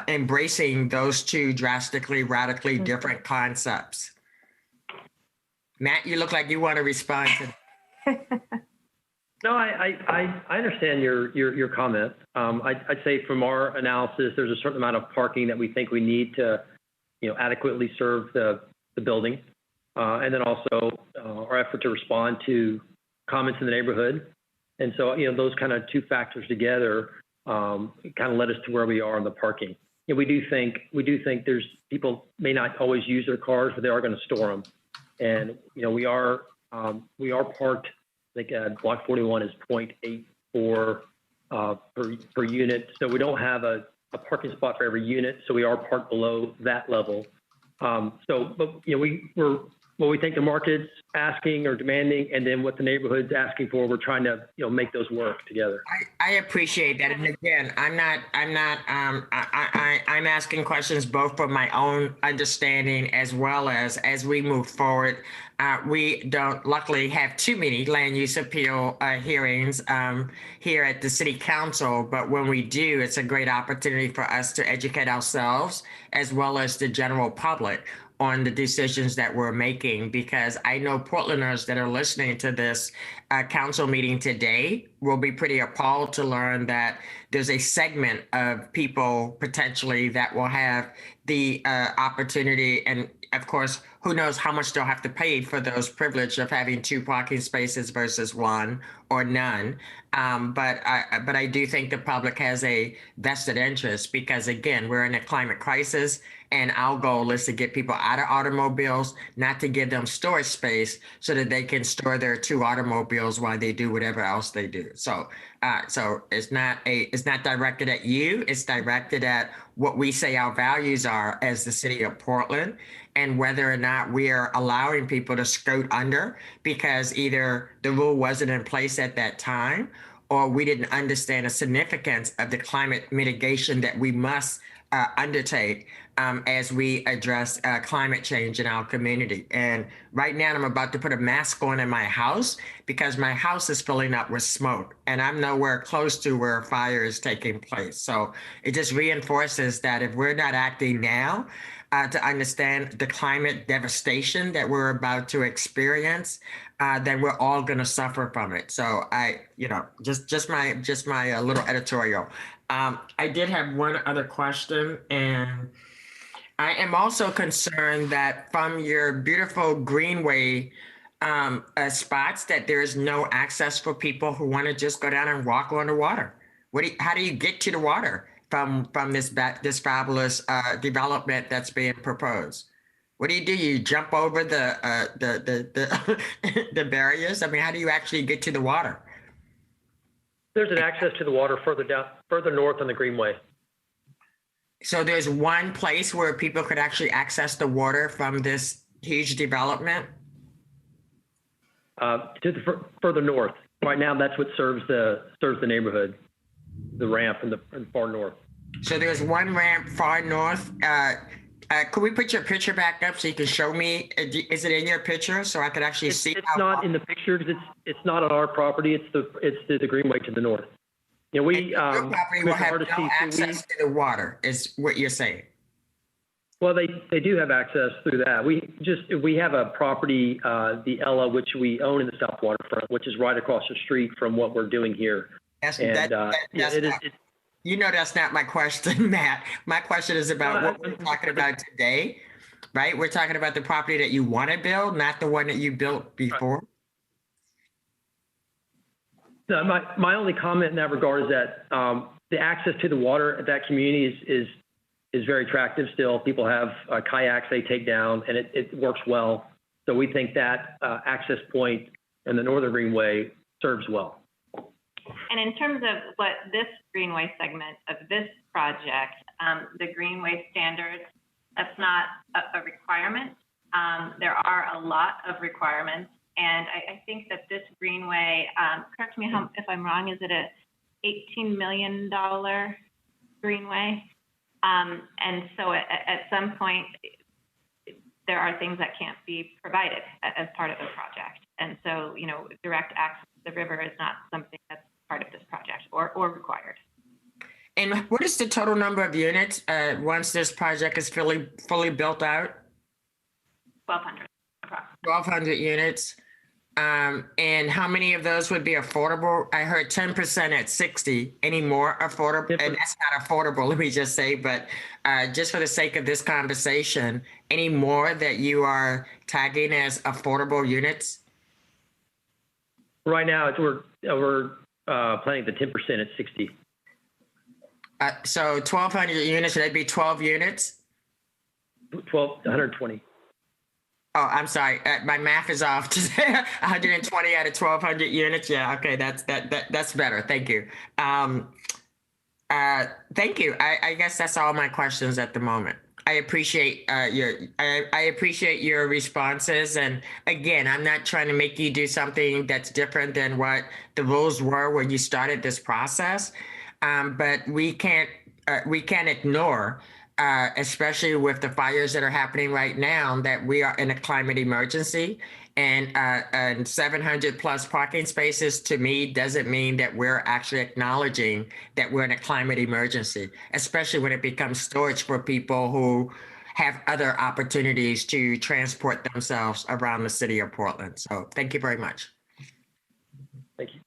embracing those 2 drastically, radically different concepts. Matt, you look like you want to respond to. No, I understand your comment. I'd say from our analysis, there's a certain amount of parking that we think we need to, adequately serve the building, and then also our effort to respond to comments in the neighborhood. And so, those kind of 2 factors together kind of led us to where we are on the parking. We do think there's people may not always use their cars, but they are going to store them. And we are parked. I think block 41 is 0.84 per unit. So we don't have a parking spot for every unit. So we are parked below that level. But we're what we think the market's asking or demanding, and then what the neighborhood's asking for. We're trying to make those work together. I appreciate that, and again, I'm asking questions both for my own understanding as well as we move forward. We don't luckily have too many land use appeal hearings here at the city council, but when we do, it's a great opportunity for us to educate ourselves as well as the general public on the decisions that we're making, because I know Portlanders that are listening to this council meeting today will be pretty appalled to learn that there's a segment of people potentially that will have the opportunity, and of course, who knows how much they'll have to pay for those privilege of having 2 parking spaces versus 1 or none. But I do think the public has a vested interest, because again, we're in a climate crisis, and our goal is to get people out of automobiles, not to give them storage space so that they can store their 2 automobiles while they do whatever else they do. So it's not directed at you. It's directed at what we say our values are as the city of Portland, and whether or not we are allowing people to skirt under because either the rule wasn't in place at that time, or we didn't understand the significance of the climate mitigation that we must undertake as we address climate change in our community. And right now I'm about to put a mask on in my house because my house is filling up with smoke and I'm nowhere close to where a fire is taking place. So it just reinforces that if we're not acting now to understand the climate devastation that we're about to experience, then we're all going to suffer from it. So just my little editorial. I did have one other question, and I am also concerned that from your beautiful greenway spots that there is no access for people who want to just go down and walk on the water. How do you get to the water from this fabulous development that's being proposed? What do? You jump over the the barriers? I mean, how do you actually get to the water? There's an access to the water further north on the Greenway. So there's one place where people could actually access the water from this huge development? To the further north. Right now, that's what serves the neighborhood, the ramp in the far north. So there's one ramp far north. Could we put your picture back up so you can show me? Is it in your picture so I could actually see? It's not in the picture because it's not on our property. It's the Greenway to the north. You know, your property will have no access to the water, is what you're saying. Well, they do have access through that. We have a property, the Ella, which we own in the South Waterfront, which is right across the street from what we're doing here. You know, that's not my question, Matt. My question is about what we're talking about today, right? We're talking about the property that you want to build, not the one that you built before. No, my only comment in that regard is that the access to the water at that community is very attractive still. People have kayaks they take down, and it works well. So we think that access point in the Northern Greenway serves well. And in terms of what this Greenway segment of this project, the Greenway standards, that's not a requirement. There are a lot of requirements. And I think that this Greenway, correct me if I'm wrong, is it a $18 million Greenway? And so at some point, there are things that can't be provided as part of the project. And so, you know, direct access to the river is not something that's part of this project or required. And what is the total number of units once this project is fully built out? 1,200. 1,200 units. And how many of those would be affordable? I heard 10% at 60. Any more affordable? And that's not affordable, let me just say, but just for the sake of this conversation, any more that you are tagging as affordable units? Right now, we're planning the 10% at 60. So 1,200 units, should that be 12 units? 120. Oh, I'm sorry. My math is off. 120 out of 1,200 units. Yeah. Okay. That's better. Thank you. Thank you. I guess that's all my questions at the moment. I appreciate I appreciate your responses. And again, I'm not trying to make you do something that's different than what the rules were when you started this process. But we can't ignore, especially with the fires that are happening right now, that we are in a climate emergency, and 700 plus parking spaces to me doesn't mean that we're actually acknowledging that we're in a climate emergency, especially when it becomes storage for people who have other opportunities to transport themselves around the city of Portland. So thank you very much. Thank you.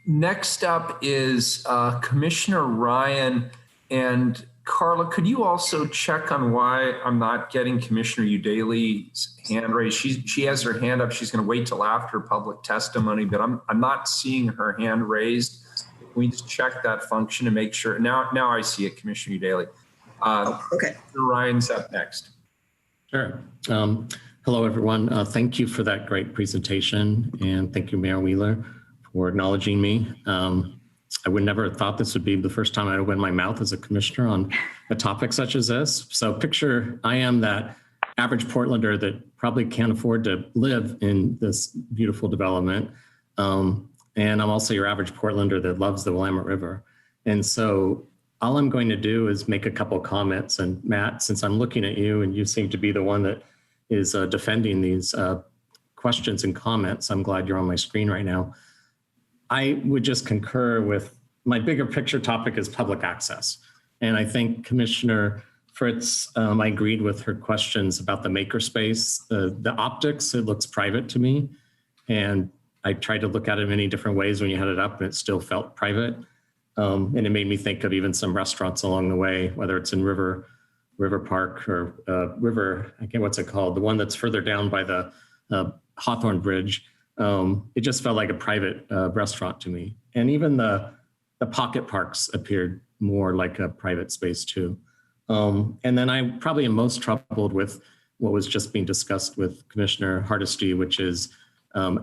Next up is Commissioner Ryan. And Carla, could you also check on why I'm not getting Commissioner Udaley's hand raised? She has her hand up. She's going to wait till after public testimony, but I'm not seeing her hand raised. Can we just check that function to make sure? Now I see it, Commissioner Udaley. Okay. Ryan's up next. Sure. Hello, everyone. Thank you for that great presentation, and thank you, Mayor Wheeler, for acknowledging me. I would never have thought this would be the first time I'd open my mouth as a commissioner on a topic such as this. So picture I am that average Portlander that probably can't afford to live in this beautiful development. And I'm also your average Portlander that loves the Willamette River. And so all I'm going to do is make a couple comments. And Matt, since I'm looking at you and you seem to be the one that is defending these questions and comments, I'm glad you're on my screen right now. I would just concur with my bigger picture topic is public access. And I think Commissioner Fritz, I agreed with her questions about the makerspace. The optics, it looks private to me. And I tried to look at it many different ways when you had it up and it still felt private. And it made me think of even some restaurants along the way, whether it's in River Park or River, I can't, what's it called? The one that's further down by the Hawthorne Bridge. It just felt like a private restaurant to me. And even the pocket parks appeared more like a private space too. And then I probably am most troubled with what was just being discussed with Commissioner Hardesty, which is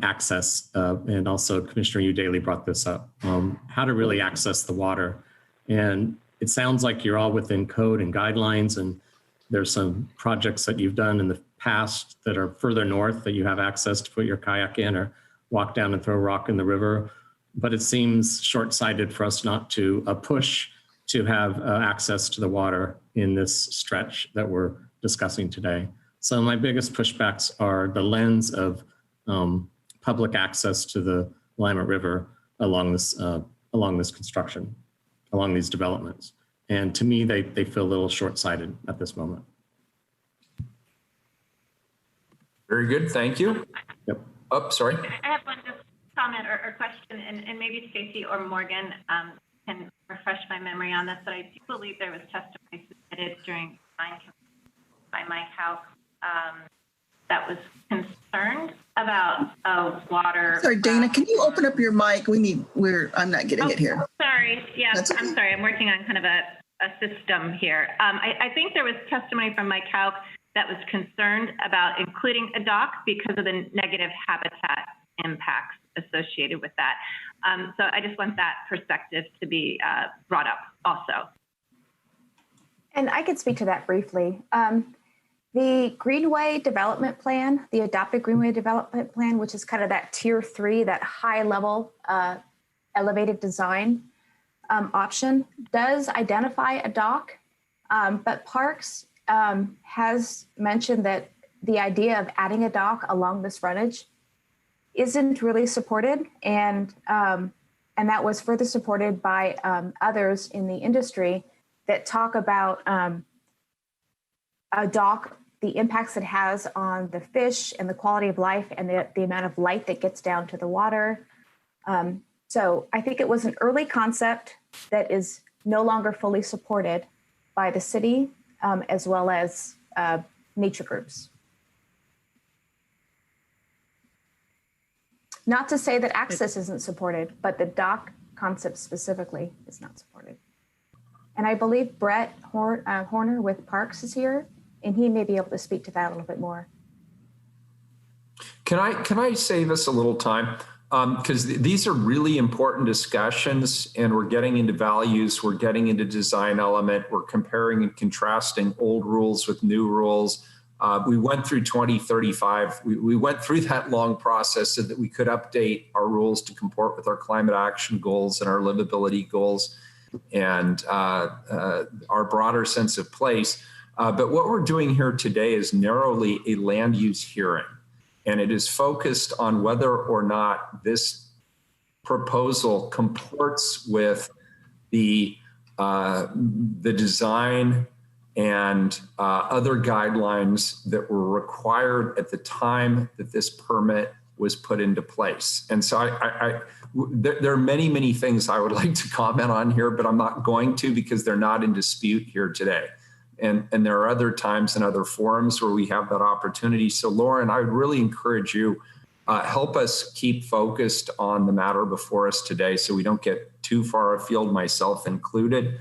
access. And also Commissioner Udaley brought this up, how to really access the water. And it sounds like you're all within code and guidelines, and there's some projects that you've done in the past that are further north that you have access to put your kayak in or walk down and throw a rock in the river. But it seems short-sighted for us not to push to have access to the water in this stretch that we're discussing today. So my biggest pushbacks are the lens of public access to the Willamette River along this construction, along these developments. And to me, they feel a little short-sighted at this moment. Very good, thank you. Yep. Oh, sorry. I have one just comment or question, and maybe Stacy or Morgan can refresh my memory on this, but I do believe there was testimony submitted during by Mike House that was concerned about water. Sorry, Dana, can you open up your mic? I'm not getting it here. Sorry, yeah, Okay. I'm sorry. I'm working on kind of a system here. I think there was testimony from Mike Hauk that was concerned about including a dock because of the negative habitat impacts associated with that. So I just want that perspective to be brought up also. And I could speak to that briefly. The Greenway Development Plan, the adopted Greenway Development Plan, which is kind of that tier 3, that high level elevated design option, does identify a dock, but Parks has mentioned that the idea of adding a dock along this frontage isn't really supported, and that was further supported by others in the industry that talk about a dock, the impacts it has on the fish and the quality of life and the amount of light that gets down to the water. So I think it was an early concept that is no longer fully supported by the city as well as nature groups. Not to say that access isn't supported, but the dock concept specifically is not supported. And I believe Brett Horner with Parks is here, and he may be able to speak to that a little bit more. Can I save us a little time? Because these are really important discussions, and we're getting into values, we're getting into design element, we're comparing and contrasting old rules with new rules. We went through 2035. We went through that long process so that we could update our rules to comport with our climate action goals and our livability goals and our broader sense of place. But what we're doing here today is narrowly a land use hearing, and it is focused on whether or not this proposal comports with the design and other guidelines that were required at the time that this permit was put into place. And so there are many, many things I would like to comment on here, but I'm not going to because they're not in dispute here today. And there are other times and other forums where we have that opportunity. So Lauren, I would really encourage you, help us keep focused on the matter before us today so we don't get too far afield, myself included.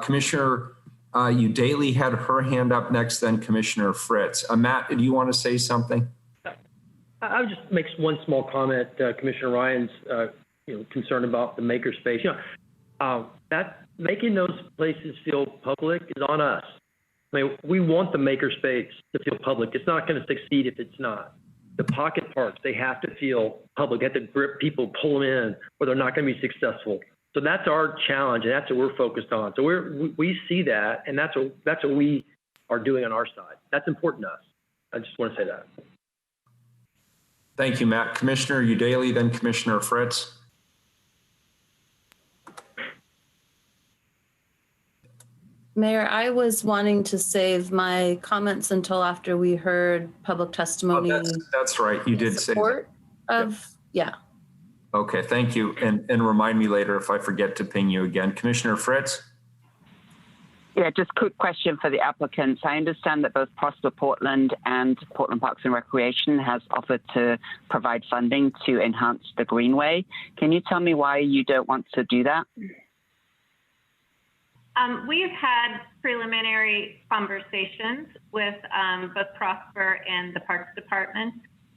Commissioner Udaley had her hand up next, then Commissioner Fritz. Matt, do you want to say something? I would just make one small comment. Commissioner Ryan's concerned about the makerspace. That making those places feel public is on us. I mean, we want the makerspace to feel public. It's not going to succeed if it's not. The pocket parks, they have to feel public. They have to grip people, pull them in, or they're not going to be successful. So that's our challenge, and that's what we're focused on. So we see that, and that's what we are doing on our side. That's important to us. I just want to say that. Thank you, Matt. Commissioner Udaley, then Commissioner Fritz. Mayor, I was wanting to save my comments until after we heard public testimony. Oh, that's right. You did say that. Yeah. Okay, thank you. And remind me later if I forget to ping you again. Commissioner Fritz? Yeah, just quick question for the applicants. I understand that both Prosper Portland and Portland Parks and Recreation has offered to provide funding to enhance the Greenway. Can you tell me why you don't want to do that? We've had preliminary conversations with both Prosper and the Parks Department.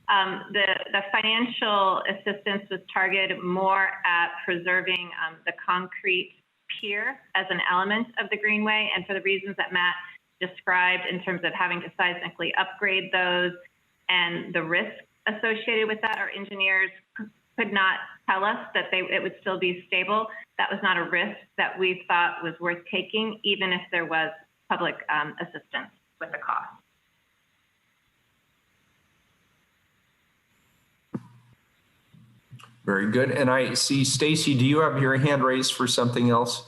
The financial assistance was targeted more at preserving the concrete pier as an element of the Greenway, and for the reasons that Matt described in terms of having to seismically upgrade those and the risk associated with that, our engineers could not tell us that it would still be stable. That was not a risk that we thought was worth taking, even if there was public assistance with the cost. Very good. And I see, Stacy, do you have your hand raised for something else?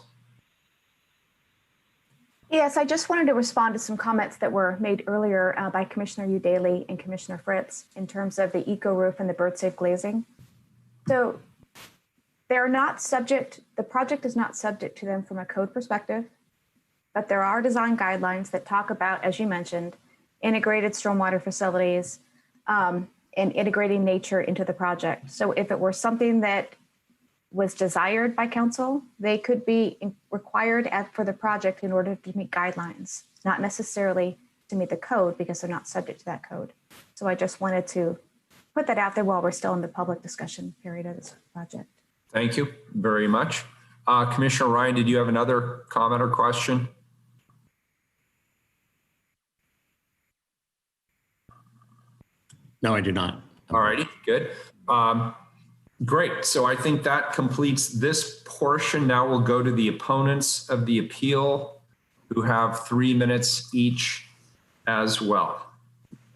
Yes, I just wanted to respond to some comments that were made earlier by Commissioner Udaley and Commissioner Fritz in terms of the eco roof and the bird safe glazing. So they're not subject, the project is not subject to them from a code perspective, but there are design guidelines that talk about, as you mentioned, integrated stormwater facilities, and integrating nature into the project. So if it were something that was desired by council, they could be required for the project in order to meet guidelines, not necessarily to meet the code because they're not subject to that code. So I just wanted to put that out there while we're still in the public discussion period of this project. Thank you very much. Commissioner Ryan, did you have another comment or question? No, I do not. All righty, good. Great. So I think that completes this portion. Now we'll go to the opponents of the appeal who have 3 minutes each as well.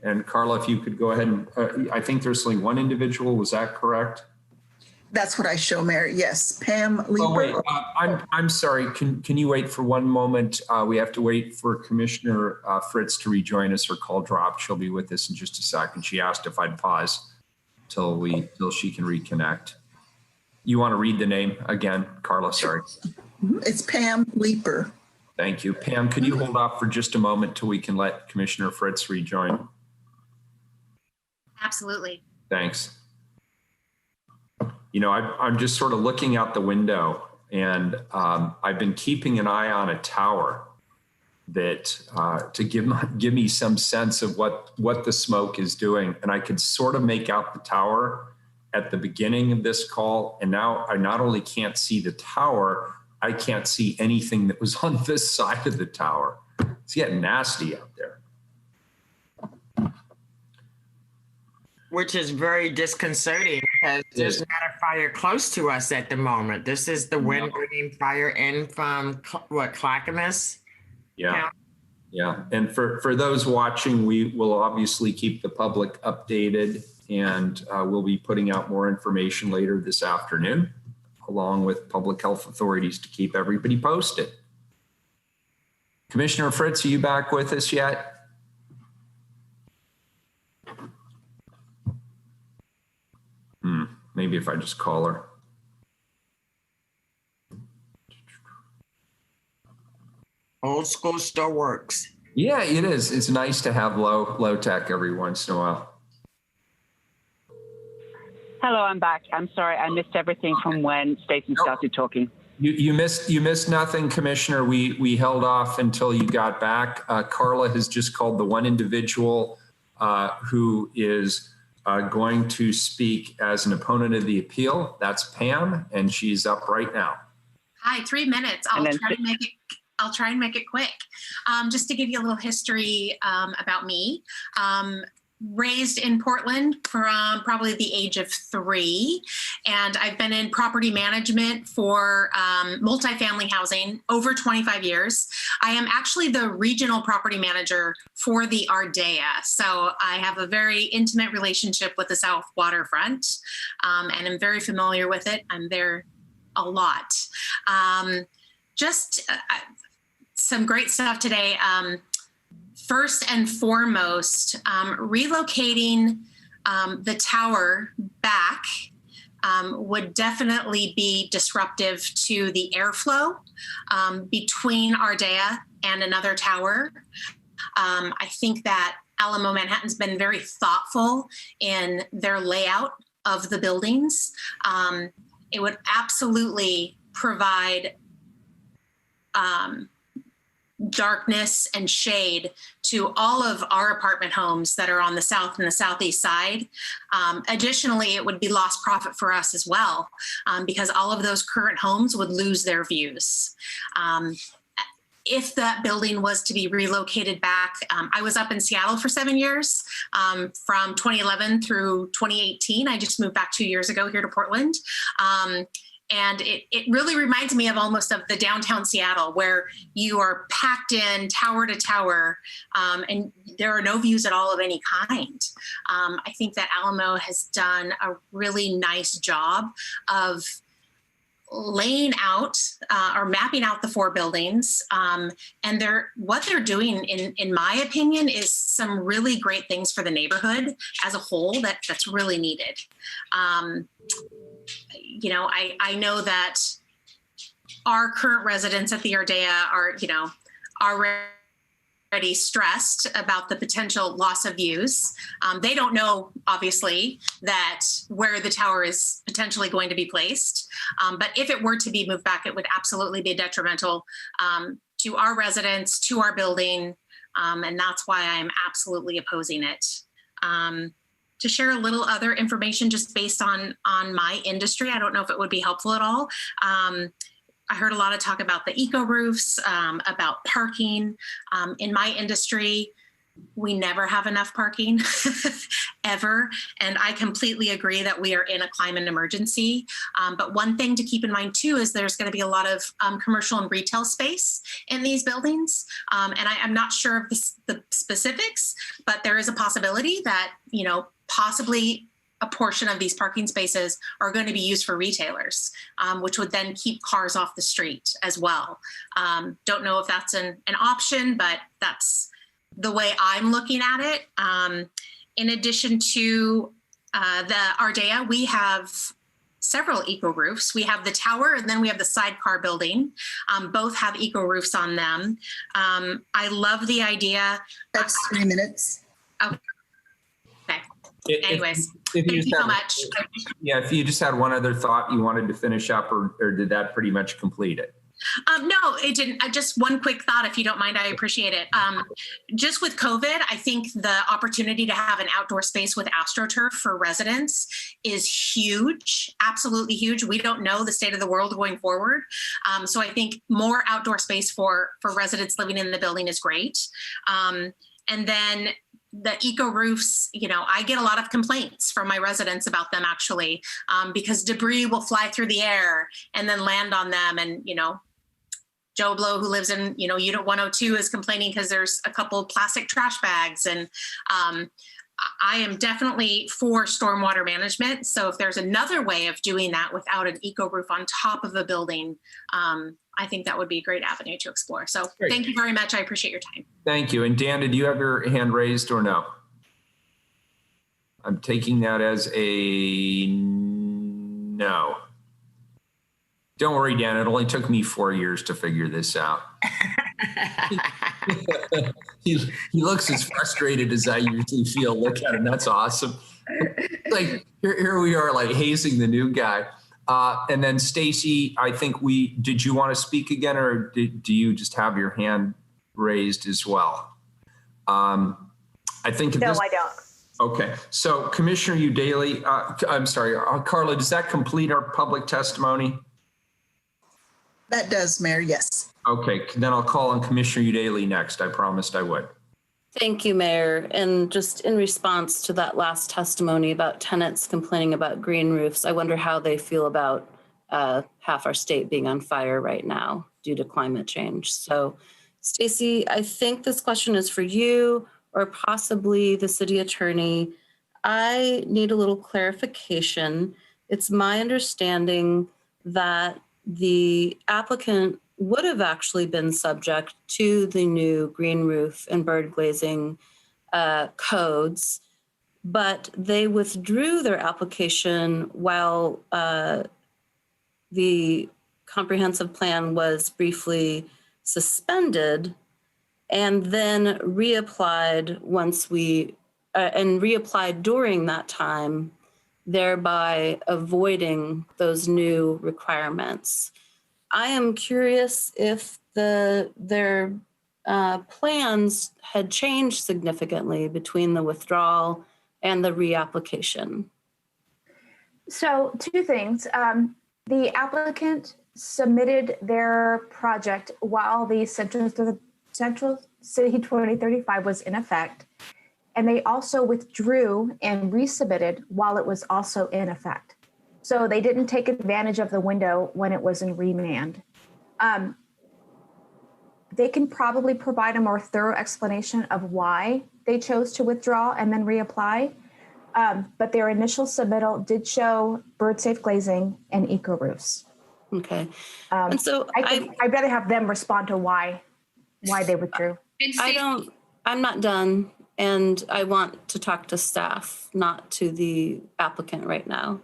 And Carla, if you could go ahead and, I think there's only one individual, was that correct? That's what I show, Mayor. Yes, Pam Leeper. Oh, wait, I'm sorry. Can you wait for one moment? We have to wait for Commissioner Fritz to rejoin us. Her call dropped. She'll be with us in just a second. She asked if I'd pause till she can reconnect. You want to read the name again, Carla? Sorry. It's Pam Leeper. Thank you. Pam, could you hold off for just a moment till we can let Commissioner Fritz rejoin? Absolutely. Thanks. You know, I'm just sort of looking out the window, and I've been keeping an eye on a tower that to give me some sense of what the smoke is doing. And I could sort of make out the tower at the beginning of this call. And now I not only can't see the tower, I can't see anything that was on this side of the tower. It's getting nasty out there. Which is very disconcerting because there's not a fire close to us at the moment. This is the wind bringing fire in from Clackamas? Yeah. Yeah. And for those watching, we will obviously keep the public updated, and we'll be putting out more information later this afternoon, along with public health authorities to keep everybody posted. Commissioner Fritz, are you back with us yet? Maybe if I just call her. Old school still works. Yeah, it is. It's nice to have low tech every once in a while. Hello, I'm back. I'm sorry, I missed everything from when Stacey started talking. You missed nothing, Commissioner. We held off until you got back. Carla has just called the one individual who is going to speak as an opponent of the appeal. That's Pam, and she's up right now. Hi, 3 minutes. I'll try and make it quick. Just to give you a little history about me. raised in Portland from probably the age of 3, and I've been in property management for multifamily housing over 25 years. I am actually the regional property manager for the Ardea, so I have a very intimate relationship with the South Waterfront, and I'm very familiar with it. I'm there a lot. Just some great stuff today. First and foremost, relocating the tower back would definitely be disruptive to the airflow between Ardea and another tower. I think that Alamo Manhattan's been very thoughtful in their layout of the buildings. It would absolutely provide darkness and shade to all of our apartment homes that are on the south and the southeast side. Additionally, it would be lost profit for us as well, because all of those current homes would lose their views. If that building was to be relocated back, I was up in Seattle for 7 years, from 2011 through 2018. I just moved back 2 years ago here to Portland. And it really reminds me of almost of the downtown Seattle, where you are packed in tower to tower, and there are no views at all of any kind. I think that Alamo has done a really nice job of laying out or mapping out the 4 buildings. And what they're doing, in my opinion, is some really great things for the neighborhood as a whole that's really needed. I know that our current residents at the Ardea are already stressed about the potential loss of views. They don't know, obviously, that where the tower is potentially going to be placed. But if it were to be moved back, it would absolutely be detrimental to our residents, to our building. And that's why I'm absolutely opposing it. To share a little other information just based on my industry, I don't know if it would be helpful at all. I heard a lot of talk about the eco roofs, about parking. In my industry, we never have enough parking ever. And I completely agree that we are in a climate emergency. But one thing to keep in mind too, is there's going to be a lot of commercial and retail space in these buildings. And I'm not sure of the specifics, but there is a possibility that, possibly a portion of these parking spaces are going to be used for retailers, which would then keep cars off the street as well. Don't know if that's an option, but that's the way I'm looking at it. In addition to the Ardea, we have several eco roofs. We have the tower, and then we have the sidecar building. Both have eco roofs on them. I love the idea. That's 3 minutes. Okay. Anyways, thank you so much. Yeah, if you just had one other thought you wanted to finish up, or did that pretty much complete it? No, it didn't. Just one quick thought, if you don't mind, I appreciate it. Just with COVID, I think the opportunity to have an outdoor space with AstroTurf for residents is huge, absolutely huge. We don't know the state of the world going forward. So I think more outdoor space for residents living in the building is great. And then the eco roofs, I get a lot of complaints from my residents about them actually, because debris will fly through the air and then land on them. And, Joe Blow, who lives in, unit 102, is complaining because there's a couple plastic trash bags. And I am definitely for stormwater management. So if there's another way of doing that without an eco roof on top of a building, I think that would be a great avenue to explore. So Great. Thank you very much. I appreciate your time. Thank you. And Dan, did you have your hand raised or no? I'm taking that as a no. Don't worry, Dan. It only took me 4 years to figure this out. He looks as frustrated as I usually feel. Look at him. That's awesome. Like here we are, like hazing the new guy. And then Stacy, I think did you want to speak again, or do you just have your hand raised as well? I think no, I don't. Okay, so Commissioner Udaley, I'm sorry, Carla, does that complete our public testimony? That does, Mayor, yes. Okay, then I'll call on Commissioner Udaley next. I promised I would. Thank you, Mayor. And just in response to that last testimony about tenants complaining about green roofs, I wonder how they feel about half our state being on fire right now due to climate change. So, Stacy, I think this question is for you or possibly the city attorney. I need a little clarification. It's my understanding that the applicant would have actually been subject to the new green roof and bird glazing codes, but they withdrew their application while the comprehensive plan was briefly suspended, and then reapplied reapplied during that time, thereby avoiding those new requirements. I am curious if their plans had changed significantly between the withdrawal and the reapplication. So 2 things. The applicant submitted their project while the Central City 2035 was in effect, and they also withdrew and resubmitted while it was also in effect. So they didn't take advantage of the window when it was in remand. They can probably provide a more thorough explanation of why they chose to withdraw and then reapply. But their initial submittal did show bird safe glazing and eco roofs. Okay. And so I'd rather have them respond to why they withdrew. I'm not done, and I want to talk to staff, not to the applicant right now.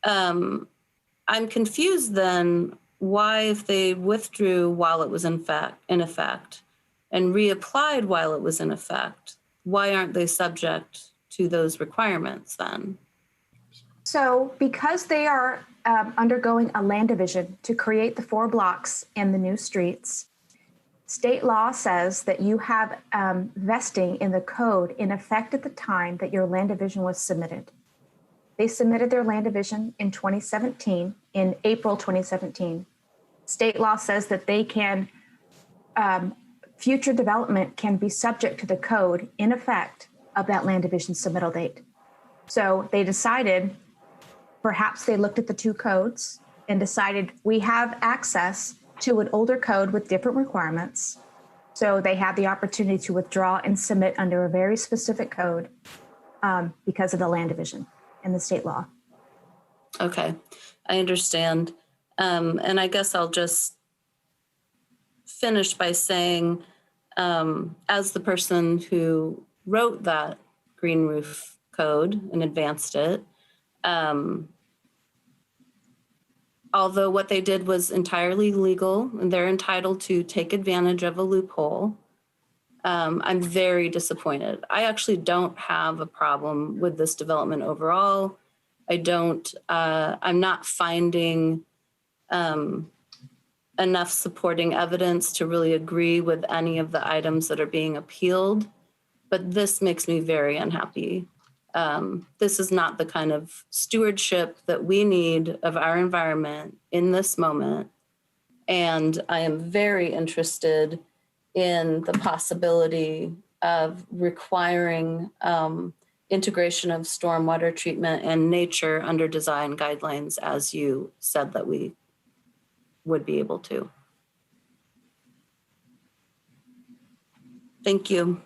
I'm confused then why, if they withdrew while it was in effect and reapplied while it was in effect, why aren't they subject to those requirements then? So because they are undergoing a land division to create the 4 blocks and the new streets, state law says that you have vesting in the code in effect at the time that your land division was submitted. They submitted their land division in 2017, in April 2017. State law says that they can, future development can be subject to the code in effect of that land division submittal date. So they decided, perhaps they looked at the 2 codes and decided we have access to an older code with different requirements. So they had the opportunity to withdraw and submit under a very specific code because of the land division and the state law. Okay, I understand. And I guess I'll just finish by saying, as the person who wrote that green roof code and advanced it, although what they did was entirely legal and they're entitled to take advantage of a loophole, I'm very disappointed. I actually don't have a problem with this development overall. I'm not finding enough supporting evidence to really agree with any of the items that are being appealed, but this makes me very unhappy. This is not the kind of stewardship that we need of our environment in this moment. And I am very interested in the possibility of requiring integration of stormwater treatment and nature under design guidelines, as you said that we would be able to. Thank you.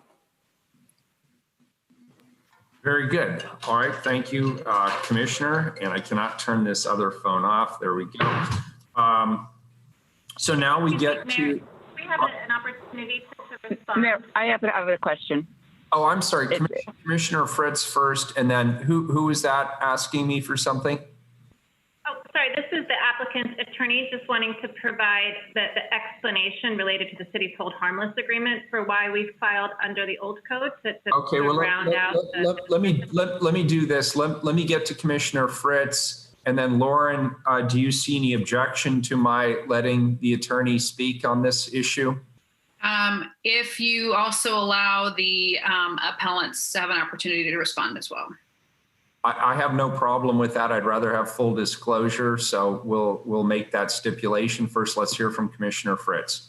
Very good. All right. Thank you, Commissioner. And I cannot turn this other phone off. There we go. So now we get to... We have an opportunity to respond. Mayor, I have a question. Oh, I'm sorry. Commissioner Fritz first, and then who is that asking me for something? Oh, sorry. This is the applicant's attorney just wanting to provide the explanation related to the city's hold harmless agreement for why we filed under the old code to okay, well, round out. Let me do this. Let me get to Commissioner Fritz, and then Lauren, do you see any objection to my letting the attorney speak on this issue? If you also allow the appellants to have an opportunity to respond as well. I have no problem with that. I'd rather have full disclosure, so we'll make that stipulation. First, let's hear from Commissioner Fritz.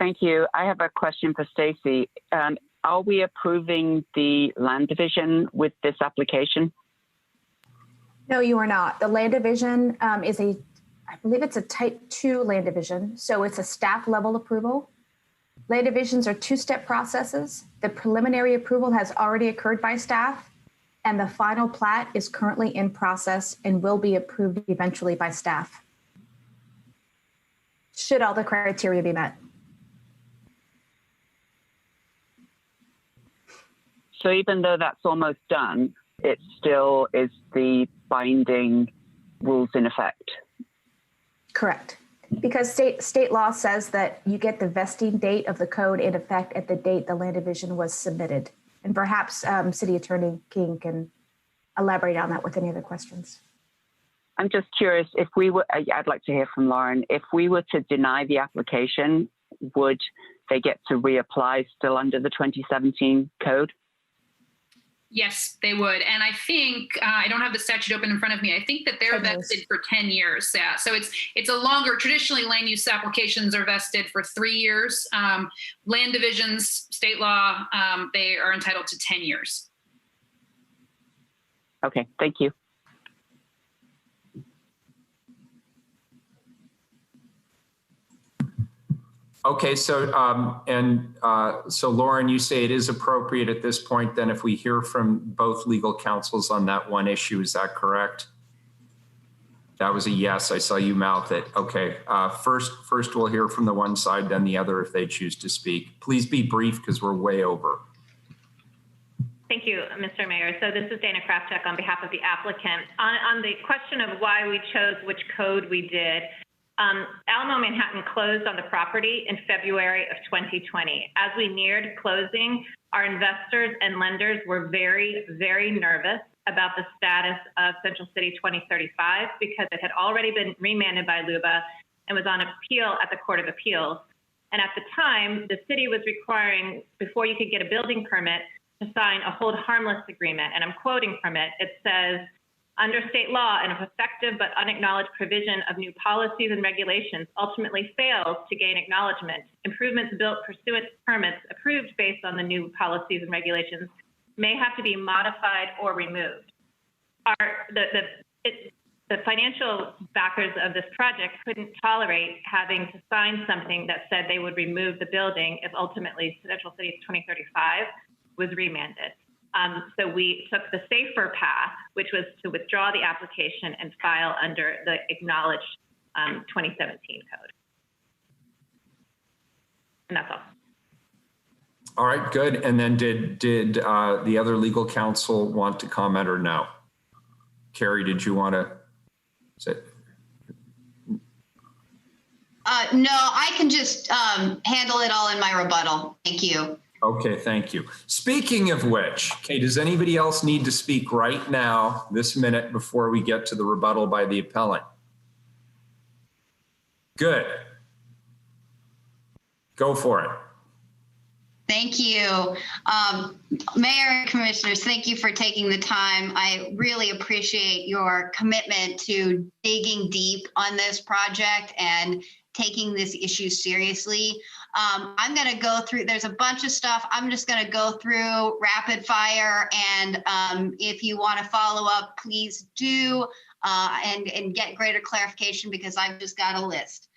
Thank you. I have a question for Stacy. Are we approving the land division with this application? No, you are not. The land division is I believe it's a type 2 land division. So it's a staff level approval. Land divisions are two-step processes. The preliminary approval has already occurred by staff, and the final plat is currently in process and will be approved eventually by staff, should all the criteria be met. So even though that's almost done, it still is the binding rules in effect? Correct. Because state law says that you get the vesting date of the code in effect at the date the land division was submitted. And perhaps City Attorney King can elaborate on that with any other questions. I'm just curious, if we were, I'd like to hear from Lauren, if we were to deny the application, would they get to reapply still under the 2017 code? Yes, they would. And I think, I don't have the statute open in front of me. I think that they're vested for 10 years. Yeah. So it's a longer, traditionally land use applications are vested for 3 years. Land divisions, state law, they are entitled to 10 years. Okay, thank you. Okay, so so Lauren, you say it is appropriate at this point then if we hear from both legal counsels on that one issue, is that correct? That was a yes, I saw you mouth it. Okay, first we'll hear from the one side, then the other if they choose to speak. Please be brief because we're way over. Thank you, Mr. Mayor. So this is Dana Kraftek on behalf of the applicant. On the question of why we chose which code we did, Alamo Manhattan closed on the property in February of 2020. As we neared closing, our investors and lenders were very, very nervous about the status of Central City 2035 because it had already been remanded by LUBA and was on appeal at the Court of Appeals. And at the time, the city was requiring, before you could get a building permit, to sign a hold harmless agreement. And I'm quoting from it. It says, under state law, an effective but unacknowledged provision of new policies and regulations ultimately fails to gain acknowledgement. Improvements built pursuant to permits approved based on the new policies and regulations may have to be modified or removed. The financial backers of this project couldn't tolerate having to sign something that said they would remove the building if ultimately Central City 2035 was remanded. So we took the safer path, which was to withdraw the application and file under the acknowledged 2017 code. And that's all. All right, good. And then did the other legal counsel want to comment or no? Carrie, did you want to say? No, I can just handle it all in my rebuttal. Thank you. Okay, thank you. Speaking of which, okay, does anybody else need to speak right now, this minute, before we get to the rebuttal by the appellant? Good. Go for it. Thank you. Mayor and Commissioners, thank you for taking the time. I really appreciate your commitment to digging deep on this project and taking this issue seriously. I'm going to go through, there's a bunch of stuff. I'm just going to go through rapid fire. And if you want to follow up, please do and get greater clarification because I've just got a list.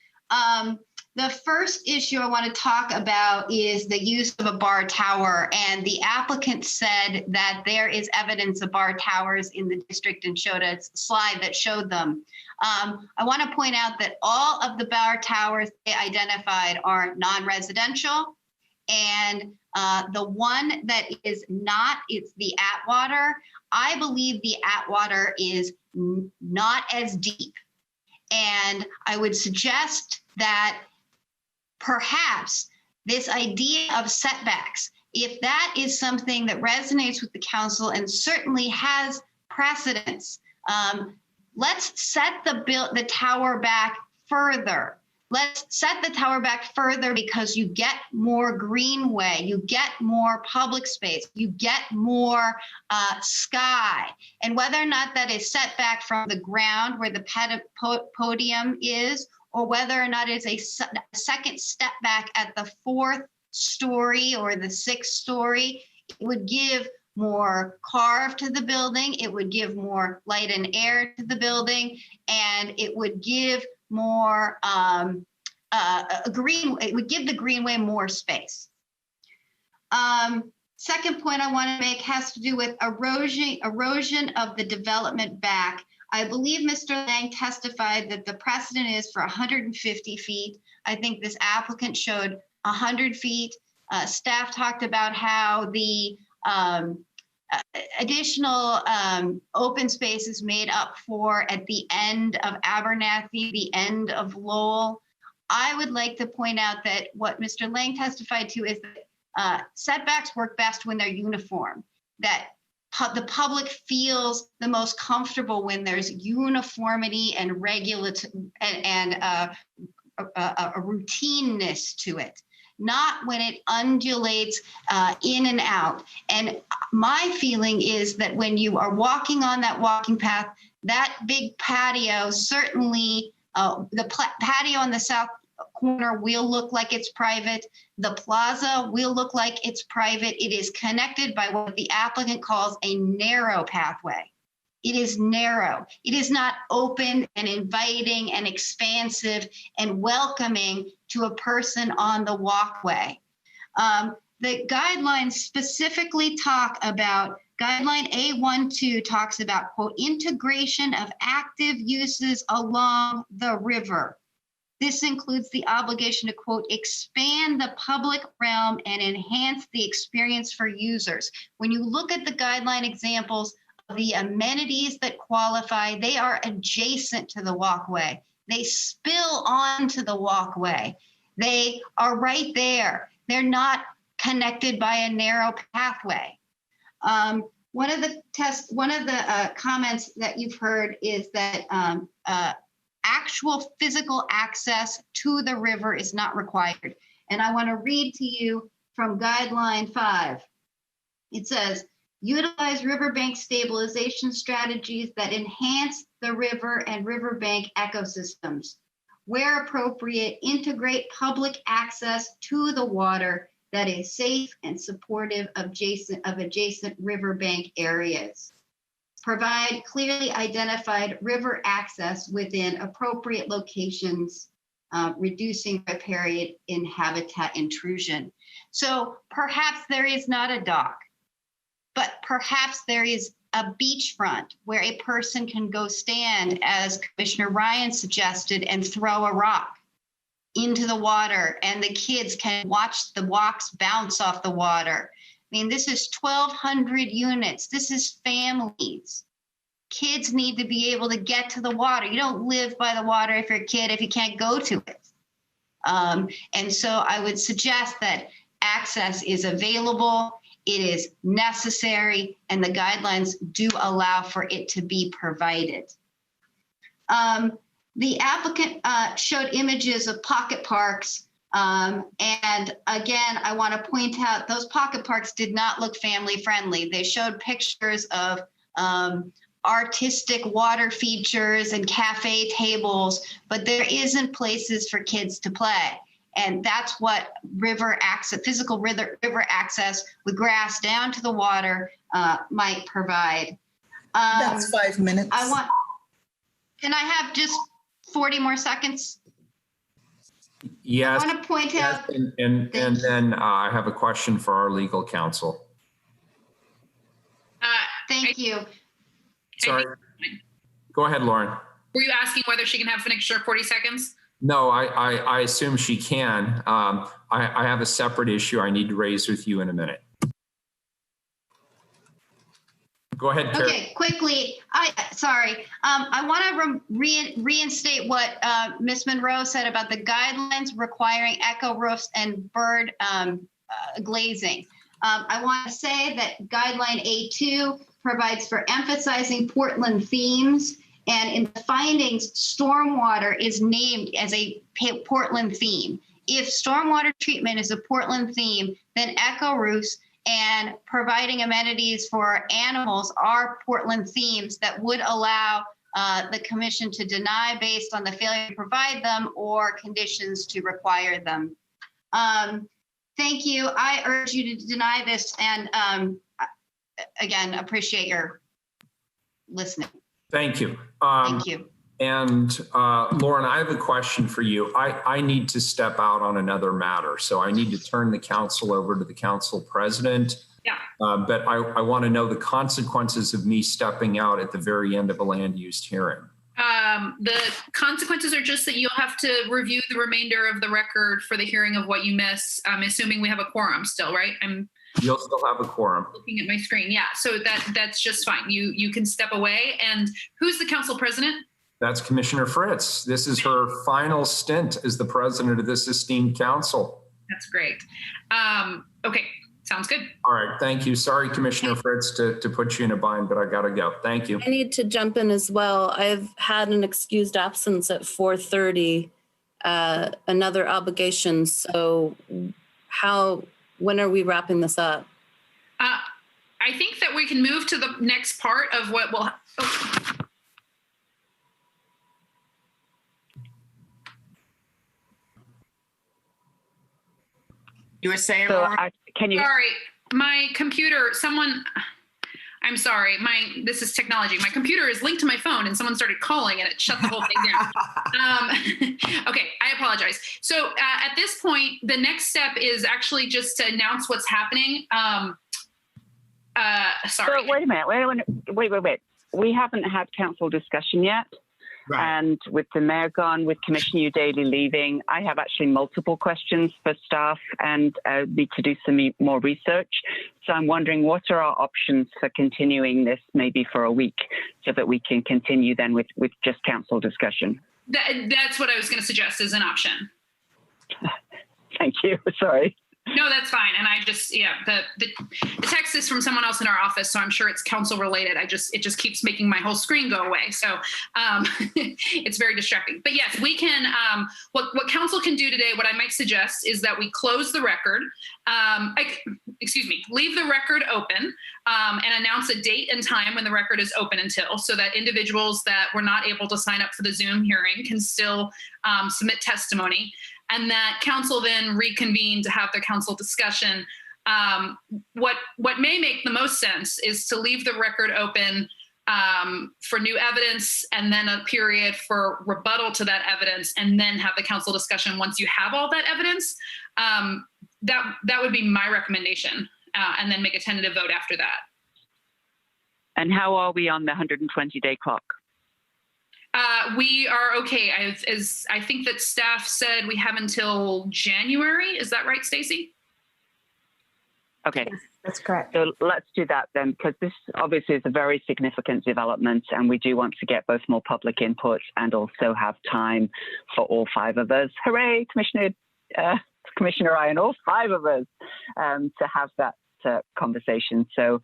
The first issue I want to talk about is the use of a bar tower. And the applicant said that there is evidence of bar towers in the district and showed a slide that showed them. I want to point out that all of the bar towers they identified are non-residential. And the one that is not, it's the Atwater. I believe the Atwater is not as deep. And I would suggest that perhaps this idea of setbacks, if that is something that resonates with the council and certainly has precedence, let's set the tower back further. Let's set the tower back further because you get more greenway, you get more public space, you get more sky. And whether or not that is set back from the ground where the podium is, or whether or not it's a second step back at the 4th story or the 6th story, it would give more carve to the building, it would give more light and air to the building, and it would give more it would give the greenway more space. Second point I want to make has to do with erosion of the development back. I believe Mr. Lang testified that the precedent is for 150 feet. I think this applicant showed 100 feet. Staff talked about how the additional open space is made up for at the end of Abernathy, the end of Lowell. I would like to point out that what Mr. Lang testified to is that setbacks work best when they're uniform, that the public feels the most comfortable when there's uniformity and and a routineness to it, not when it undulates in and out. And my feeling is that when you are walking on that walking path, that big patio, certainly the patio on the south corner will look like it's private. The plaza will look like it's private. It is connected by what the applicant calls a narrow pathway. It is narrow. It is not open and inviting and expansive and welcoming to a person on the walkway. The guidelines specifically talk about, guideline A12 talks about, quote, integration of active uses along the river. This includes the obligation to, quote, expand the public realm and enhance the experience for users. When you look at the guideline examples of the amenities that qualify, they are adjacent to the walkway. They spill onto the walkway. They are right there. They're not connected by a narrow pathway. One of the comments that you've heard is that actual physical access to the river is not required. And I want to read to you from guideline 5. It says, utilize riverbank stabilization strategies that enhance the river and riverbank ecosystems. Where appropriate, integrate public access to the water that is safe and supportive of adjacent riverbank areas. Provide clearly identified river access within appropriate locations, reducing riparian habitat intrusion. So perhaps there is not a dock, but perhaps there is a beachfront where a person can go stand, as Commissioner Ryan suggested, and throw a rock into the water, and the kids can watch the rocks bounce off the water. I mean, this is 1,200 units. This is families. Kids need to be able to get to the water. You don't live by the water if you're a kid if you can't go to it. And so I would suggest that access is available, it is necessary, and the guidelines do allow for it to be provided. The applicant showed images of pocket parks. And again, I want to point out those pocket parks did not look family friendly. They showed pictures of artistic water features and cafe tables, but there isn't places for kids to play. And that's what river access, physical river access with grass down to the water might provide. That's 5 minutes. Can I have just 40 more seconds? Yes. I want to point out. And then I have a question for our legal counsel. Thank you. Sorry. Go ahead, Lauren. Were you asking whether she can have an extra 40 seconds? No, I assume she can. I have a separate issue I need to raise with you in a minute. Go ahead, Terry. Okay, quickly. I want to reinstate what Ms. Monroe said about the guidelines requiring echo roofs and bird glazing. I want to say that guideline A2 provides for emphasizing Portland themes, and in the findings, stormwater is named as a Portland theme. If stormwater treatment is a Portland theme, then echo roofs and providing amenities for animals are Portland themes that would allow the commission to deny based on the failure to provide them or conditions to require them. Thank you. I urge you to deny this and again, appreciate your listening. Thank you. Thank you. And Lauren, I have a question for you. I need to step out on another matter, so I need to turn the council over to the council president. Yeah. But I want to know the consequences of me stepping out at the very end of a land use hearing. The consequences are just that you'll have to review the remainder of the record for the hearing of what you miss. I'm assuming we have a quorum still, right? You'll still have a quorum. Looking at my screen. Yeah, so that's just fine. You can step away. And who's the council president? That's Commissioner Fritz. This is her final stint as the president of this esteemed council. That's great. Okay, sounds good. All right, thank you. Sorry, Commissioner Fritz, to put you in a bind, but I gotta go. Thank you. I need to jump in as well. I've had an excused absence at 4:30, another obligation. So when are we wrapping this up? I think that we can move to the next part of what will. You were saying, can you? Sorry, my computer, I'm sorry, this is technology. My computer is linked to my phone and someone started calling and it shut the whole thing down. Okay, I apologize. So at this point, the next step is actually just to announce what's happening. Sorry. So wait a minute, wait. We haven't had council discussion yet. Right. And with the mayor gone, with Commissioner Daly leaving, I have actually multiple questions for staff and need to do some more research. So I'm wondering, what are our options for continuing this maybe for a week so that we can continue then with just council discussion? That's what I was going to suggest as an option. Thank you. Sorry. No, that's fine. And I just, the text is from someone else in our office, so I'm sure it's council related. It just keeps making my whole screen go away. So it's very distracting. But yes, we can, what council can do today, what I might suggest is that we close the record, leave the record open and announce a date and time when the record is open until, so that individuals that were not able to sign up for the Zoom hearing can still submit testimony. And that council then reconvene to have the council discussion. What may make the most sense is to leave the record open for new evidence and then a period for rebuttal to that evidence, and then have the council discussion once you have all that evidence. That would be my recommendation, and then make a tentative vote after that. And how are we on the 120-day clock? We are okay. I think that staff said we have until January. Is that right, Stacy? Okay. Yes, that's correct. So let's do that then, because this obviously is a very significant development, and we do want to get both more public input and also have time for all five of us. Hooray, Commissioner Ryan, all five of us to have that conversation. So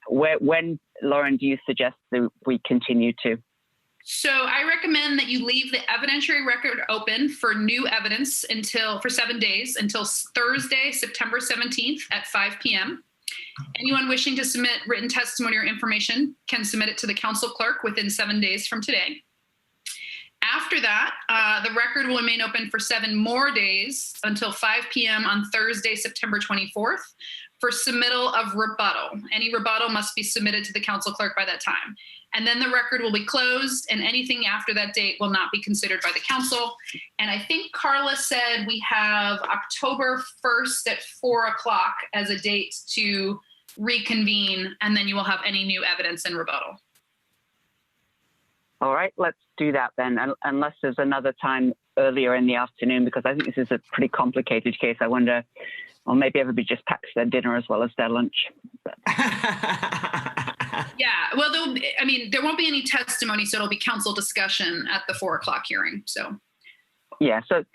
when, Lauren, do you suggest that we continue to? So I recommend that you leave the evidentiary record open for new evidence for 7 days until Thursday, September 17th at 5 p.m. Anyone wishing to submit written testimony or information can submit it to the council clerk within 7 days from today. After that, the record will remain open for 7 more days until 5 p.m. on Thursday, September 24th for submittal of rebuttal. Any rebuttal must be submitted to the council clerk by that time. And then the record will be closed, and anything after that date will not be considered by the council. And I think Carla said we have October 1st at 4 o'clock as a date to reconvene, and then you will have any new evidence and rebuttal. All right, let's do that then, unless there's another time earlier in the afternoon, because I think this is a pretty complicated case. I wonder, or maybe everybody just packs their dinner as well as their lunch. Yeah, well, there won't be any testimony, so it'll be council discussion at the 4 o'clock hearing. So, yeah, so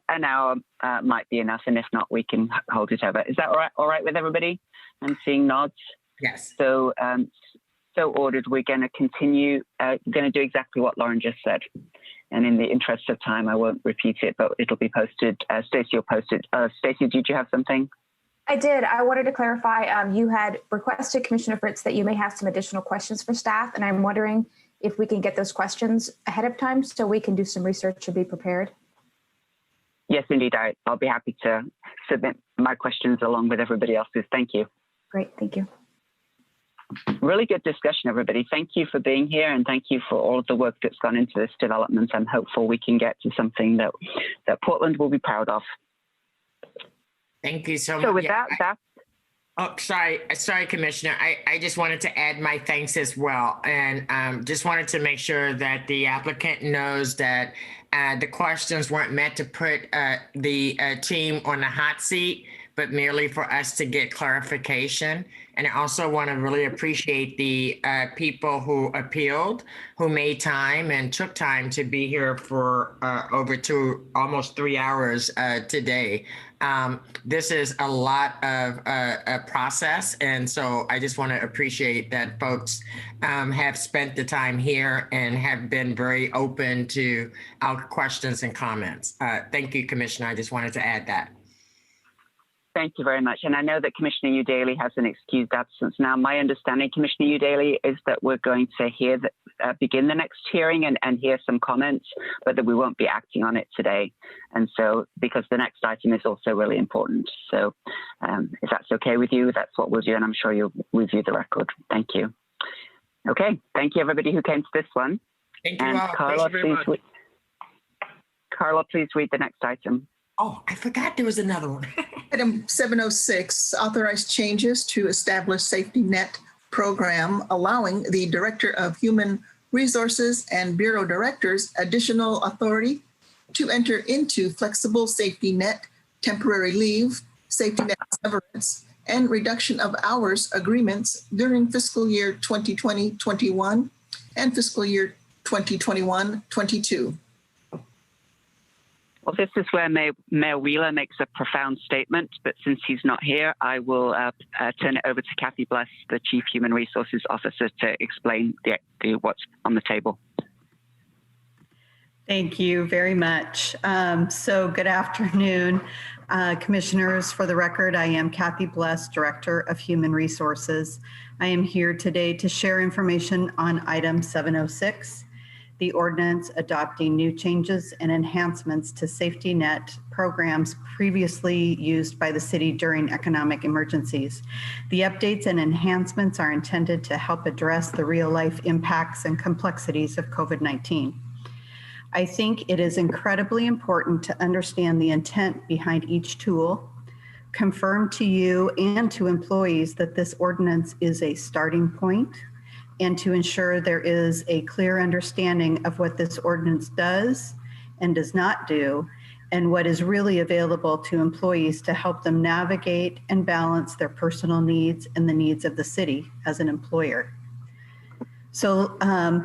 an hour might be enough, and if not, we can hold it over. Is that all right with everybody? I'm seeing nods. Yes. So, so ordered. We're going to continue. Going to do exactly what Lauren just said, and in the interest of time, I won't repeat it, but it'll be posted. Stacy will post it. Stacy, did you have something? I did. I wanted to clarify, you had requested, Commissioner Fritz, that you may have some additional questions for staff, and I'm wondering if we can get those questions ahead of time so we can do some research and be prepared? Yes, indeed. I'll be happy to submit my questions along with everybody else's. Thank you. Great, thank you. Really good discussion, everybody. Thank you for being here, and thank you for all of the work that's gone into this development. I'm hopeful we can get to something that Portland will be proud of. Thank you so much. So with that, oh, sorry, Commissioner. I just wanted to add my thanks as well, and just wanted to make sure that the applicant knows that the questions weren't meant to put the team on the hot seat, but merely for us to get clarification. And I also want to really appreciate the people who appealed, who made time and took time to be here for almost 3 hours today. This is a lot of a process. And so I just want to appreciate that folks have spent the time here and have been very open to our questions and comments. Thank you, Commissioner. I just wanted to add that. thank you very much. And I know that Commissioner Udaley has an excused absence now. My understanding, Commissioner Udaley, is that we're going to begin the next hearing and hear some comments, but that we won't be acting on it today. And so, because the next item is also really important. So if that's okay with you, that's what we'll do. And I'm sure you'll review the record. Thank you. Okay. Thank you, everybody who came to this one. Thank you and all. Carla, Thank you very much. Carla, please read the next item. Oh, I forgot there was another one. Item 706, authorize changes to establish safety net program, allowing the Director of Human Resources and Bureau Directors additional authority to enter into flexible safety net, temporary leave, safety net severance, and reduction of hours agreements during fiscal year 2020-21 and fiscal year 2021-22. Well, this is where Mayor Wheeler makes a profound statement, but since he's not here, I will turn it over to Kathy Bless, the Chief Human Resources Officer, to explain what's on the table. Thank you very much. So good afternoon, Commissioners. For the record, I am Kathy Bless, Director of Human Resources. I am here today to share information on item 706. The ordinance adopting new changes and enhancements to safety net programs previously used by the city during economic emergencies. The updates and enhancements are intended to help address the real-life impacts and complexities of COVID-19. I think it is incredibly important to understand the intent behind each tool, confirm to you and to employees that this ordinance is a starting point, and to ensure there is a clear understanding of what this ordinance does and does not do, and what is really available to employees to help them navigate and balance their personal needs and the needs of the city as an employer. So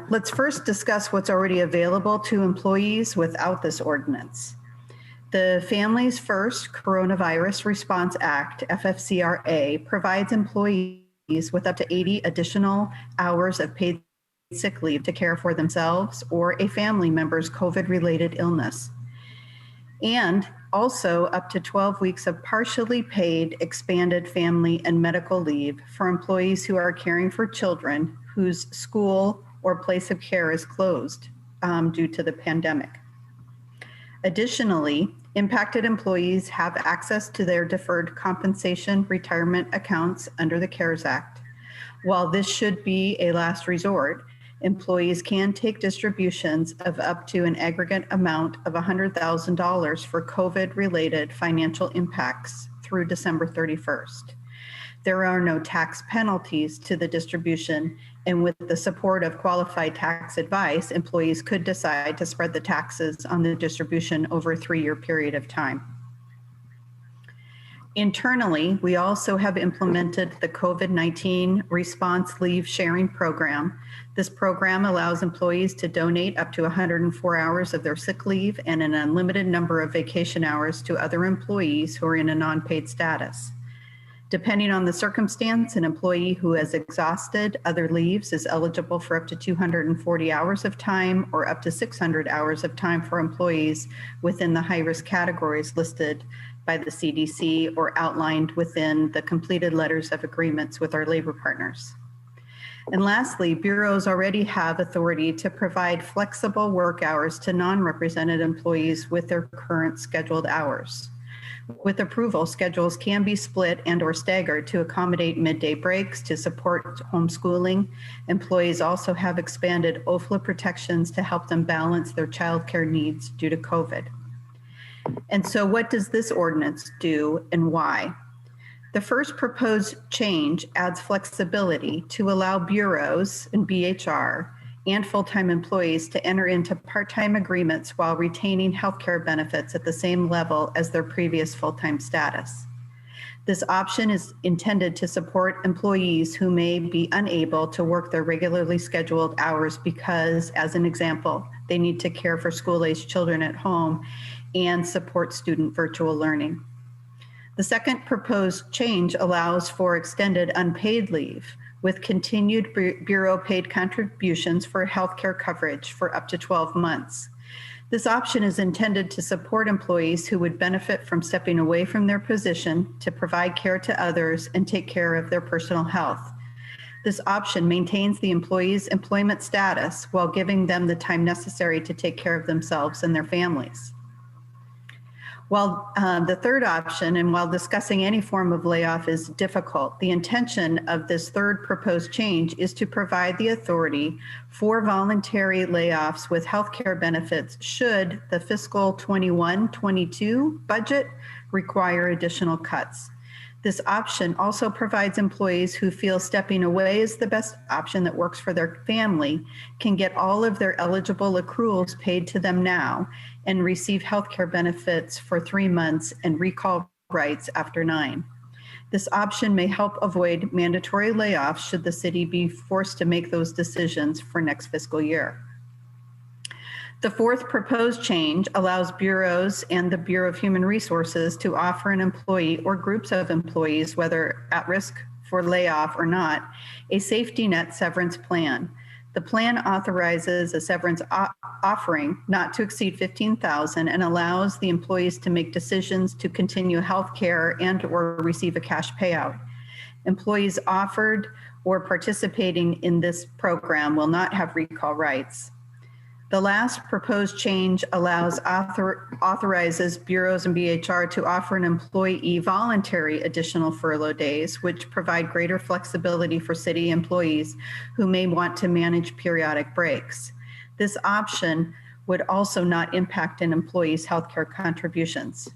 let's first discuss what's already available to employees without this ordinance. The Families First Coronavirus Response Act, FFCRA, provides employees with up to 80 additional hours of paid sick leave to care for themselves or a family member's COVID-related illness. And also up to 12 weeks of partially paid expanded family and medical leave for employees who are caring for children whose school or place of care is closed due to the pandemic. Additionally, impacted employees have access to their deferred compensation retirement accounts under the CARES Act. While this should be a last resort, employees can take distributions of up to an aggregate amount of $100,000 for COVID-related financial impacts through December 31st. There are no tax penalties to the distribution, and with the support of qualified tax advice, employees could decide to spread the taxes on the distribution over a 3-year period of time. Internally, we also have implemented the COVID-19 Response Leave Sharing Program. This program allows employees to donate up to 104 hours of their sick leave and an unlimited number of vacation hours to other employees who are in a non-paid status. Depending on the circumstance, an employee who has exhausted other leaves is eligible for up to 240 hours of time or up to 600 hours of time for employees within the high-risk categories listed by the CDC or outlined within the completed letters of agreements with our labor partners. And lastly, bureaus already have authority to provide flexible work hours to non-represented employees with their current scheduled hours. With approval, schedules can be split and or staggered to accommodate midday breaks to support homeschooling. Employees also have expanded OFLA protections to help them balance their childcare needs due to COVID. And so what does this ordinance do and why? The first proposed change adds flexibility to allow bureaus and BHR and full-time employees to enter into part-time agreements while retaining healthcare benefits at the same level as their previous full-time status. This option is intended to support employees who may be unable to work their regularly scheduled hours because, as an example, they need to care for school-aged children at home and support student virtual learning. The second proposed change allows for extended unpaid leave with continued bureau paid contributions for healthcare coverage for up to 12 months. This option is intended to support employees who would benefit from stepping away from their position to provide care to others and take care of their personal health. This option maintains the employee's employment status while giving them the time necessary to take care of themselves and their families. While the third option, and while discussing any form of layoff is difficult, the intention of this third proposed change is to provide the authority for voluntary layoffs with healthcare benefits should the fiscal 21-22 budget require additional cuts. This option also provides employees who feel stepping away is the best option that works for their family can get all of their eligible accruals paid to them now and receive healthcare benefits for 3 months and recall rights after 9. This option may help avoid mandatory layoffs should the city be forced to make those decisions for next fiscal year. The fourth proposed change allows bureaus and the Bureau of Human Resources to offer an employee or groups of employees, whether at risk for layoff or not, a safety net severance plan. The plan authorizes a severance offering not to exceed $15,000 and allows the employees to make decisions to continue health care and or receive a cash payout. Employees offered or participating in this program will not have recall rights. The last proposed change authorizes bureaus and BHR to offer an employee voluntary additional furlough days, which provide greater flexibility for city employees who may want to manage periodic breaks. This option would also not impact an employee's healthcare contributions.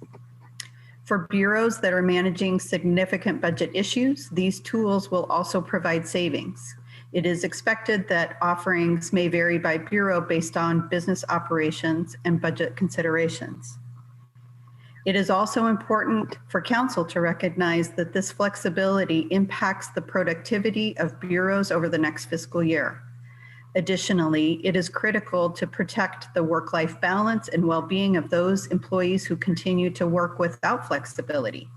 For bureaus that are managing significant budget issues, these tools will also provide savings. It is expected that offerings may vary by bureau based on business operations and budget considerations. It is also important for council to recognize that this flexibility impacts the productivity of bureaus over the next fiscal year. Additionally, it is critical to protect the work-life balance and well-being of those employees who continue to work without flexibility.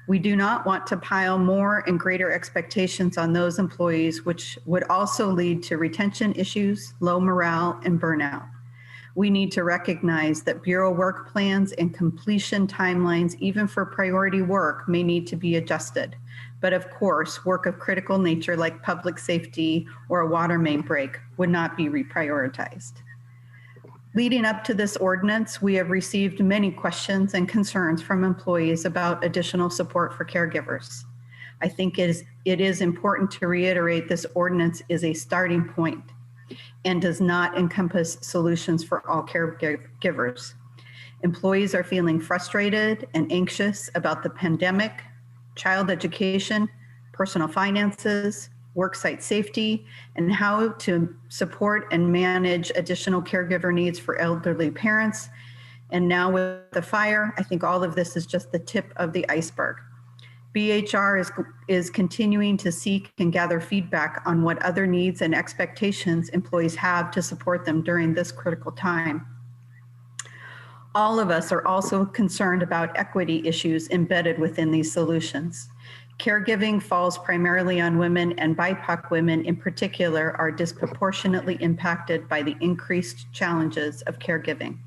We do not want to pile more and greater expectations on those employees, which would also lead to retention issues, low morale, and burnout. We need to recognize that bureau work plans and completion timelines, even for priority work, may need to be adjusted. But of course, work of critical nature like public safety or a water main break would not be reprioritized. Leading up to this ordinance, we have received many questions and concerns from employees about additional support for caregivers. I think it is important to reiterate this ordinance is a starting point and does not encompass solutions for all caregivers. Employees are feeling frustrated and anxious about the pandemic, child education, personal finances, worksite safety, and how to support and manage additional caregiver needs for elderly parents. And now with the fire, I think all of this is just the tip of the iceberg. BHR is continuing to seek and gather feedback on what other needs and expectations employees have to support them during this critical time. All of us are also concerned about equity issues embedded within these solutions. Caregiving falls primarily on women, and BIPOC women in particular are disproportionately impacted by the increased challenges of caregiving.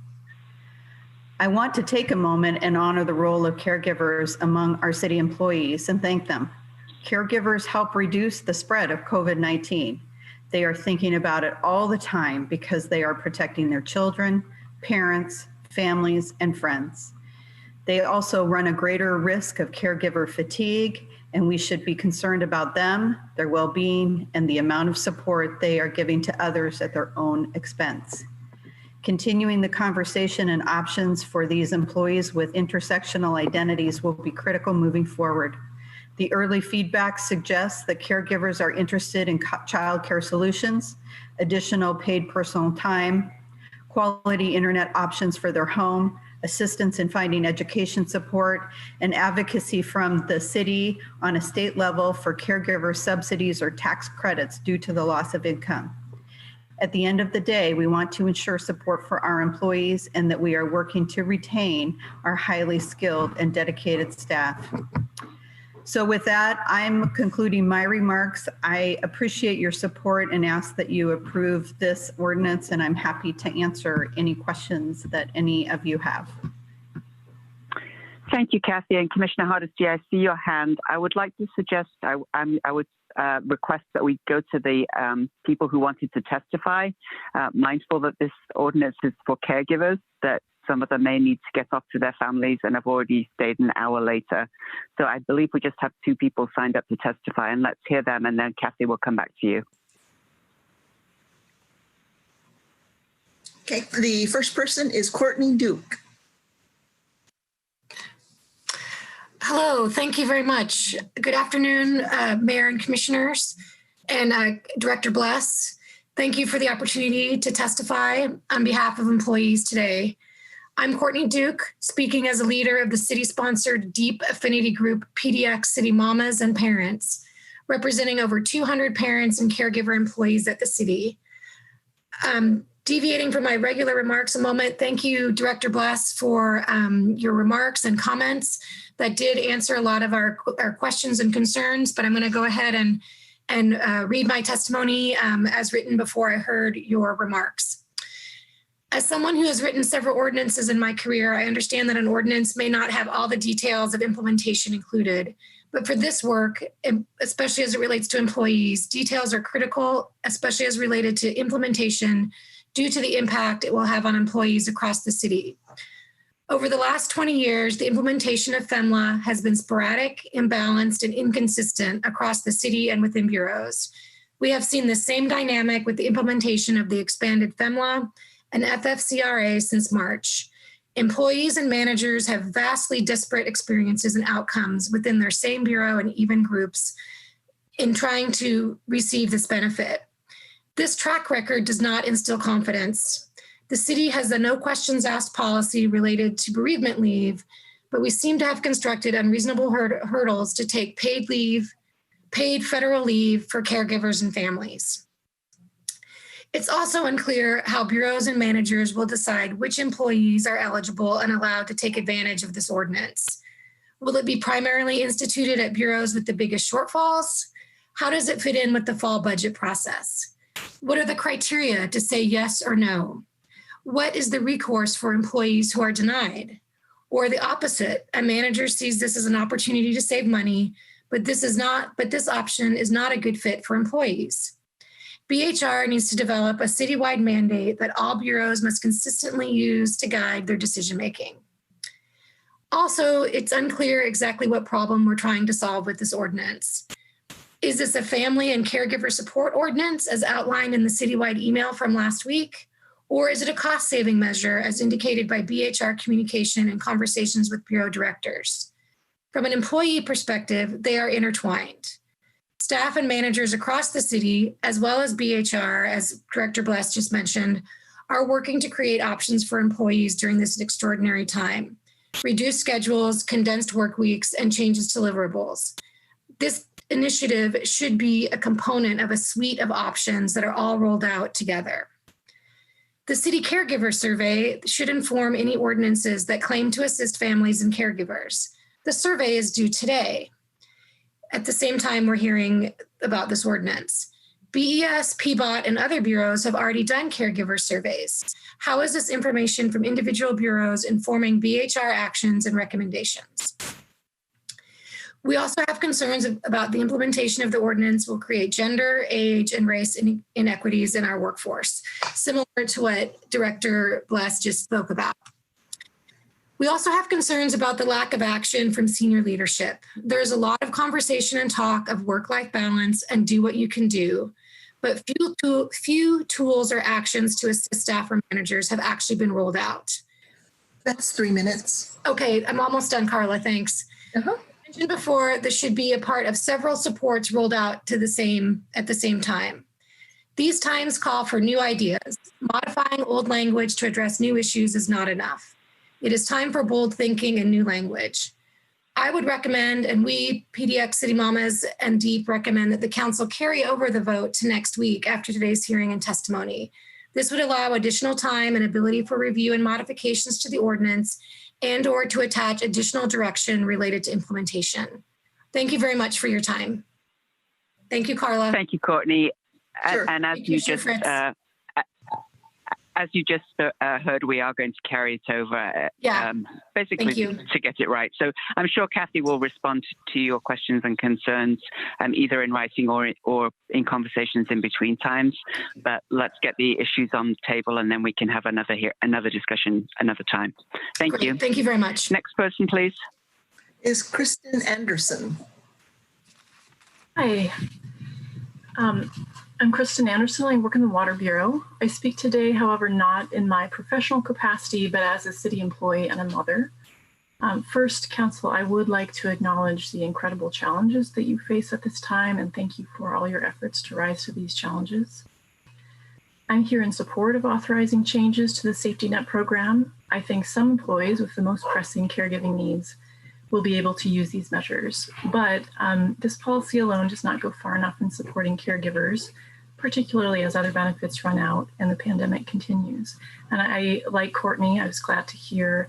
I want to take a moment and honor the role of caregivers among our city employees and thank them. Caregivers help reduce the spread of COVID-19. They are thinking about it all the time because they are protecting their children, parents, families, and friends. They also run a greater risk of caregiver fatigue, and we should be concerned about them, their well-being, and the amount of support they are giving to others at their own expense. Continuing the conversation and options for these employees with intersectional identities will be critical moving forward. The early feedback suggests that caregivers are interested in childcare solutions, additional paid personal time, quality internet options for their home, assistance in finding education support, and advocacy from the city on a state level for caregiver subsidies or tax credits due to the loss of income. At the end of the day, we want to ensure support for our employees and that we are working to retain our highly skilled and dedicated staff. So with that, I'm concluding my remarks. I appreciate your support and ask that you approve this ordinance, and I'm happy to answer any questions that any of you have. Thank you, Kathy. And Commissioner Hardesty, I see your hand. I would like to suggest, I would request that we go to the people who wanted to testify, mindful that this ordinance is for caregivers, that some of them may need to get off to their families and have already stayed an hour later. So I believe we just have 2 people signed up to testify, and let's hear them, and then Kathy will come back to you. Okay, the first person is Courtney Duke. Hello, thank you very much. Good afternoon, Mayor and Commissioners, and Director Bless. Thank you for the opportunity to testify on behalf of employees today. I'm Courtney Duke, speaking as a leader of the city-sponsored Deep Affinity Group PDX City Mamas and Parents, representing over 200 parents and caregiver employees at the city. Deviating from my regular remarks a moment, thank you, Director Bless, for your remarks and comments that did answer a lot of our questions and concerns, but I'm going to go ahead and read my testimony as written before I heard your remarks. As someone who has written several ordinances in my career, I understand that an ordinance may not have all the details of implementation included. But for this work, especially as it relates to employees, details are critical, especially as related to implementation due to the impact it will have on employees across the city. Over the last 20 years, the implementation of FMLA has been sporadic, imbalanced, and inconsistent across the city and within bureaus. We have seen the same dynamic with the implementation of the expanded FMLA and FFCRA since March. Employees and managers have vastly disparate experiences and outcomes within their same bureau and even groups in trying to receive this benefit. This track record does not instill confidence. The city has a no questions asked policy related to bereavement leave, but we seem to have constructed unreasonable hurdles to take paid leave, paid federal leave for caregivers and families. It's also unclear how bureaus and managers will decide which employees are eligible and allowed to take advantage of this ordinance. Will it be primarily instituted at bureaus with the biggest shortfalls? How does it fit in with the fall budget process? What are the criteria to say yes or no? What is the recourse for employees who are denied? Or the opposite, a manager sees this as an opportunity to save money, but this option is not a good fit for employees. BHR needs to develop a citywide mandate that all bureaus must consistently use to guide their decision-making. Also, it's unclear exactly what problem we're trying to solve with this ordinance. Is this a family and caregiver support ordinance as outlined in the citywide email from last week? Or is it a cost-saving measure as indicated by BHR communication and conversations with bureau directors? From an employee perspective, they are intertwined. Staff and managers across the city, as well as BHR, as Director Bless just mentioned, are working to create options for employees during this extraordinary time. Reduced schedules, condensed work weeks, and changes to deliverables. This initiative should be a component of a suite of options that are all rolled out together. The City Caregiver Survey should inform any ordinances that claim to assist families and caregivers. The survey is due today. At the same time, we're hearing about this ordinance. BES, PBOT, and other bureaus have already done caregiver surveys. How is this information from individual bureaus informing BHR actions and recommendations? We also have concerns about the implementation of the ordinance will create gender, age, and race inequities in our workforce, similar to what Director Bless just spoke about. We also have concerns about the lack of action from senior leadership. There's a lot of conversation and talk of work-life balance and do what you can do, but few tools or actions to assist staff or managers have actually been rolled out. That's 3 minutes. Okay, I'm almost done, Carla, thanks. Mentioned before, this should be a part of several supports rolled out at the same time. These times call for new ideas. Modifying old language to address new issues is not enough. It is time for bold thinking and new language. I would recommend, and we, PDX City Mamas and DEEP, recommend that the council carry over the vote to next week after today's hearing and testimony. This would allow additional time and ability for review and modifications to the ordinance and/or to attach additional direction related to implementation. Thank you very much for your time. Thank you, Carla. Thank you, Courtney. Sure. And as you just heard, we are going to carry it over, basically to get it right. So I'm sure Kathy will respond to your questions and concerns, either in writing or in conversations in between times. But let's get the issues on the table, and then we can have another discussion another time. Thank you. Thank you very much. Next person, please. Is Kristen Anderson. Hi. I'm Kristen Anderson. I work in the Water Bureau. I speak today, however, not in my professional capacity, but as a city employee and a mother. First, Council, I would like to acknowledge the incredible challenges that you face at this time, and thank you for all your efforts to rise to these challenges. I'm here in support of authorizing changes to the safety net program. I think some employees with the most pressing caregiving needs will be able to use these measures, but this policy alone does not go far enough in supporting caregivers, particularly as other benefits run out and the pandemic continues. And I, like Courtney, I was glad to hear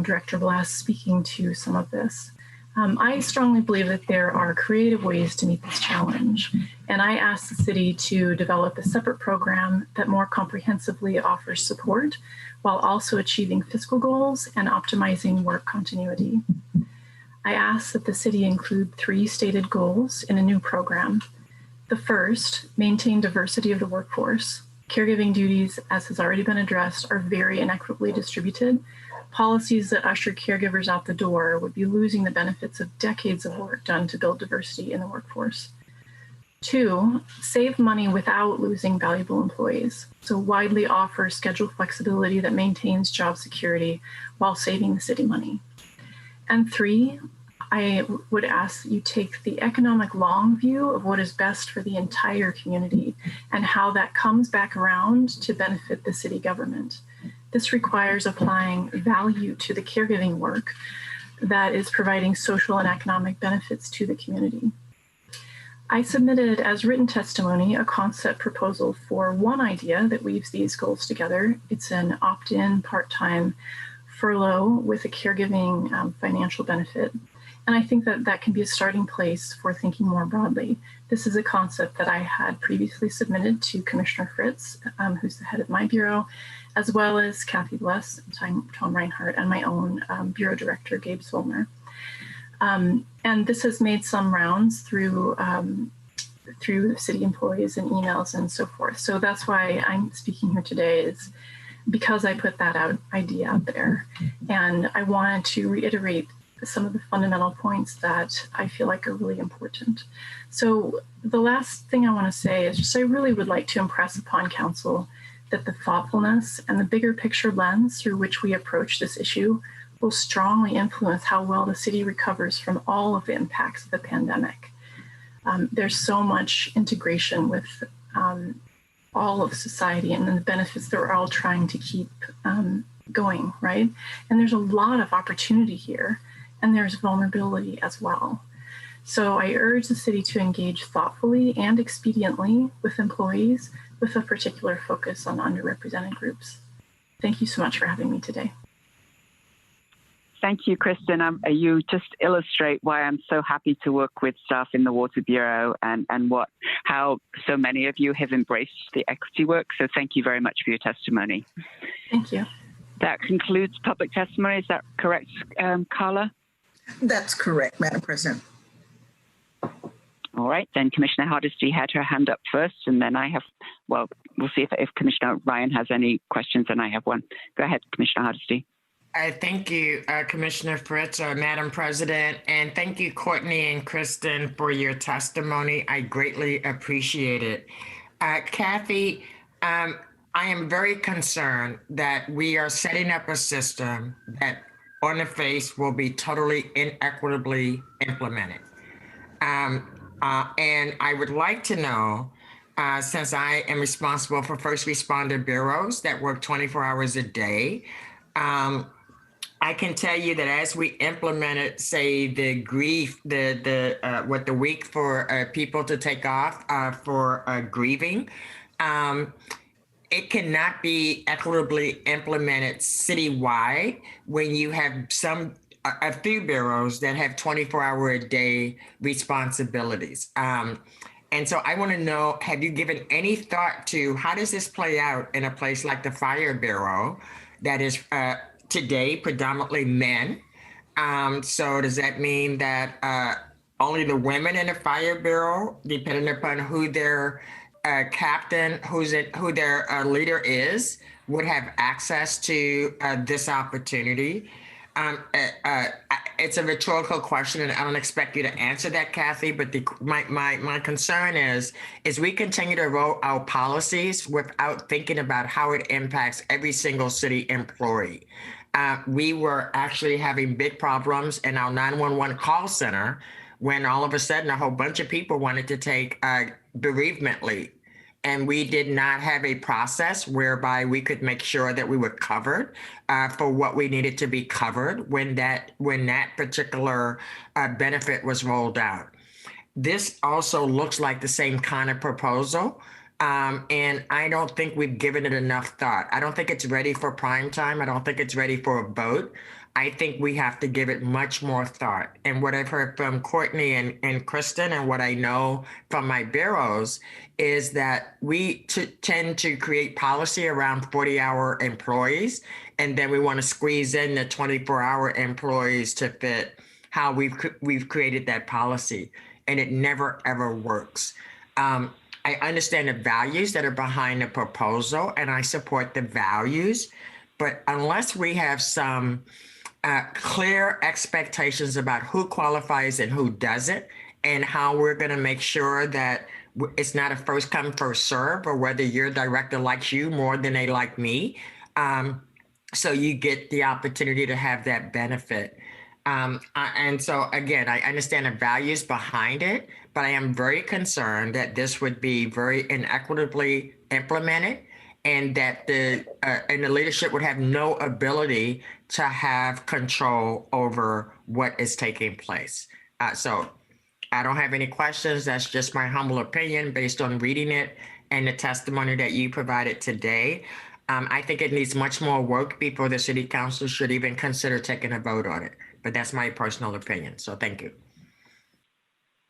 Director Bless speaking to some of this. I strongly believe that there are creative ways to meet this challenge. And I asked the city to develop a separate program that more comprehensively offers support while also achieving fiscal goals and optimizing work continuity. I asked that the city include 3 stated goals in a new program. The first, maintain diversity of the workforce. Caregiving duties, as has already been addressed, are very inequitably distributed. Policies that usher caregivers out the door would be losing the benefits of decades of work done to build diversity in the workforce. 2, save money without losing valuable employees. So widely offer schedule flexibility that maintains job security while saving the city money. And 3, I would ask you take the economic long view of what is best for the entire community and how that comes back around to benefit the city government. This requires applying value to the caregiving work that is providing social and economic benefits to the community. I submitted as written testimony a concept proposal for one idea that weaves these goals together. It's an opt-in part-time furlough with a caregiving financial benefit. And I think that that can be a starting place for thinking more broadly. This is a concept that I had previously submitted to Commissioner Fritz, who's the head of my bureau, as well as Kathy Bless, Tom Reinhardt, and my own bureau director, Gabe Solmer. And this has made some rounds through city employees and emails and so forth. So that's why I'm speaking here today, is because I put that idea out there. And I wanted to reiterate some of the fundamental points that I feel like are really important. So the last thing I want to say is just I really would like to impress upon council that the thoughtfulness and the bigger picture lens through which we approach this issue will strongly influence how well the city recovers from all of the impacts of the pandemic. There's so much integration with all of society and the benefits that we're all trying to keep going, right? And there's a lot of opportunity here, and there's vulnerability as well. So I urge the city to engage thoughtfully and expediently with employees with a particular focus on underrepresented groups. Thank you so much for having me today. Thank you, Kristen. You just illustrate why I'm so happy to work with staff in the Water Bureau and how so many of you have embraced the equity work. So thank you very much for your testimony. Thank you. That concludes public testimony. Is that correct, Carla? That's correct, Madam President. All right, then Commissioner Hardesty had her hand up first, and then I have, well, we'll see if Commissioner Ryan has any questions, and I have one. Go ahead, Commissioner Hardesty. Thank you, Commissioner Fritz, Madam President, and thank you, Courtney and Kristen, for your testimony. I greatly appreciate it. Kathy, I am very concerned that we are setting up a system that on the face will be totally inequitably implemented. And I would like to know, since I am responsible for first responder bureaus that work 24 hours a day, I can tell you that as we implemented, say, the week for people to take off for grieving, it cannot be equitably implemented citywide when you have a few bureaus that have 24-hour-a-day responsibilities. And so I want to know, have you given any thought to how does this play out in a place like the Fire Bureau that is today predominantly men? So does that mean that only the women in the Fire Bureau, depending upon who their captain, who their leader is, would have access to this opportunity? It's a rhetorical question, and I don't expect you to answer that, Kathy, but my concern is we continue to roll out policies without thinking about how it impacts every single city employee. We were actually having big problems in our 911 call center when all of a sudden a whole bunch of people wanted to take bereavement leave. And we did not have a process whereby we could make sure that we were covered for what we needed to be covered when that particular benefit was rolled out. This also looks like the same kind of proposal. And I don't think we've given it enough thought. I don't think it's ready for prime time. I don't think it's ready for a vote. I think we have to give it much more thought. And what I've heard from Courtney and Kristen, and what I know from my bureaus, is that we tend to create policy around 40-hour employees, and then we want to squeeze in the 24-hour employees to fit how we've created that policy, and it never ever works. I understand the values that are behind the proposal, and I support the values, but unless we have some clear expectations about who qualifies and who doesn't, and how we're going to make sure that it's not a first come, first serve, or whether your director likes you more than they like me. So you get the opportunity to have that benefit. And so again, I understand the values behind it, but I am very concerned that this would be very inequitably implemented, and that the leadership would have no ability to have control over what is taking place. So I don't have any questions. That's just my humble opinion based on reading it and the testimony that you provided today. I think it needs much more work before the city council should even consider taking a vote on it. But that's my personal opinion. So thank you.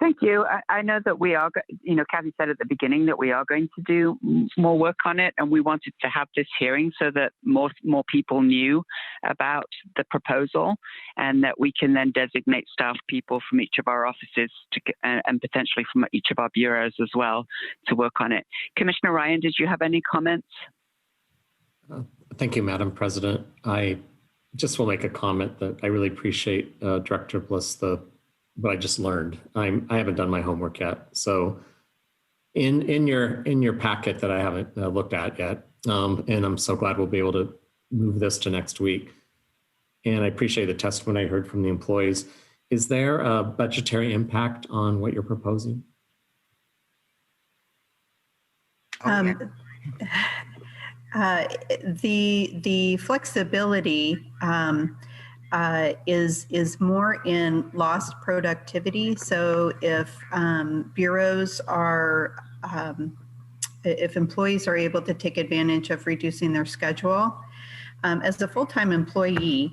Thank you. I know that we are, Kathy said at the beginning that we are going to do more work on it, and we wanted to have this hearing so that more people knew about the proposal, and that we can then designate staff people from each of our offices and potentially from each of our bureaus as well to work on it. Commissioner Ryan, did you have any comments? Thank you, Madam President. I just will make a comment that I really appreciate Director Bliss, what I just learned. I haven't done my homework yet. So in your packet that I haven't looked at yet, and I'm so glad we'll be able to move this to next week. And I appreciate the testimony I heard from the employees. Is there a budgetary impact on what you're proposing? The flexibility is more in lost productivity. So if bureaus are, if employees are able to take advantage of reducing their schedule, as a full-time employee,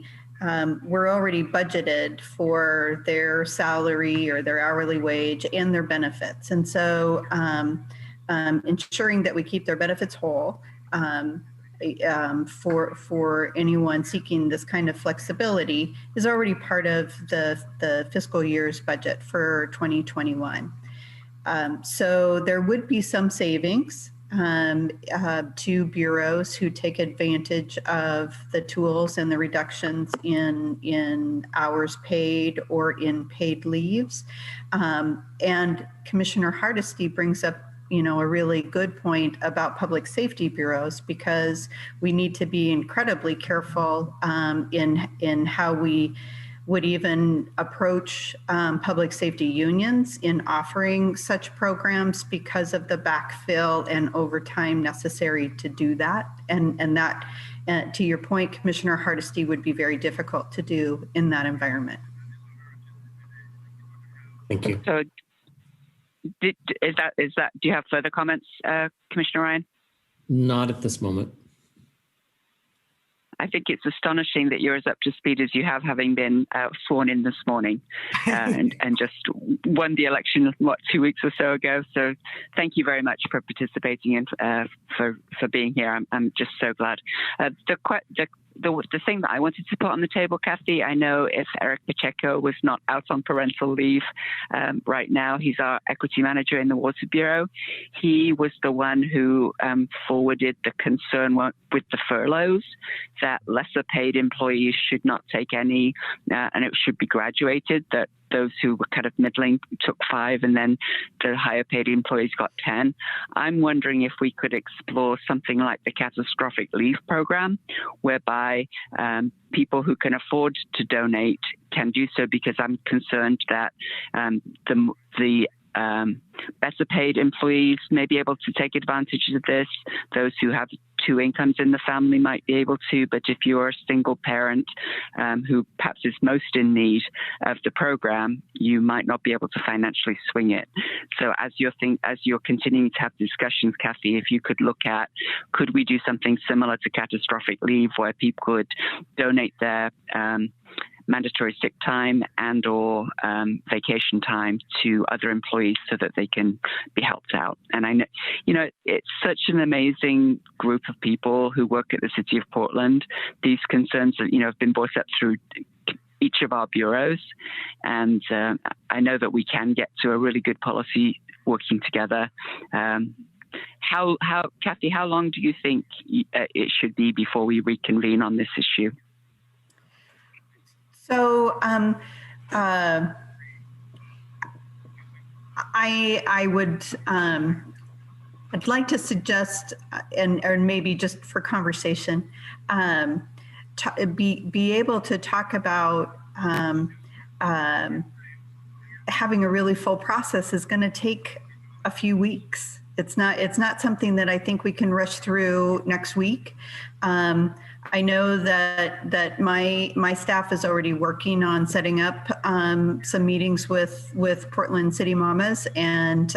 we're already budgeted for their salary or their hourly wage and their benefits. And so ensuring that we keep their benefits whole for anyone seeking this kind of flexibility is already part of the fiscal year's budget for 2021. So there would be some savings to bureaus who take advantage of the tools and the reductions in hours paid or in paid leaves. And Commissioner Hardesty brings up a really good point about public safety bureaus, because we need to be incredibly careful in how we would even approach public safety unions in offering such programs because of the backfill and overtime necessary to do that. And that, to your point, Commissioner Hardesty, would be very difficult to do in that environment. Thank you. So do you have further comments, Commissioner Ryan? Not at this moment. I think it's astonishing that you're as up to speed as you have, having been sworn in this morning and just won the election, 2 weeks or so ago. So thank you very much for participating and for being here. I'm just so glad. The thing that I wanted to put on the table, Kathy, I know if Eric Pacheco was not out on parental leave right now, he's our equity manager in the Water Bureau. He was the one who forwarded the concern with the furloughs, that lesser paid employees should not take any, and it should be graduated, that those who were kind of middling took 5 and then the higher paid employees got 10. I'm wondering if we could explore something like the catastrophic leave program, whereby people who can afford to donate can do so, because I'm concerned that the better paid employees may be able to take advantage of this. Those who have 2 incomes in the family might be able to, but if you're a single parent who perhaps is most in need of the program, you might not be able to financially swing it. So as you're continuing to have discussions, Kathy, if you could look at, could we do something similar to catastrophic leave, where people could donate their mandatory sick time and or vacation time to other employees so that they can be helped out. And I know, it's such an amazing group of people who work at the City of Portland. These concerns, have been voiced up through each of our bureaus. And I know that we can get to a really good policy working together. Kathy, how long do you think it should be before we reconvene on this issue? So I'd like to suggest, or maybe just for conversation, be able to talk about having a really full process is going to take a few weeks. It's not something that I think we can rush through next week. I know that my staff is already working on setting up some meetings with Portland City Mamas and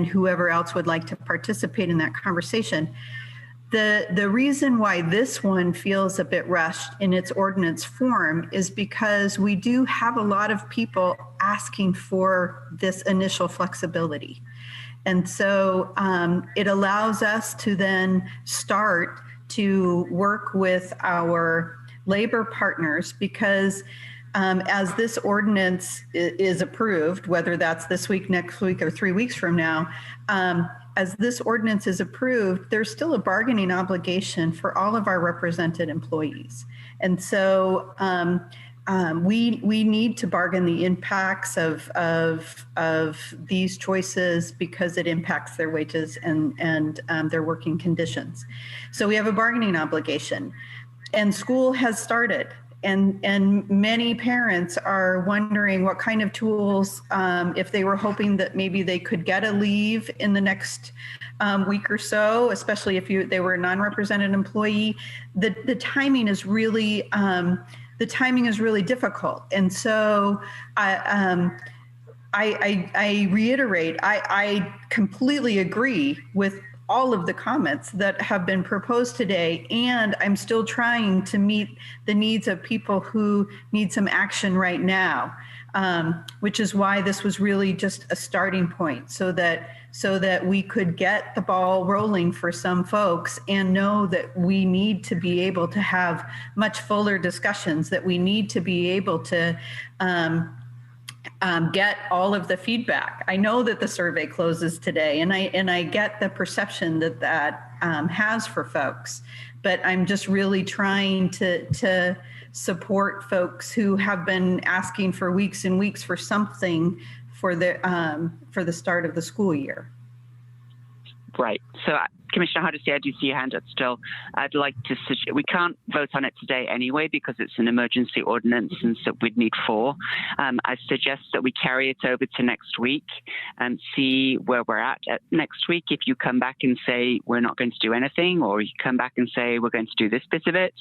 whoever else would like to participate in that conversation. The reason why this one feels a bit rushed in its ordinance form is because we do have a lot of people asking for this initial flexibility. And so it allows us to then start to work with our labor partners, because as this ordinance is approved, whether that's this week, next week, or 3 weeks from now, as this ordinance is approved, there's still a bargaining obligation for all of our represented employees. And so we need to bargain the impacts of these choices, because it impacts their wages and their working conditions. So we have a bargaining obligation, and school has started. And many parents are wondering what kind of tools, if they were hoping that maybe they could get a leave in the next week or so, especially if they were a non-represented employee. The timing is really difficult. And so I reiterate, I completely agree with all of the comments that have been proposed today, and I'm still trying to meet the needs of people who need some action right now, which is why this was really just a starting point, so that we could get the ball rolling for some folks, and know that we need to be able to have much fuller discussions, that we need to be able to get all of the feedback. I know that the survey closes today, and I get the perception that that has for folks, but I'm just really trying to support folks who have been asking for weeks and weeks for something for the start of the school year. Right. So, Commissioner Hardesty, I do see your hand up still. I'd like to suggest, we can't vote on it today anyway because it's an emergency ordinance and so we'd need 4. I suggest that we carry it over to next week and see where we're at next week. If you come back and say we're not going to do anything, or you come back and say we're going to do this bit of it,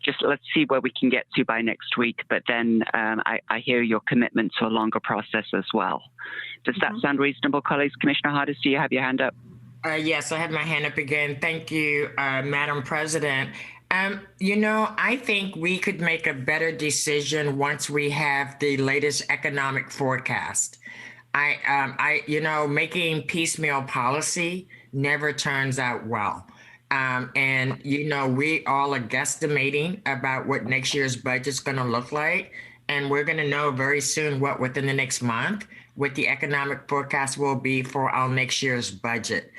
just let's see where we can get to by next week. But then I hear your commitment to a longer process as well. Does that sound reasonable, colleagues? Commissioner Hardesty, you have your hand up. Yes, I have my hand up again. Thank you, Madam President. I think we could make a better decision once we have the latest economic forecast. Making piecemeal policy never turns out well. We all are guesstimating about what next year's budget is going to look like. And we're going to know very soon within the next month, what the economic forecast will be for our next year's budget.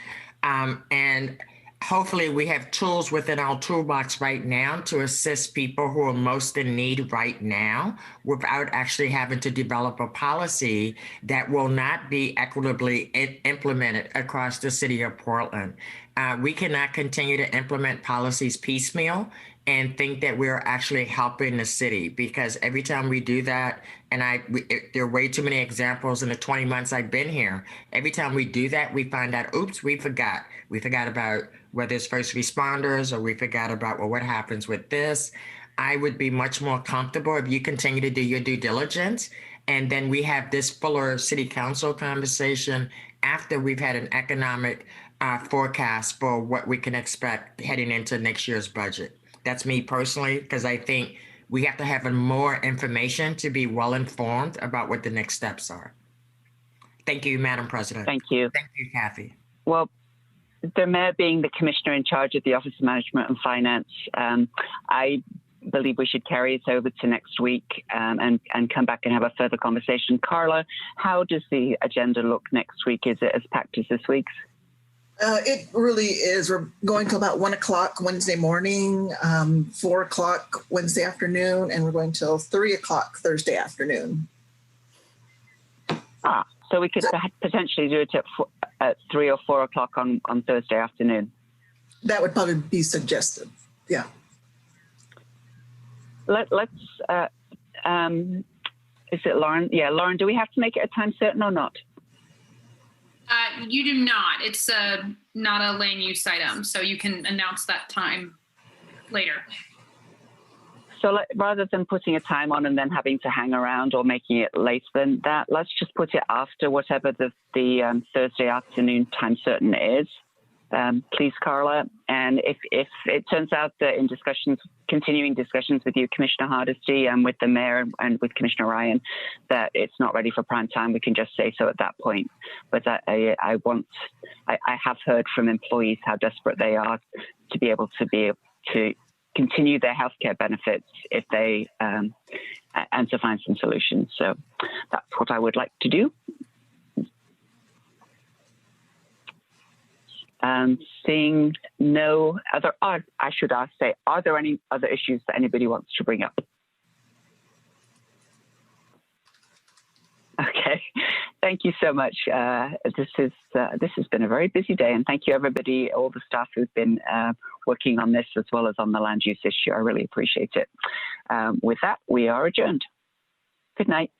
And hopefully we have tools within our toolbox right now to assist people who are most in need right now without actually having to develop a policy that will not be equitably implemented across the city of Portland. We cannot continue to implement policies piecemeal and think that we're actually helping the city, because every time we do that, and there are way too many examples in the 20 months I've been here, every time we do that, we find out, oops, we forgot. We forgot about whether it's first responders, or we forgot about, well, what happens with this? I would be much more comfortable if you continue to do your due diligence, and then we have this fuller city council conversation after we've had an economic forecast for what we can expect heading into next year's budget. That's me personally, because I think we have to have more information to be well informed about what the next steps are. Thank you, Madam President. Thank you. Thank you, Kathy. Well, the mayor being the commissioner in charge of the Office of Management and Finance, I believe we should carry it over to next week and come back and have a further conversation. Carla, how does the agenda look next week? Is it as packed as this week's? It really is. We're going till about 1 o'clock Wednesday morning, 4 o'clock Wednesday afternoon, and we're going till 3 o'clock Thursday afternoon. So we could potentially do it at 3 or 4 o'clock on Thursday afternoon. That would probably be suggested. Yeah. Let's. Is it Lauren? Yeah, Lauren. Do we have to make it a time certain or not? You do not. It's not a land use item, so you can announce that time later. So rather than putting a time on and then having to hang around or making it later than that, let's just put it after whatever the Thursday afternoon time certain is. Please, Carla. And if it turns out that in continuing discussions with you, Commissioner Hardesty, and with the mayor and with Commissioner Ryan, that it's not ready for prime time, we can just say so at that point. But I have heard from employees how desperate they are to be able to continue their healthcare benefits if they and to find some solutions. So that's what I would like to do. Seeing no other, I should say, are there any other issues that anybody wants to bring up? Okay, thank you so much. This has been a very busy day, and thank you everybody, all the staff who've been working on this as well as on the land use issue. I really appreciate it. With that, we are adjourned. Good night.